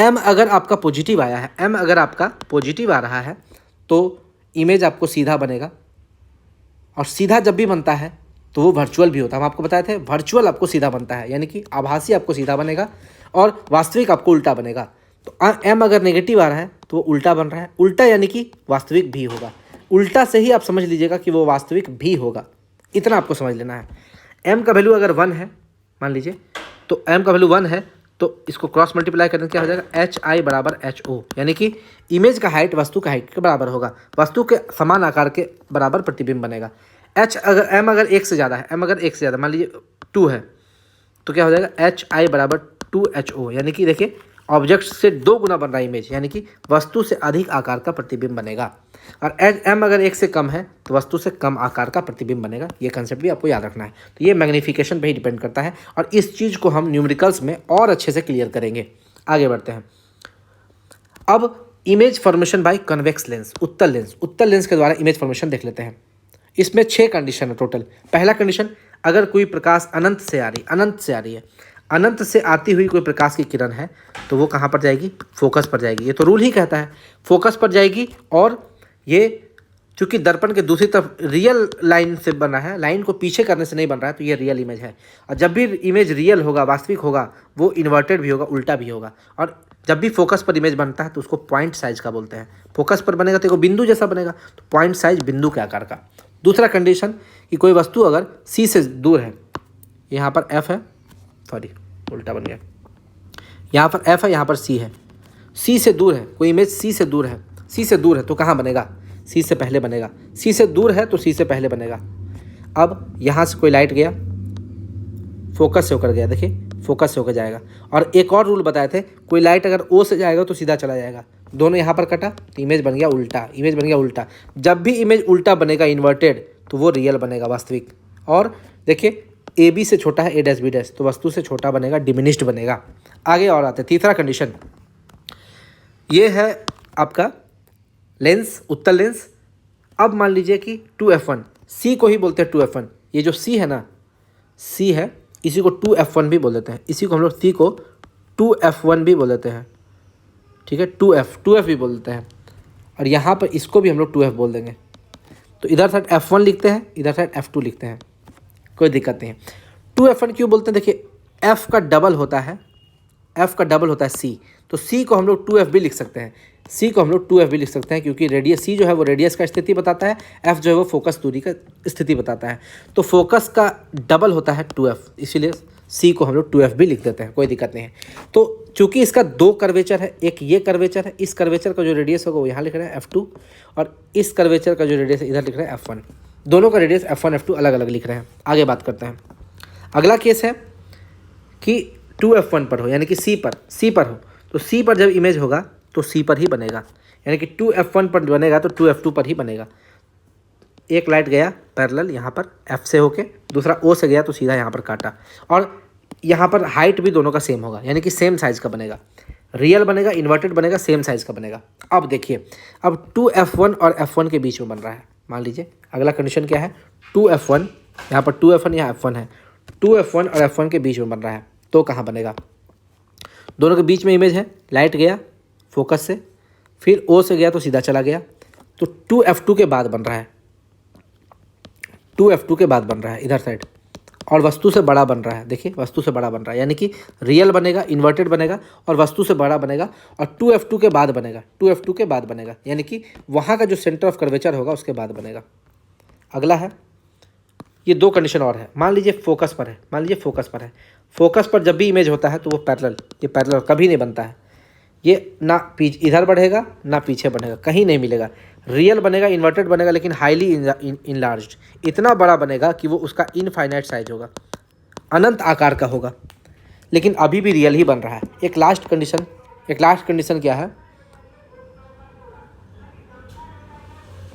m अगर आपका पॉजिटिव आया है, m अगर आपका पॉजिटिव आ रहा है तो इमेज आपको सीधा बनेगा, और सीधा जब भी बनता है तो वो वर्चुअल भी होता है। हम आपको बताए थे वर्चुअल आपको सीधा बनता है, यानी कि आभासी आपको सीधा बनेगा और वास्तविक आपको उल्टा बनेगा। तो m अगर नेगेटिव आ रहा है तो वो उल्टा बन रहा है, उल्टा यानी कि वास्तविक भी होगा। उल्टा से ही आप समझ लीजिएगा कि वो वास्तविक भी होगा, इतना आपको समझ लेना है। m का वैल्यू अगर 1 है मान लीजिए, तो m का वैल्यू 1 है तो इसको क्रॉस मल्टीप्लाई करने क्या हो जाएगा, एच आई बराबर एच ओ, यानी कि इमेज का हाइट वस्तु का हाइट के बराबर होगा, वस्तु के समान आकार के बराबर प्रतिबिंब बनेगा। एच अगर m अगर 1 से ज़्यादा है, m अगर 1 से ज़्यादा मान लीजिए 2 है, तो क्या हो जाएगा, एच आई बराबर 2HO, यानी कि देखिए ऑब्जेक्ट से 2 गुना बन रहा है इमेज, यानी कि वस्तु से अधिक आकार का प्रतिबिंब बनेगा। और m अगर 1 से कम है तो वस्तु से कम आकार का प्रतिबिंब बनेगा। ये कंसेप्ट भी आपको याद रखना है। तो ये मैग्नीफिकेशन पे ही डिपेंड करता है, और इस चीज़ को हम न्यूमेरिकल्स में और अच्छे से क्लियर करेंगे। आगे बढ़ते हैं। अब image formation by convex lens, उत्तल लेंस, उत्तल लेंस के द्वारा इमेज फॉर्मेशन देख लेते हैं। इसमें 6 कंडीशन है टोटल। पहला कंडीशन, अगर कोई प्रकाश अनंत से आ रही है, अनंत से आती हुई कोई प्रकाश की किरण है तो वो कहाँ पर जाएगी, फोकस पर जाएगी। ये तो रूल ही कहता है फोकस पर जाएगी, और ये चूंकि दर्पण के दूसरी तरफ रियल लाइन से बना है, लाइन को पीछे करने से नहीं बन रहा है, तो ये रियल इमेज है। और जब भी इमेज रियल होगा, वास्तविक होगा, वो इन्वर्टेड भी होगा, उल्टा भी होगा। और जब भी फोकस पर इमेज बनता है तो उसको पॉइंट साइज का बोलते हैं। फोकस पर बनेगा तो बिंदु जैसा बनेगा, तो पॉइंट साइज बिंदु के आकार का। दूसरा कंडीशन कि कोई वस्तु अगर सी से दूर है, यहाँ पर एफ है, सॉरी उल्टा बन गया, यहाँ पर एफ है, यहाँ पर सी है, सी से दूर है, कोई इमेज सी से दूर है, सी से दूर है तो कहाँ बनेगा, सी से पहले बनेगा, सी से दूर है तो सी से पहले बनेगा। अब यहाँ से कोई लाइट गया, फोकस से होकर गया, देखिए फोकस से होकर जाएगा। और एक और रूल बताए थे, कोई लाइट अगर ओ से जाएगा तो सीधा चला जाएगा, दोनों यहाँ पर कटा तो इमेज बन गया उल्टा, इमेज बन गया उल्टा। जब भी इमेज उल्टा बनेगा इन्वर्टेड, तो वो रियल बनेगा, वास्तविक। और देखिए ए बी से छोटा है ए डैश बी डैश, तो वस्तु से छोटा बनेगा, डिमिनिश्ड बनेगा। आगे और आते हैं, तीसरा कंडीशन, ये है आपका लेंस, उत्तल लेंस। अब मान लीजिए कि 2f1, सी को ही बोलते हैं 2f1, ये जो सी है ना, सी है, इसी को 2f1 भी बोल देते हैं, इसी को हम लोग सी को 2f1 भी बोल देते हैं, ठीक है, 2f भी बोल देते हैं। और यहाँ पर इसको भी हम लोग 2f बोल देंगे। तो इधर साइड f1 लिखते हैं, इधर साइड f2 लिखते हैं, कोई दिक्कत नहीं है। 2f1 क्यों बोलते हैं, देखिए f का डबल होता है, f का डबल होता है c, तो c को हम लोग 2f भी लिख सकते हैं, c को हम लोग 2f भी लिख सकते हैं, क्योंकि रेडियस c जो है वो रेडियस का स्थिति बताता है, f जो है वो फोकस दूरी का स्थिति बताता है। तो फोकस का डबल होता है 2f, इसीलिए c को हम लोग 2f भी लिख देते हैं, कोई दिक्कत नहीं है। तो चूंकि इसका 2 कर्वेचर है, एक ये कर्वेचर है, इस कर्वेचर का जो रेडियस होगा वो यहाँ लिख रहे हैं f2, और इस कर्वेचर का जो रेडियस है इधर लिख रहे हैं f1, दोनों का रेडियस f1 f2 अलग अलग लिख रहे हैं। आगे बात करते हैं। अगला केस है कि 2f1 पर हो, यानी कि c पर हो, तो c पर जब इमेज होगा तो c पर ही बनेगा, यानी कि 2f1 पर बनेगा तो 2f2 पर ही बनेगा। एक लाइट गया पैरेलल यहाँ पर f से होके, दूसरा o से गया तो सीधा यहाँ पर काटा, और यहाँ पर हाइट भी दोनों का सेम होगा, यानी कि सेम साइज़ का बनेगा, रियल बनेगा, इन्वर्टेड बनेगा, सेम साइज़ का बनेगा। अब देखिए, अब 2f1 और f1 के बीच में बन रहा है, मान लीजिए अगला कंडीशन क्या है, 2f1, यहाँ पर 2f1 यहाँ f1 है, 2f1 और f1 के बीच में बन रहा है, तो कहाँ बनेगा, दोनों के बीच में इमेज है, लाइट गया फोकस से, फिर ओ से गया तो सीधा चला गया, तो 2f2 के बाद बन रहा है, 2f2 के बाद बन रहा है इधर साइड, और वस्तु से बड़ा बन रहा है, देखिए वस्तु से बड़ा बन रहा है, यानी कि रियल बनेगा, इन्वर्टेड बनेगा, और वस्तु से बड़ा बनेगा, और 2f2 के बाद बनेगा, 2f2 के बाद बनेगा, यानी कि वहाँ का जो सेंटर ऑफ कर्वेचर होगा उसके बाद बनेगा। अगला है, ये 2 कंडीशन और है। मान लीजिए फोकस पर है, मान लीजिए फोकस पर है, फोकस पर जब भी इमेज होता है तो वो पैरेलल, ये पैरेलल कभी नहीं बनता है, ये ना इधर बढ़ेगा ना पीछे बढ़ेगा, कहीं नहीं मिलेगा, रियल बनेगा, इन्वर्टेड बनेगा, लेकिन हाईली इनलार्ज्ड, इतना बड़ा बनेगा कि वो उसका इनफाइनाइट साइज होगा, अनंत आकार का होगा, लेकिन अभी भी रियल ही बन रहा है। एक लास्ट कंडीशन क्या है?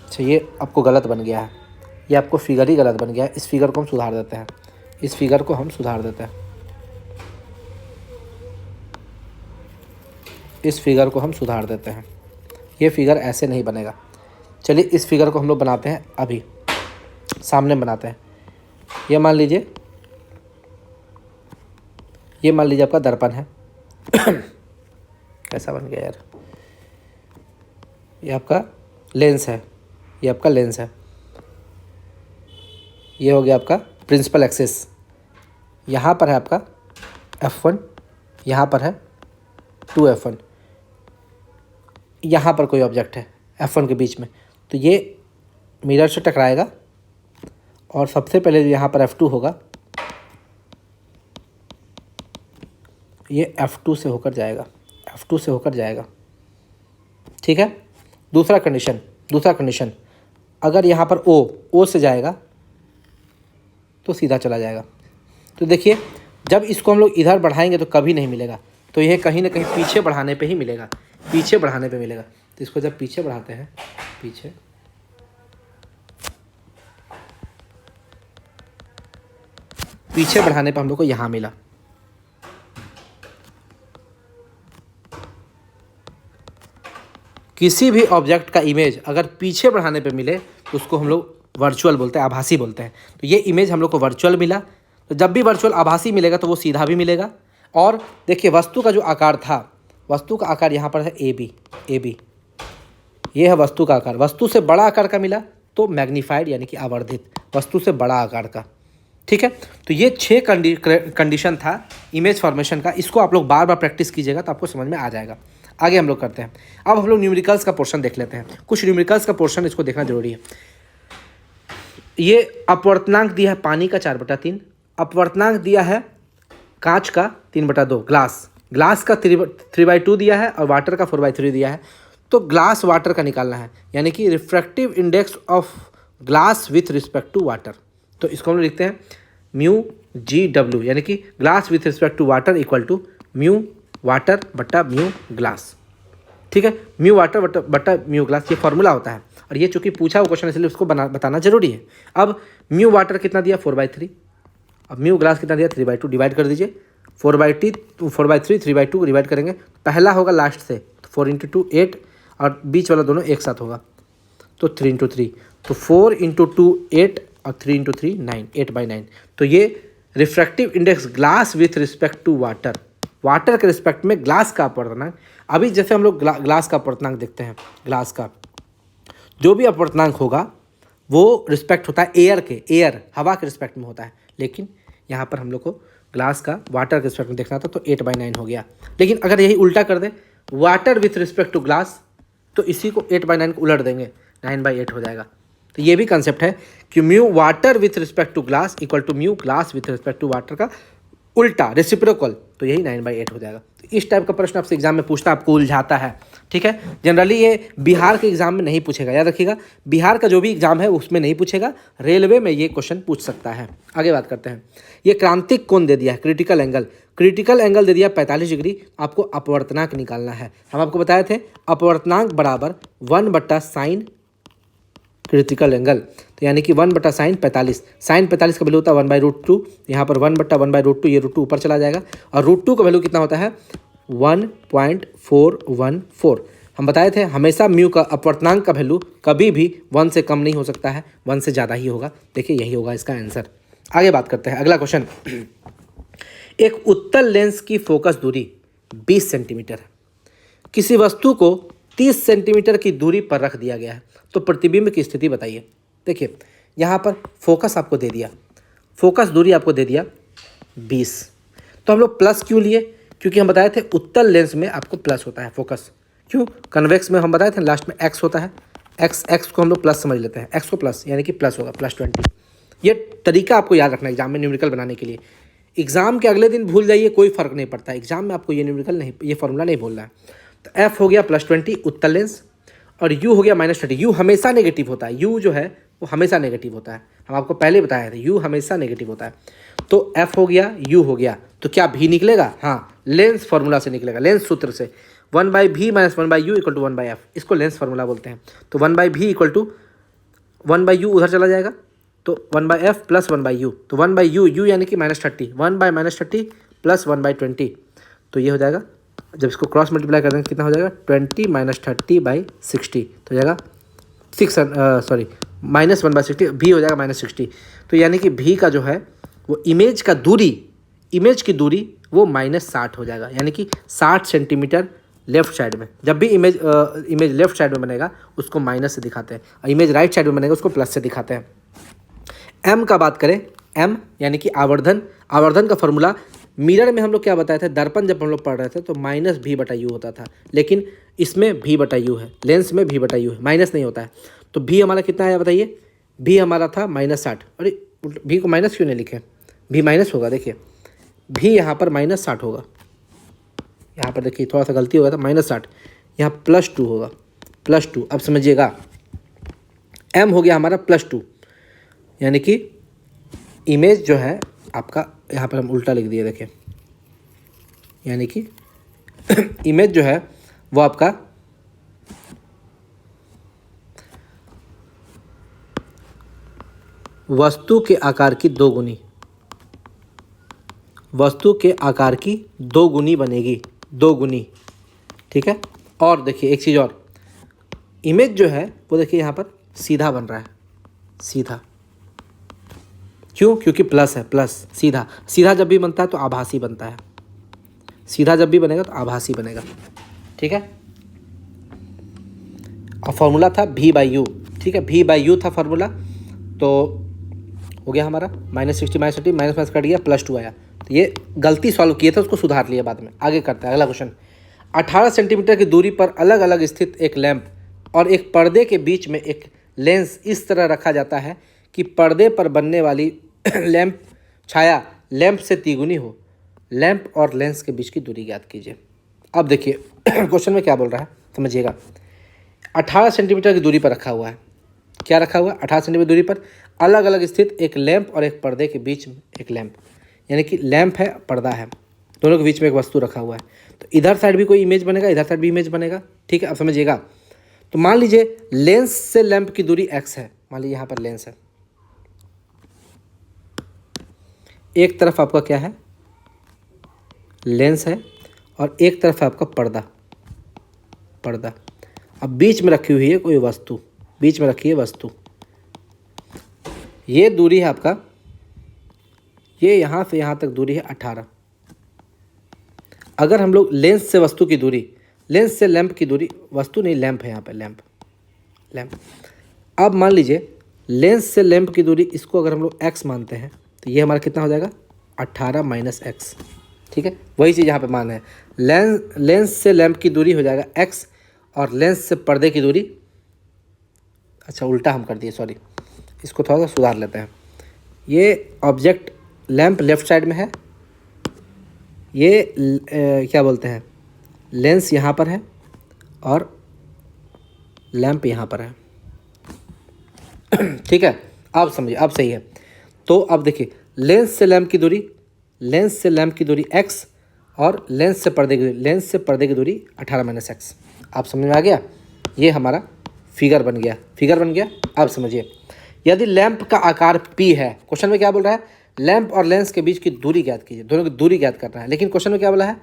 अच्छा, ये आपको गलत बन गया है, ये आपको फिगर ही गलत बन गया है। इस फिगर को हम सुधार देते हैं, इस फिगर को हम सुधार देते हैं, इस फिगर को हम सुधार देते हैं। ये फिगर ऐसे नहीं बनेगा। चलिए इस फिगर को हम लोग बनाते हैं, अभी सामने बनाते हैं। ये मान लीजिए आपका दर्पण है। कैसा बन गया यार? ये आपका लेंस है, ये आपका लेंस है, ये हो गया आपका प्रिंसिपल एक्सिस। यहाँ पर है आपका F1, यहाँ पर है 2F1, यहाँ पर कोई ऑब्जेक्ट है F1 के बीच में, तो ये मिरर से टकराएगा और सबसे पहले जो यहाँ पर F2 होगा, ये F2 से होकर जाएगा, ठीक है। दूसरा कंडीशन, अगर यहाँ पर O से जाएगा तो सीधा चला जाएगा। तो देखिए, जब इसको हम लोग इधर बढ़ाएंगे तो कभी नहीं मिलेगा, तो यह कहीं ना कहीं पीछे बढ़ाने पे ही मिलेगा, तो इसको जब पीछे बढ़ाते हैं, पीछे बढ़ाने पे हम लोग को यहाँ मिला। किसी भी ऑब्जेक्ट का इमेज अगर पीछे बढ़ाने पे मिले तो उसको हम लोग वर्चुअल बोलते हैं, आभासी बोलते हैं। तो ये इमेज हम लोग को वर्चुअल मिला। तो जब भी वर्चुअल आभासी मिलेगा तो वो सीधा भी मिलेगा। और देखिए, वस्तु का जो आकार था, वस्तु का आकार यहाँ पर है ए बी, ये है वस्तु का आकार। वस्तु से बड़ा आकार का मिला तो मैग्नीफाइड यानी कि आवर्धित, वस्तु से बड़ा आकार का, ठीक है। तो ये 6 कंडीशन था इमेज फॉर्मेशन का। इसको आप लोग बार बार प्रैक्टिस कीजिएगा तो आपको समझ में आ जाएगा। आगे हम लोग करते हैं। अब हम लोग न्यूमेरिकल्स का पोर्शन देख लेते हैं। कुछ न्यूमेरिकल्स का पोर्शन इसको देखना जरूरी है। ये अपवर्तनांक दिया है पानी का 4/3, अपवर्तनांक दिया है कांच का 3/2, ग्लास का 3/2 दिया है और वाटर का 4/3 दिया है। तो ग्लास वाटर का निकालना है, यानी कि refractive index of glass with respect to water. तो इसको हम लोग लिखते हैं म्यू GW, यानी कि glass with respect to water equal to mu water बट्टा म्यू ग्लास, ठीक है। म्यू वाटर बट्टा म्यू ग्लास, ये फॉर्मूला होता है। और ये चूंकि पूछा हुआ क्वेश्चन इसलिए उसको बताना जरूरी है। अब म्यू वाटर कितना दिया? 4/3। अब म्यू ग्लास कितना दिया? 3/2। डिवाइड कर दीजिए, 4/3 3/2 डिवाइड करेंगे। पहला होगा लास्ट से, 4 × 2 8, और बीच वाला दोनों एक साथ होगा, तो 3 × 3, तो 4 × 2 8 और 3 × 3 9, 8/9। तो ये refractive index glass with respect to water के रिस्पेक्ट में ग्लास का अपवर्तनांक। अभी जैसे हम लोग ग्लास का अपवर्तनांक देखते हैं, ग्लास का जो भी अपवर्तनांक होगा वो रिस्पेक्ट होता है एयर हवा के रिस्पेक्ट में होता है, लेकिन यहाँ पर हम लोग को ग्लास का वाटर के रिस्पेक्ट में देखना था, तो 8/9 हो गया। लेकिन अगर यही उल्टा कर दे, water with respect to glass, तो इसी को 8/9 को उलट देंगे, 9/8 हो जाएगा। तो ये भी कंसेप्ट है कि mu water with respect to glass equal to mu glass with respect to water का उल्टा, रेसिप्रोकल, तो यही 9/8 हो जाएगा। तो इस टाइप का प्रश्न आपसे एग्जाम में पूछता है, आपको उलझाता है, ठीक है। जनरली ये बिहार के एग्जाम में नहीं पूछेगा, याद रखिएगा। बिहार का जो भी एग्जाम है उसमें नहीं पूछेगा, रेलवे में ये क्वेश्चन पूछ सकता है। आगे बात करते हैं। ये क्रांतिक कोण दे दिया है, क्रिटिकल एंगल दे दिया 45 डिग्री। आपको अपवर्तनांक निकालना है। हम आपको बताए थे अपवर्तनांक बराबर 1/sin क्रिटिकल एंगल, तो यानी कि 1/sin 45। sin 45 का वैल्यू होता है 1/√2, यहाँ पर 1/1/√2, ये √2 ऊपर चला जाएगा। और √2 का वैल्यू कितना होता है? 1.414। हम बताए थे हमेशा म्यू का अपवर्तनांक का वैल्यू कभी भी 1 से कम नहीं हो सकता है, 1 से ज़्यादा ही होगा। देखिए यही होगा इसका आंसर। आगे बात करते हैं, अगला क्वेश्चन। एक उत्तल लेंस की फोकस दूरी 20 सेंटीमीटर है। किसी वस्तु को 30 सेंटीमीटर की दूरी पर रख दिया गया है, तो प्रतिबिंब की स्थिति बताइए। देखिए यहाँ पर फोकस आपको दे दिया, फोकस दूरी आपको दे दिया 20, तो हम लोग प्लस क्यों लिए? क्योंकि हम बताए थे उत्तल लेंस में आपको प्लस होता है फोकस। क्यों? कन्वेक्स में हम बताए थे लास्ट में एक्स होता है, एक्स को हम लोग प्लस समझ लेते हैं, एक्स को प्लस यानी कि प्लस होगा +20। ये तरीका आपको याद रखना है एग्जाम में न्यूमेरिकल बनाने के लिए। एग्जाम के अगले दिन भूल जाइए, कोई फर्क नहीं पड़ता, एग्जाम में आपको ये न्यूमेरिकल नहीं, ये फॉर्मूला नहीं बोलना है। तो एफ हो गया +20 उत्तल लेंस, और u हो गया -30। u हमेशा नेगेटिव होता है, u जो है वो हमेशा नेगेटिव होता है, हम आपको पहले बताया था u हमेशा नेगेटिव होता है। तो f हो गया, u हो गया, तो क्या v निकलेगा? हाँ, लेंस फार्मूला से निकलेगा, लेंस सूत्र से 1/v - 1/u = 1/f, इसको लेंस फार्मूला बोलते हैं। तो 1/v = 1/u उधर चला जाएगा, तो 1/f + 1/u, तो 1/u, u यानी कि -30, 1/-30 + 1/20, तो ये हो जाएगा। जब इसको क्रॉस मल्टीप्लाई कर देंगे कितना हो जाएगा? 20 - 30/60, तो हो जाएगा -1/60, भी हो जाएगा -60। तो यानी कि भी का जो है वो इमेज की दूरी वो -60 हो जाएगा, यानी कि 60 सेंटीमीटर लेफ्ट साइड में। जब भी इमेज लेफ्ट साइड में बनेगा उसको माइनस से दिखाते हैं, और इमेज राइट साइड में बनेगा उसको प्लस से दिखाते हैं। एम का बात करें, एम यानी कि आवर्धन का फॉर्मूला मिरर में हम लोग क्या बताए थे, दर्पण जब हम लोग पढ़ रहे थे तो -v/u होता था, लेकिन इसमें v/u है, लेंस में v/u है, माइनस नहीं होता है। तो v हमारा कितना है बताइए? v हमारा था -60। अरे v को माइनस क्यों नहीं लिखे? v माइनस होगा, देखिए v यहाँ पर -60 होगा, यहाँ पर देखिए थोड़ा सा गलती होगा था, -60, यहाँ +2 होगा, +2। अब समझिएगा, m हो गया हमारा +2, यानी कि इमेज जो है आपका, यहाँ पर हम उल्टा लिख दिए देखिए, यानी कि इमेज जो है वो आपका वस्तु के आकार की 2 गुनी बनेगी, 2 गुनी, ठीक है। और देखिए एक चीज़ और, इमेज जो है वो देखिए यहाँ पर सीधा बन रहा है, सीधा, क्यों? क्योंकि प्लस है, प्लस सीधा जब भी बनता है तो आभासी बनता है, सीधा जब भी बनेगा तो आभासी बनेगा, ठीक है। और फॉर्मूला था v/u, ठीक है, v/u था फॉर्मूला। तो हो गया हमारा -60 -30 माइनस कट गया, +2 आया। तो ये गलती सॉल्व किए थे, उसको सुधार लिया बाद में। आगे करते हैं अगला क्वेश्चन। 18 सेंटीमीटर की दूरी पर अलग अलग स्थित एक लैंप और एक पर्दे के बीच में एक लेंस इस तरह रखा जाता है कि पर्दे पर बनने वाली लैंप छाया लैंप से तिगुनी हो। लैंप और लेंस के बीच की दूरी ज्ञात कीजिए। अब देखिए क्वेश्चन में क्या बोल रहा है, समझिएगा। 18 सेंटीमीटर की दूरी पर रखा हुआ है, क्या रखा हुआ है? 18 सेंटीमीटर दूरी पर अलग अलग स्थित एक लैंप और एक पर्दे के बीच में एक लैंप, यानी कि लैंप है, पर्दा है, दोनों के बीच में एक वस्तु रखा हुआ है। तो इधर साइड भी कोई इमेज बनेगा, इधर साइड भी इमेज बनेगा, ठीक है। अब समझिएगा, तो मान लीजिए लेंस से लैंप की दूरी x है, मान लीजिए यहाँ पर लेंस है, एक तरफ आपका क्या है? लेंस है, और एक तरफ है आपका पर्दा। अब बीच में रखी हुई है कोई वस्तु, बीच में रखी है वस्तु, ये दूरी है आपका, ये यहाँ से यहाँ तक दूरी है 18। अगर हम लोग लेंस से वस्तु की दूरी, लेंस से लैंप की दूरी, वस्तु नहीं लैंप है यहाँ पे, लैंप। अब मान लीजिए लेंस से लैंप की दूरी, इसको अगर हम लोग x मानते हैं तो ये हमारा कितना हो जाएगा? 18 - x, ठीक है। वही चीज़ यहाँ पे मान है, लेंस से लैंप की दूरी हो जाएगा x, और लेंस से पर्दे की दूरी, अच्छा उल्टा हम कर दिए, सॉरी, इसको थोड़ा सा सुधार लेते हैं। ये ऑब्जेक्ट लैंप लेफ्ट साइड में है, ये क्या बोलते हैं, लेंस यहाँ पर है और लैंप यहाँ पर है, ठीक है। अब समझिए, अब सही है। तो अब देखिए, लेंस से लैंप की दूरी x, और लेंस से पर्दे की दूरी 18 - x। आप समझ में आ गया? ये हमारा फिगर बन गया। अब समझिए, यदि लैंप का आकार p है, क्वेश्चन में क्या बोल रहा है? लैंप और लेंस के बीच की दूरी ज्ञात कीजिए, दोनों की दूरी ज्ञात करना है। लेकिन क्वेश्चन में क्या बोला है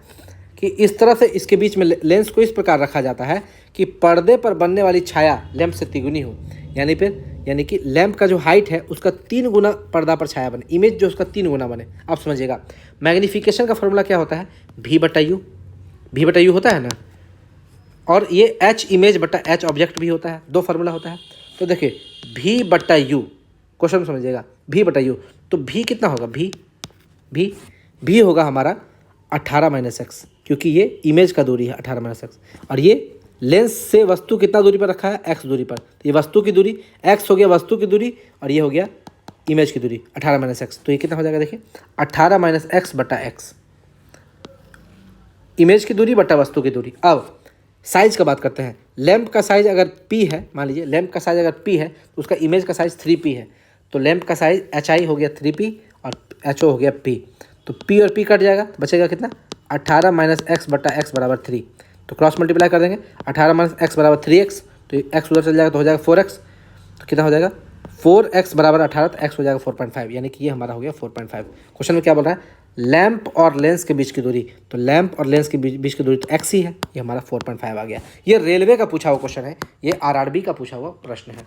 कि इस तरह से इसके बीच में लेंस को इस प्रकार रखा जाता है कि पर्दे पर बनने वाली छाया लैंप से तिगुनी हो, यानी कि लैंप का जो हाइट है उसका 3 गुना पर्दा पर छाया बने, इमेज जो उसका 3 गुना बने। आप समझिएगा, मैग्नीफिकेशन का फॉर्मूला क्या होता है? v/u होता है ना, और ये h इमेज बटा h ऑब्जेक्ट भी होता है, 2 फार्मूला होता है। तो देखिए v/u, क्वेश्चन में समझिएगा, v/u, तो v कितना होगा? v होगा हमारा 18 - x, क्योंकि ये इमेज का दूरी है 18 - x, और ये लेंस से वस्तु कितना दूरी पर रखा है? x दूरी पर। तो ये वस्तु की दूरी x हो गया, वस्तु की दूरी, और ये हो गया इमेज की दूरी 18 - x। तो ये कितना हो जाएगा? देखिए 18 - x बटा x, इमेज की दूरी बटा वस्तु की दूरी। अब साइज़ का बात करते हैं। लैंप का साइज़ अगर p है, मान लीजिए लैंप का साइज़ अगर p है तो उसका इमेज का साइज़ 3p है। तो लैंप का साइज़ hi हो गया 3p और ho हो गया p। तो p और p कट जाएगा तो बचेगा कितना, 18 माइनस एक्स बटा एक्स बराबर 3। तो क्रॉस मल्टीप्लाई कर देंगे, 18 माइनस एक्स बराबर 3x, तो x उधर चल जाएगा तो हो जाएगा 4x। तो कितना हो जाएगा, 4x बराबर 18, तो x हो जाएगा 4.5, यानी कि ये हमारा हो गया 4.5। क्वेश्चन में क्या बोल रहा है, लैंप और लेंस के बीच की दूरी, तो लैंप और लेंस के बीच की दूरी तो x ही है, ये हमारा 4.5 आ गया। ये रेलवे का पूछा हुआ क्वेश्चन है, ये आरआरबी का पूछा हुआ प्रश्न है।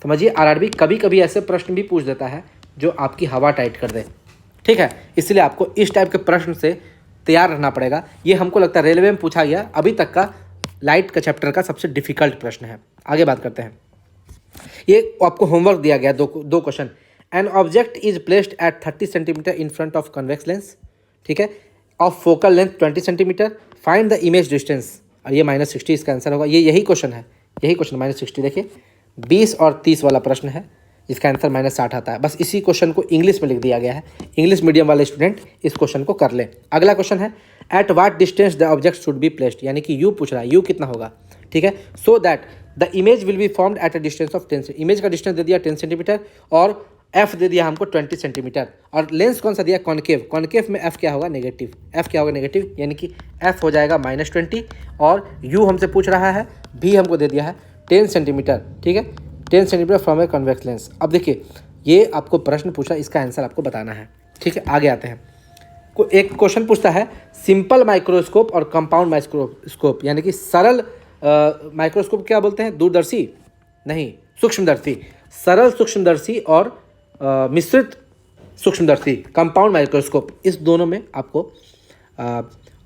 समझिए आरआरबी कभी कभी ऐसे प्रश्न भी पूछ देता है जो आपकी हवा टाइट कर दे, ठीक है। इसलिए आपको इस टाइप के प्रश्न से तैयार रहना पड़ेगा। ये हमको लगता है रेलवे में पूछा गया अभी तक का लाइट का चैप्टर का सबसे डिफिकल्ट प्रश्न है। आगे बात करते हैं, ये आपको होमवर्क दिया गया दो question. An object is placed at 30 centimetre in front of convex lens, ठीक है, of focal length 20 centimetre, find the image distance, और ये -60 इसका आंसर होगा। ये यही क्वेश्चन है, यही क्वेश्चन -60। देखिए 20 और 30 वाला प्रश्न है, इसका आंसर -60 आता है। बस इसी क्वेश्चन को इंग्लिश में लिख दिया गया है, इंग्लिश मीडियम वाले स्टूडेंट इस क्वेश्चन को कर लें। अगला क्वेश्चन है, at what distance the object should be placed, यानी कि यू पूछ रहा है, यू कितना होगा, ठीक है। So that the image will be formed at a distance of 10, image का डिस्टेंस दे दिया 10 सेंटीमीटर और एफ दे दिया हमको 20 सेंटीमीटर, और लेंस कौन सा दिया, कॉनकेव, कॉनकेव में एफ क्या होगा, नेगेटिव, एफ क्या होगा, नेगेटिव, यानी कि एफ हो जाएगा -20, और यू हमसे पूछ रहा है, भी हमको दे दिया है 10 सेंटीमीटर, ठीक है, 10 centimetre from a convex lens. अब देखिए ये आपको प्रश्न पूछा, इसका आंसर आपको बताना है, ठीक है। आगे आते हैं, एक क्वेश्चन पूछता है, सिंपल माइक्रोस्कोप और कंपाउंड माइक्रोस्कोप, यानी कि सरल माइक्रोस्कोप क्या बोलते हैं, दूरदर्शी नहीं, सूक्ष्मदर्शी, सरल सूक्ष्मदर्शी और मिश्रित सूक्ष्मदर्शी, कंपाउंड माइक्रोस्कोप, इस दोनों में आपको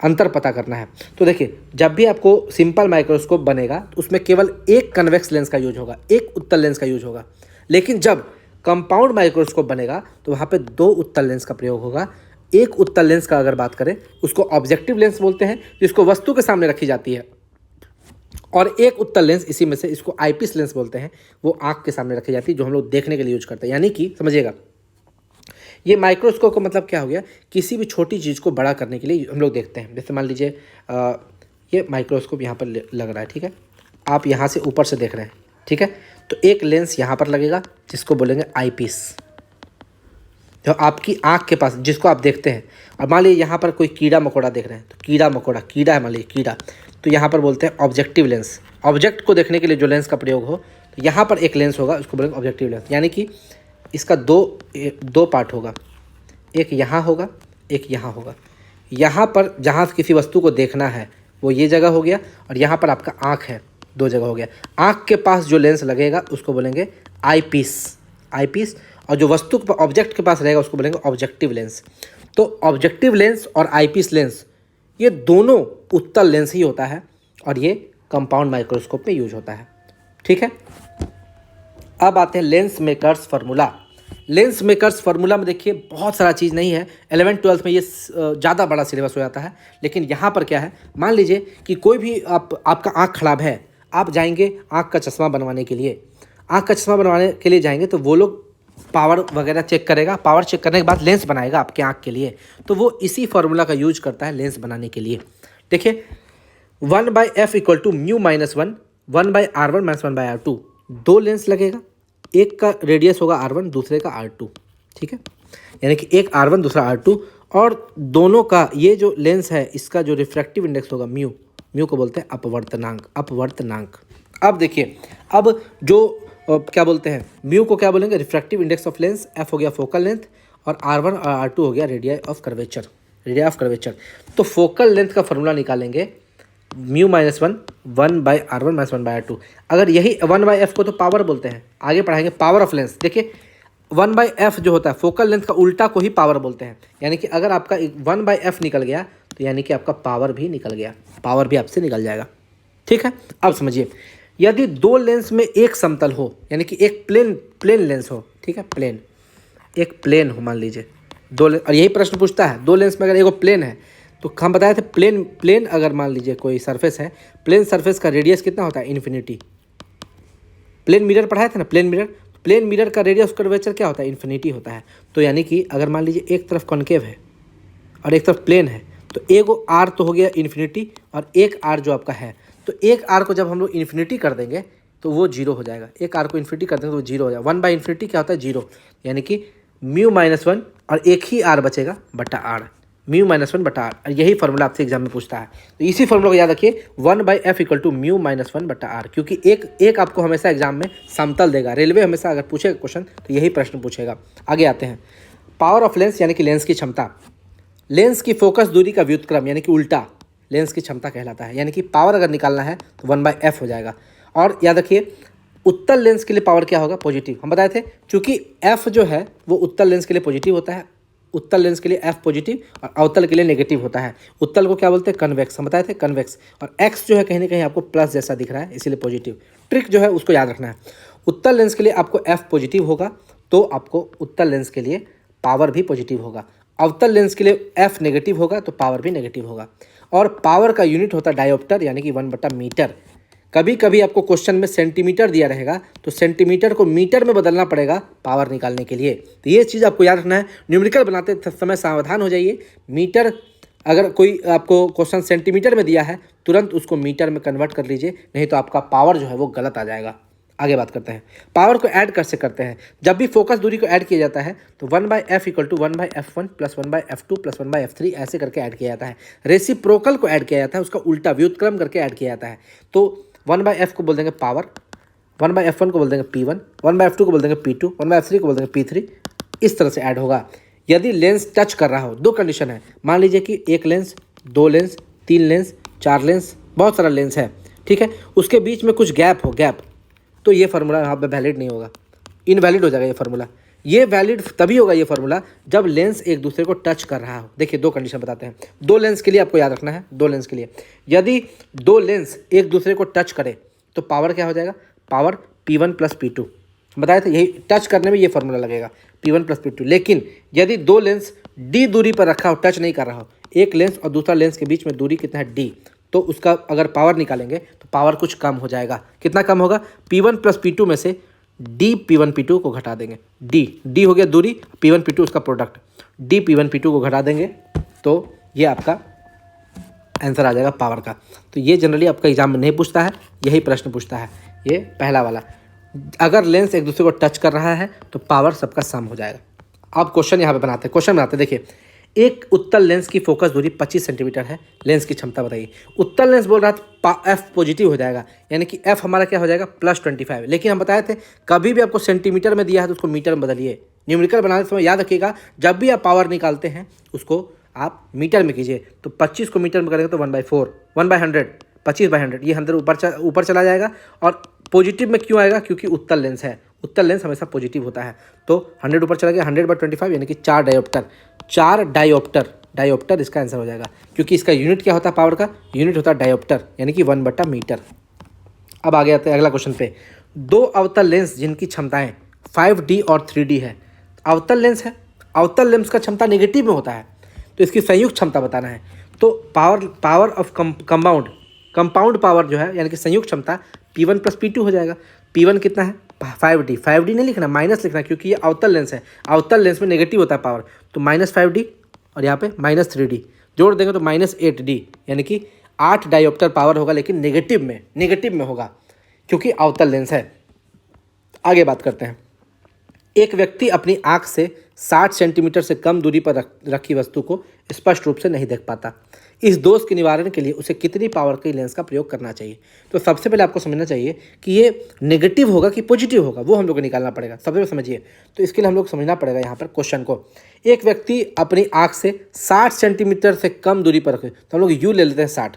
अंतर पता करना है। तो देखिए जब भी आपको सिंपल माइक्रोस्कोप बनेगा तो उसमें केवल एक कन्वेक्स लेंस का यूज होगा, एक उत्तल लेंस का यूज होगा। लेकिन जब कंपाउंड माइक्रोस्कोप बनेगा तो वहाँ पे 2 उत्तल लेंस का प्रयोग होगा। एक उत्तल लेंस का अगर बात करें उसको ऑब्जेक्टिव लेंस बोलते हैं, जिसको वस्तु के सामने रखी जाती है, और एक उत्तल लेंस इसी में से, इसको आईपीस लेंस बोलते हैं, वो आँख के सामने रखी जाती है, जो हम लोग देखने के लिए यूज करते हैं। यानी कि समझिएगा ये माइक्रोस्कोप का मतलब क्या हो गया, किसी भी छोटी चीज़ को बड़ा करने के लिए हम लोग देखते हैं। जैसे मान लीजिए ये माइक्रोस्कोप यहाँ पर लग रहा है, ठीक है, आप यहाँ से ऊपर से देख रहे हैं, ठीक है, तो एक लेंस यहाँ पर लगेगा जिसको बोलेंगे आईपीस, जो आपकी आँख के पास, जिसको आप देखते हैं। और मान लीजिए यहाँ पर कोई कीड़ा मकोड़ा देख रहे हैं, तो कीड़ा मकोड़ा, कीड़ा है मान लीजिए कीड़ा, तो यहाँ पर बोलते हैं ऑब्जेक्टिव लेंस। ऑब्जेक्ट को देखने के लिए जो लेंस का प्रयोग हो, तो यहाँ पर एक लेंस होगा, उसको बोलेंगे ऑब्जेक्टिव लेंस। यानी कि इसका दो पार्ट होगा, एक यहाँ होगा, एक यहाँ होगा। यहाँ पर जहाँ किसी वस्तु को देखना है वो ये जगह हो गया, और यहाँ पर आपका आँख है, 2 जगह हो गया। आँख के पास जो लेंस लगेगा उसको बोलेंगे आईपीस, आईपीस, और जो वस्तु ऑब्जेक्ट के पास रहेगा उसको बोलेंगे ऑब्जेक्टिव लेंस। तो ऑब्जेक्टिव लेंस और आईपीस लेंस ये दोनों उत्तल लेंस ही होता है, और ये कंपाउंड माइक्रोस्कोप में यूज होता है, ठीक है। अब आते हैं lens makers formula. Lens makers formula में देखिए बहुत सारा चीज़ नहीं है, 11th-12th में ये ज़्यादा बड़ा सिलेबस हो जाता है। लेकिन यहाँ पर क्या है, मान लीजिए कि कोई भी आपका आँख खराब है, आप जाएंगे आँख का चश्मा बनवाने के लिए, आँख का चश्मा बनवाने के लिए जाएंगे तो वो लोग पावर वगैरह चेक करेगा, पावर चेक करने के बाद लेंस बनाएगा आपके आँख के लिए, तो वो इसी फार्मूला का यूज करता है लेंस बनाने के लिए। देखिए 1/f equal to mu -1, 1/r1 - 1/r2, 2 lens लगेगा, एक का रेडियस होगा r1, दूसरे का r2, ठीक है, यानी कि एक r1 दूसरा r2, और दोनों का ये जो लेंस है इसका जो रिफ्रैक्टिव इंडेक्स होगा म्यू, म्यू को बोलते हैं अपवर्तनांक, अपवर्तनांक। अब देखिए, अब जो क्या बोलते हैं, म्यू को क्या बोलेंगे, refractive index of lens, F हो गया फोकल लेंथ, और r1 और r2 हो गया radius of curvature, radius of curvature. तो फोकल लेंथ का फॉर्मूला निकालेंगे म्यू -1, 1/r1 - 1/r2। अगर यही 1/f को तो पावर बोलते हैं, आगे पढ़ाएंगे पावर ऑफ लेंस। देखिए 1/f जो होता है फोकल लेंथ का उल्टा को ही पावर बोलते हैं, यानी कि अगर आपका 1/f निकल गया तो यानी कि आपका पावर भी निकल गया, पावर भी आपसे निकल जाएगा, ठीक है। अब समझिए, यदि 2 लेंस में एक समतल हो, यानी कि एक प्लेन लेंस हो, ठीक है, प्लेन, एक प्लेन हो मान लीजिए, 2 लेंस, और यही प्रश्न पूछता है 2 लेंस में अगर एक प्लेन है, तो हम बताए थे प्लेन अगर मान लीजिए कोई सरफेस है, प्लेन सरफेस का रेडियस कितना होता है, इन्फिनिटी। प्लेन मिरर पढ़ाए थे ना, प्लेन मिरर का रेडियस कर्वेचर क्या होता है, इन्फिनिटी होता है। तो यानी कि अगर मान लीजिए एक तरफ कॉनकेव है और एक तरफ प्लेन है, तो एगो आर तो हो गया इन्फिनिटी, और एक आर जो आपका है तो एक आर को जब हम लोग इन्फिनिटी कर देंगे तो वो जीरो हो जाएगा। एक आर को इन्फिनिटी कर देंगे तो वो जीरो हो जाएगा। 1/इन्फिनिटी क्या होता है? जीरो, यानी कि μ-1 और एक ही आर बचेगा बटा आर, μ-1 बटा आर। और यही फॉर्मूला आपसे एग्जाम में पूछता है, तो इसी फॉर्मूला को याद रखिए, 1/f = μ-1 बटा आर, क्योंकि एक आपको हमेशा एग्जाम में समतल देगा। रेलवे हमेशा अगर पूछेगा क्वेश्चन तो यही प्रश्न पूछेगा। आगे आते हैं, पावर ऑफ लेंस यानी कि लेंस की क्षमता। लेंस की फोकस दूरी का व्युत्क्रम यानी कि उल्टा लेंस की क्षमता कहलाता है, यानी कि पावर अगर निकालना है तो 1/f हो जाएगा। और याद रखिए, उत्तल लेंस के लिए पावर क्या होगा? पॉजिटिव। हम बताए थे, क्योंकि f जो है वो उत्तल लेंस के लिए पॉजिटिव होता है, उत्तल लेंस के लिए f पॉजिटिव और अवतल के लिए नेगेटिव होता है। उत्तल को क्या बोलते हैं? कन्वेक्स। हम बताए थे कन्वेक्स। और x जो है कहीं ना कहीं आपको प्लस जैसा दिख रहा है, इसीलिए पॉजिटिव। ट्रिक जो है उसको याद रखना है। उत्तल लेंस के लिए आपको f पॉजिटिव होगा तो आपको उत्तल लेंस के लिए पावर भी पॉजिटिव होगा। अवतल लेंस के लिए f नेगेटिव होगा तो पावर भी नेगेटिव होगा। और पावर का यूनिट होता है डायोप्टर, यानी कि 1/मीटर। कभी कभी आपको क्वेश्चन में सेंटीमीटर दिया रहेगा तो सेंटीमीटर को मीटर में बदलना पड़ेगा पावर निकालने के लिए। तो ये चीज़ आपको याद रखना है। न्यूमेरिकल बनाते समय सावधान हो जाइए। मीटर, अगर कोई आपको क्वेश्चन सेंटीमीटर में दिया है तुरंत उसको मीटर में कन्वर्ट कर लीजिए, नहीं तो आपका पावर जो है वो गलत आ जाएगा। आगे बात करते हैं, पावर को ऐड कैसे करते हैं। जब भी फोकस दूरी को ऐड किया जाता है तो 1/f = 1/f1 + 1/f2 + 1/f3 ऐसे करके ऐड किया जाता है। रेसिप्रोकल को ऐड किया जाता है, उसका उल्टा व्युत्क्रम करके ऐड किया जाता है। तो 1/f को बोल देंगे पावर, 1/f1 को बोल देंगे P1, 1/f2 को बोल देंगे P2, 1/f3 को बोल देंगे P3। इस तरह से ऐड होगा। यदि लेंस टच कर रहा हो, दो कंडीशन है। मान लीजिए कि एक लेंस, दो लेंस, तीन लेंस, चार लेंस, बहुत सारा लेंस है, ठीक है, उसके बीच में कुछ गैप हो, गैप, तो ये फार्मूला यहाँ पे वैलिड नहीं होगा, इनवैलिड हो जाएगा ये फार्मूला। ये वैलिड तभी होगा ये फार्मूला जब लेंस एक दूसरे को टच कर रहा हो। देखिए दो कंडीशन बताते हैं। दो लेंस के लिए आपको याद रखना है, दो लेंस के लिए यदि दो लेंस एक दूसरे को टच करे तो पावर क्या हो जाएगा? Power P1 + P2। बताया था यही टच करने में ये फार्मूला लगेगा, P1 + P2। लेकिन यदि दो लेंस d दूरी पर रखा हो, टच नहीं कर रहा हो, एक लेंस और दूसरा लेंस के बीच में दूरी कितना है? d, तो उसका अगर पावर निकालेंगे तो पावर कुछ कम हो जाएगा। कितना कम होगा? P1 + P2 में से d P1 P2 को घटा देंगे। d हो गया दूरी, P1 P2 उसका प्रोडक्ट, d P1 P2 को घटा देंगे तो ये आपका आंसर आ जाएगा पावर का। तो ये जनरली आपका एग्जाम में नहीं पूछता है, यही प्रश्न पूछता है, ये पहला वाला। अगर लेंस एक दूसरे को टच कर रहा है तो पावर सबका सम हो जाएगा। अब क्वेश्चन यहाँ पे बनाते हैं, क्वेश्चन बनाते हैं। देखिए, एक उत्तल लेंस की फोकस दूरी 25 सेंटीमीटर है, लेंस की क्षमता बताइए। उत्तल लेंस बोल रहा था f पॉजिटिव हो जाएगा, यानी कि f हमारा क्या हो जाएगा? +25। लेकिन हम बताए थे कभी भी आपको सेंटीमीटर में दिया है तो उसको मीटर में बदलिए। न्यूमेरिकल बनाने समय याद रखिएगा, जब भी आप पावर निकालते हैं उसको आप मीटर में कीजिए। तो 25 को मीटर में करेंगे तो 1/4, 1/100, 25/100, ये 100 ऊपर चला जाएगा। और पॉजिटिव में क्यों आएगा? क्योंकि उत्तल लेंस है, उत्तल लेंस हमेशा पॉजिटिव होता है। तो 100 ऊपर चला गया, 100/25 यानी कि 4 डायोप्टर, 4 डायोप्टर, डायोप्टर इसका आंसर हो जाएगा। क्योंकि इसका यूनिट क्या होता है? पावर का यूनिट होता है डायोप्टर, यानी कि 1/मीटर। अब आगे आते हैं अगला क्वेश्चन पे। दो अवतल लेंस जिनकी क्षमताएं 5D और 3D है। अवतल लेंस है, अवतल लेंस का क्षमता नेगेटिव में होता है, तो इसकी संयुक्त क्षमता बताना है। तो पावर ऑफ कंपाउंड पावर जो है, यानी कि संयुक्त क्षमता P1 + P2 हो जाएगा। P1 कितना है? 5D नहीं लिखना, माइनस लिखना, क्योंकि ये अवतल लेंस है, अवतल लेंस में नेगेटिव होता है पावर। तो -5D और यहाँ पे -3D जोड़ देंगे तो -8D, यानी कि 8 डायोप्टर पावर होगा, लेकिन नेगेटिव में होगा क्योंकि अवतल लेंस है। आगे बात करते हैं। एक व्यक्ति अपनी आँख से 60 सेंटीमीटर से कम दूरी पर रखी वस्तु को स्पष्ट रूप से नहीं देख पाता। इस दोष के निवारण के लिए उसे कितनी पावर के लेंस का प्रयोग करना चाहिए? तो सबसे पहले आपको समझना चाहिए कि ये नेगेटिव होगा कि पॉजिटिव होगा, वो हम लोग को निकालना पड़ेगा। सबसे पहले समझिए, तो इसके लिए हम लोग समझना पड़ेगा यहाँ पर क्वेश्चन को। एक व्यक्ति अपनी आँख से 60 सेंटीमीटर से कम दूरी पर रखे, तो हम लोग यू ले लेते हैं 60,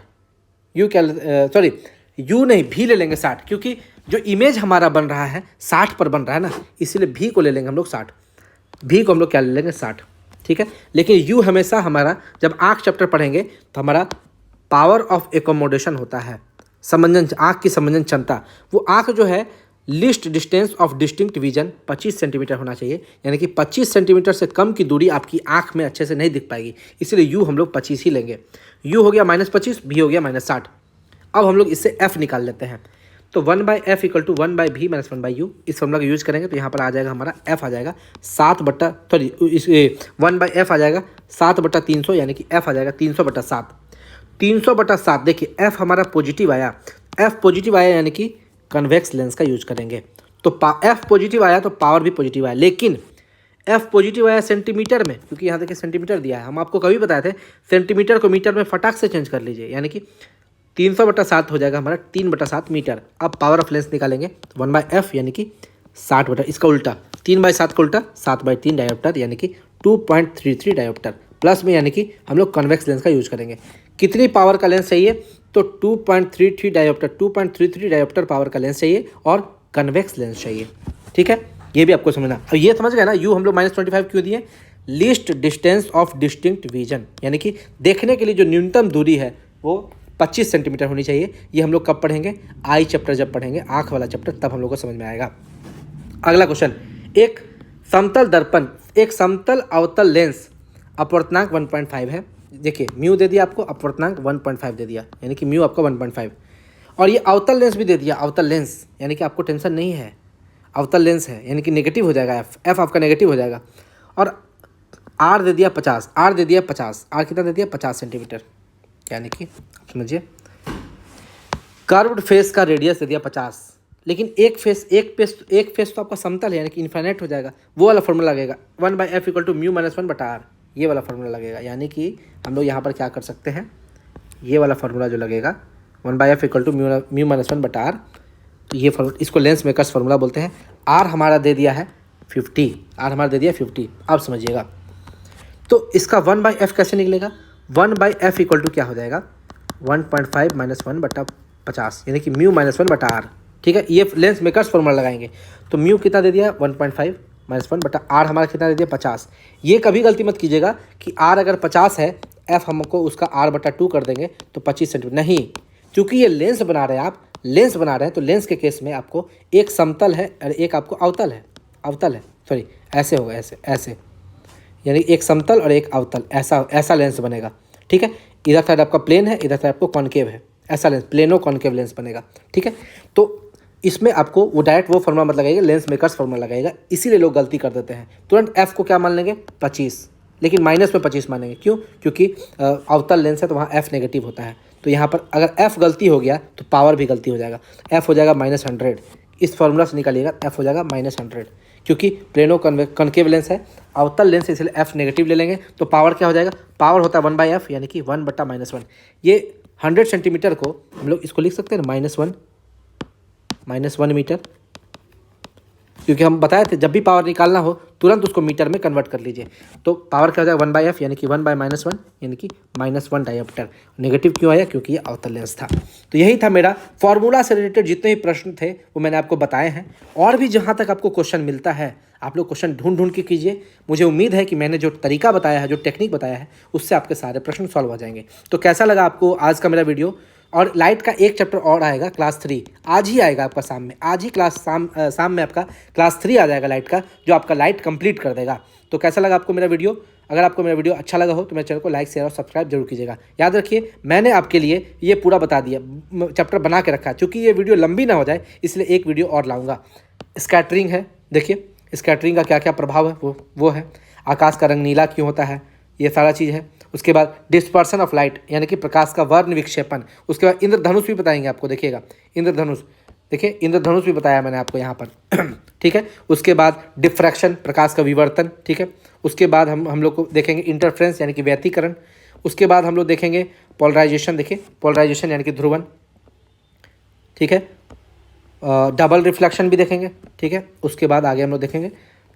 यू नहीं भी ले लेंगे 60, क्योंकि जो इमेज हमारा बन रहा है 60 पर बन रहा है ना, इसीलिए भी को ले लेंगे हम लोग 60, भी को हम लोग क्या ले लेंगे? 60, ठीक है। लेकिन यू हमेशा हमारा, जब आँख चैप्टर पढ़ेंगे तो हमारा पावर ऑफ एकोमोडेशन होता है, समंजन, आँख की समंजन क्षमता। वो आँख जो है list distance of distinct vision 25 centimetre होना चाहिए, यानी कि 25 सेंटीमीटर से कम की दूरी आपकी आँख में अच्छे से नहीं दिख पाएगी, इसलिए यू हम लोग 25 ही लेंगे। यू हो गया -25, भी हो गया -60। अब हम लोग इससे f निकाल लेते हैं। तो 1/f = 1/v - 1/u, इस फॉर्मूला का यूज करेंगे तो यहाँ पर आ जाएगा हमारा f आ जाएगा 1/f आ जाएगा 7/300, यानी कि f आ जाएगा 300/7। 300/7, देखिए f हमारा पॉजिटिव आया, एफ पॉजिटिव आया यानी कि कन्वेक्स लेंस का यूज करेंगे। तो एफ पॉजिटिव आया तो पावर भी पॉजिटिव आया, लेकिन एफ पॉजिटिव आया सेंटीमीटर में, क्योंकि यहाँ देखिए सेंटीमीटर दिया है। हम आपको कभी बताए थे सेंटीमीटर को मीटर में फटाक से चेंज कर लीजिए, यानी कि 300/7 हो जाएगा हमारा 3/7 मीटर। अब पावर ऑफ लेंस निकालेंगे तो 1/f यानी कि 60 इसका उल्टा 3/7 का उल्टा 7/3 डायोप्टर यानी कि 2.33 डायोप्टर प्लस में, यानी कि हम लोग कन्वेक्स लेंस का यूज करेंगे। कितनी पावर का लेंस चाहिए? तो 2.33 डायोप्टर पावर का लेंस चाहिए और कन्वेक्स लेंस चाहिए। ठीक है, ये भी आपको समझना। अब ये समझ गए ना, यू हम लोग -25 क्यों दिए? Least distance of distinct vision, यानी कि देखने के लिए जो न्यूनतम दूरी है वो 25 सेंटीमीटर होनी चाहिए। ये हम लोग कब पढ़ेंगे? आई चैप्टर जब पढ़ेंगे, आँख वाला चैप्टर, तब हम लोग को समझ में आएगा। अगला क्वेश्चन, एक समतल दर्पण, एक समतल अवतल लेंस, अपवर्तनांक 1.5 है। देखिए म्यू दे दिया आपको, अपवर्तनांक 1.5 दे दिया, यानी कि म्यू आपका 1.5, और ये अवतल लेंस भी दे दिया। अवतल लेंस यानी कि आपको टेंशन नहीं है, अवतल लेंस है यानी कि नेगेटिव हो जाएगा, एफ आपका नेगेटिव हो जाएगा। और आर दे दिया 50, आर दे दिया 50, आर कितना दे दिया? 50 सेंटीमीटर, यानी कि समझिए कर्व्ड फेस का रेडियस दे दिया 50, लेकिन एक फेस तो आपका समतल है यानी कि इन्फाइनाइट हो जाएगा। वो वाला फॉर्मूला लगेगा 1/f = म्यू - 1/r, ये वाला फार्मूला लगेगा। यानी कि हम लोग यहाँ पर क्या कर सकते हैं, ये वाला फार्मूला जो लगेगा 1/f = म्यू - 1/r, तो ये फार्मूला, इसको लेंस मेकर्स फार्मूला बोलते हैं। आर हमारा दे दिया है 50, आर हमारा दे दिया 50। अब समझिएगा, तो इसका 1/f कैसे निकलेगा? 1/f = क्या हो जाएगा? 1.5 - 1/50, यानी कि म्यू - 1/r। ठीक है, ये लेंस मेकर्स फार्मूला लगाएंगे। तो म्यू कितना दे दिया? 1.5 - 1/r हमारा कितना दे दिया? 50। ये कभी गलती मत कीजिएगा कि r अगर 50 है, f हमको उसका r/2 कर देंगे तो 25 सेंटीमीटर, नहीं, क्योंकि ये लेंस बना रहे हैं, आप लेंस बना रहे हैं, तो लेंस के केस में आपको एक समतल है और एक आपको अवतल है, सॉरी ऐसे होगा, ऐसे, यानी एक समतल और एक अवतल, ऐसा लेंस बनेगा। ठीक है, इधर साइड आपका प्लेन है, इधर साइड आपको कॉनकेव है, ऐसा लेंस प्लेनो कॉनकेव लेंस बनेगा। ठीक है, तो इसमें आपको वो डायरेक्ट वो फार्मूला मत लगाइएगा, लेंस मेकर्स फार्मूला लगाएगा, इसीलिए लोग गलती कर देते हैं। तुरंत एफ को क्या मान लेंगे? 25, लेकिन माइनस में 25 मानेंगे। क्यों? क्योंकि अवतल लेंस है तो वहाँ एफ नेगेटिव होता है। तो यहाँ पर अगर एफ गलती हो गया तो पावर भी गलती हो जाएगा, एफ हो जाएगा -100। इस फार्मूला से निकालिएगा, एफ हो जाएगा -100, क्योंकि प्लेनो कॉनकेव लेंस है, अवतल लेंस है, इसलिए एफ नेगेटिव ले लेंगे। तो पावर क्या हो जाएगा? पावर होता है 1/f यानी कि 1/-1। ये 100 सेंटीमीटर को हम लोग इसको लिख सकते हैं -1 मीटर, क्योंकि हम बताए थे जब भी पावर निकालना हो तुरंत उसको मीटर में कन्वर्ट कर लीजिए। तो पावर क्या हो जाएगा? 1/f यानी कि 1/-1 यानी कि -1 डायोप्टर। नेगेटिव क्यों आया? क्योंकि ये अवतल लेंस था। तो यही था मेरा फॉर्मूला से रिलेटेड जितने भी प्रश्न थे वो मैंने आपको बताए हैं। और भी जहाँ तक आपको क्वेश्चन मिलता है आप लोग क्वेश्चन ढूंढ के कीजिए। मुझे उम्मीद है कि मैंने जो तरीका बताया है, जो टेक्निक बताया है, उससे आपके सारे प्रश्न सॉल्व हो जाएंगे। तो कैसा लगा आपको आज का मेरा वीडियो? और लाइट का एक चैप्टर और आएगा, क्लास 3 आज ही आएगा आपका शाम में, आज ही शाम में आपका क्लास 3 आ जाएगा लाइट का, जो आपका लाइट कंप्लीट कर देगा। तो कैसा लगा आपको मेरा वीडियो? अगर आपको मेरा वीडियो अच्छा लगा हो तो मेरे चैनल को लाइक, शेयर और सब्सक्राइब जरूर कीजिएगा। याद रखिए मैंने आपके लिए ये पूरा बता दिया, चैप्टर बना के रखा है, क्योंकि ये वीडियो लंबी ना हो जाए इसलिए एक वीडियो और लाऊंगा। स्कैटरिंग है, देखिए स्कैटरिंग का क्या क्या प्रभाव है वो है, आकाश का रंग नीला क्यों होता है, ये सारा चीज़ है। उसके बाद डिस्पर्सन ऑफ लाइट यानी कि प्रकाश का वर्ण विक्षेपण। उसके बाद इंद्रधनुष भी बताएंगे आपको, देखिएगा इंद्रधनुष, देखिए इंद्रधनुष भी बताया मैंने आपको यहाँ पर ठीक है। उसके बाद डिफ्रैक्शन, प्रकाश का विवर्तन, ठीक है। उसके बाद हम लोग को देखेंगे इंटरफ्रेंस यानी कि व्यतिकरण। उसके बाद हम लोग देखेंगे पोलराइजेशन, देखिए पोलराइजेशन यानी कि ध्रुवन, ठीक है। डबल रिफ्लेक्शन भी देखेंगे, ठीक है। उसके बाद आगे हम लोग देखेंगे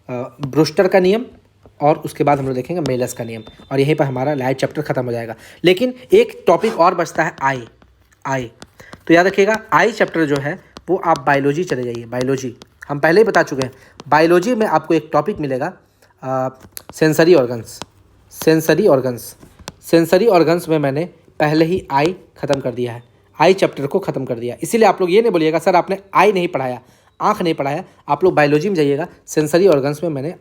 ब्रूस्टर का नियम, और उसके बाद हम लोग देखेंगे मेलस का नियम, और यहीं पर हमारा लाइट चैप्टर खत्म हो जाएगा। लेकिन एक टॉपिक और बचता है, आई। तो याद रखिएगा आई चैप्टर जो है वो आप बायोलॉजी चले जाइए, बायोलॉजी हम पहले ही बता चुके हैं। बायोलॉजी में आपको एक टॉपिक मिलेगा सेंसरी ऑर्गन्स। सेंसरी ऑर्गन्स में मैंने पहले ही आई ख़त्म कर दिया है, आई चैप्टर को ख़त्म कर दिया। इसीलिए आप लोग ये नहीं बोलिएगा सर आपने आई नहीं पढ़ाया, आँख नहीं पढ़ाया। आप लोग बायोलॉजी में जाइएगा, सेंसरी ऑर्गन्स में मैंने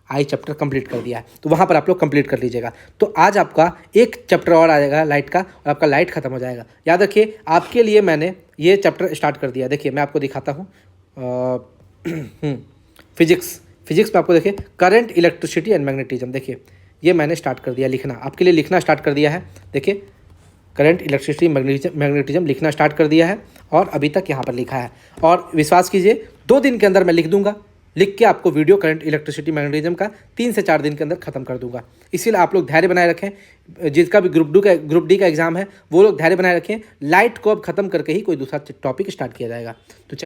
आई चैप्टर कंप्लीट कर दिया है, तो वहाँ पर आप लोग कंप्लीट कर लीजिएगा। तो आज आपका एक चैप्टर और आ जाएगा लाइट का, और आपका लाइट खत्म हो जाएगा। याद रखिए आपके लिए मैंने ये चैप्टर स्टार्ट कर दिया। देखिए मैं आपको दिखाता हूँ फिजिक्स में आपको देखिए करंट, इलेक्ट्रिसिटी एंड मैग्नेटिज्म, देखिए ये मैंने स्टार्ट कर दिया लिखना, आपके लिए लिखना स्टार्ट कर दिया है। देखिए करंट इलेक्ट्रिसिटी मैग्नेटिज्म लिखना स्टार्ट कर दिया है और अभी तक यहाँ पर लिखा है। और विश्वास कीजिए 2 दिन के अंदर मैं लिख दूंगा, लिख के आपको वीडियो करंट इलेक्ट्रिसिटी मैग्नेटिज्म का 3 से 4 दिन के अंदर खत्म कर दूंगा। इसीलिए आप लोग धैर्य बनाए रखें। जिसका भी ग्रुप डी का एग्जाम है वो लोग धैर्य बनाए रखें। लाइट को अब खत्म करके ही कोई दूसरा टॉपिक स्टार्ट किया जाएगा। तो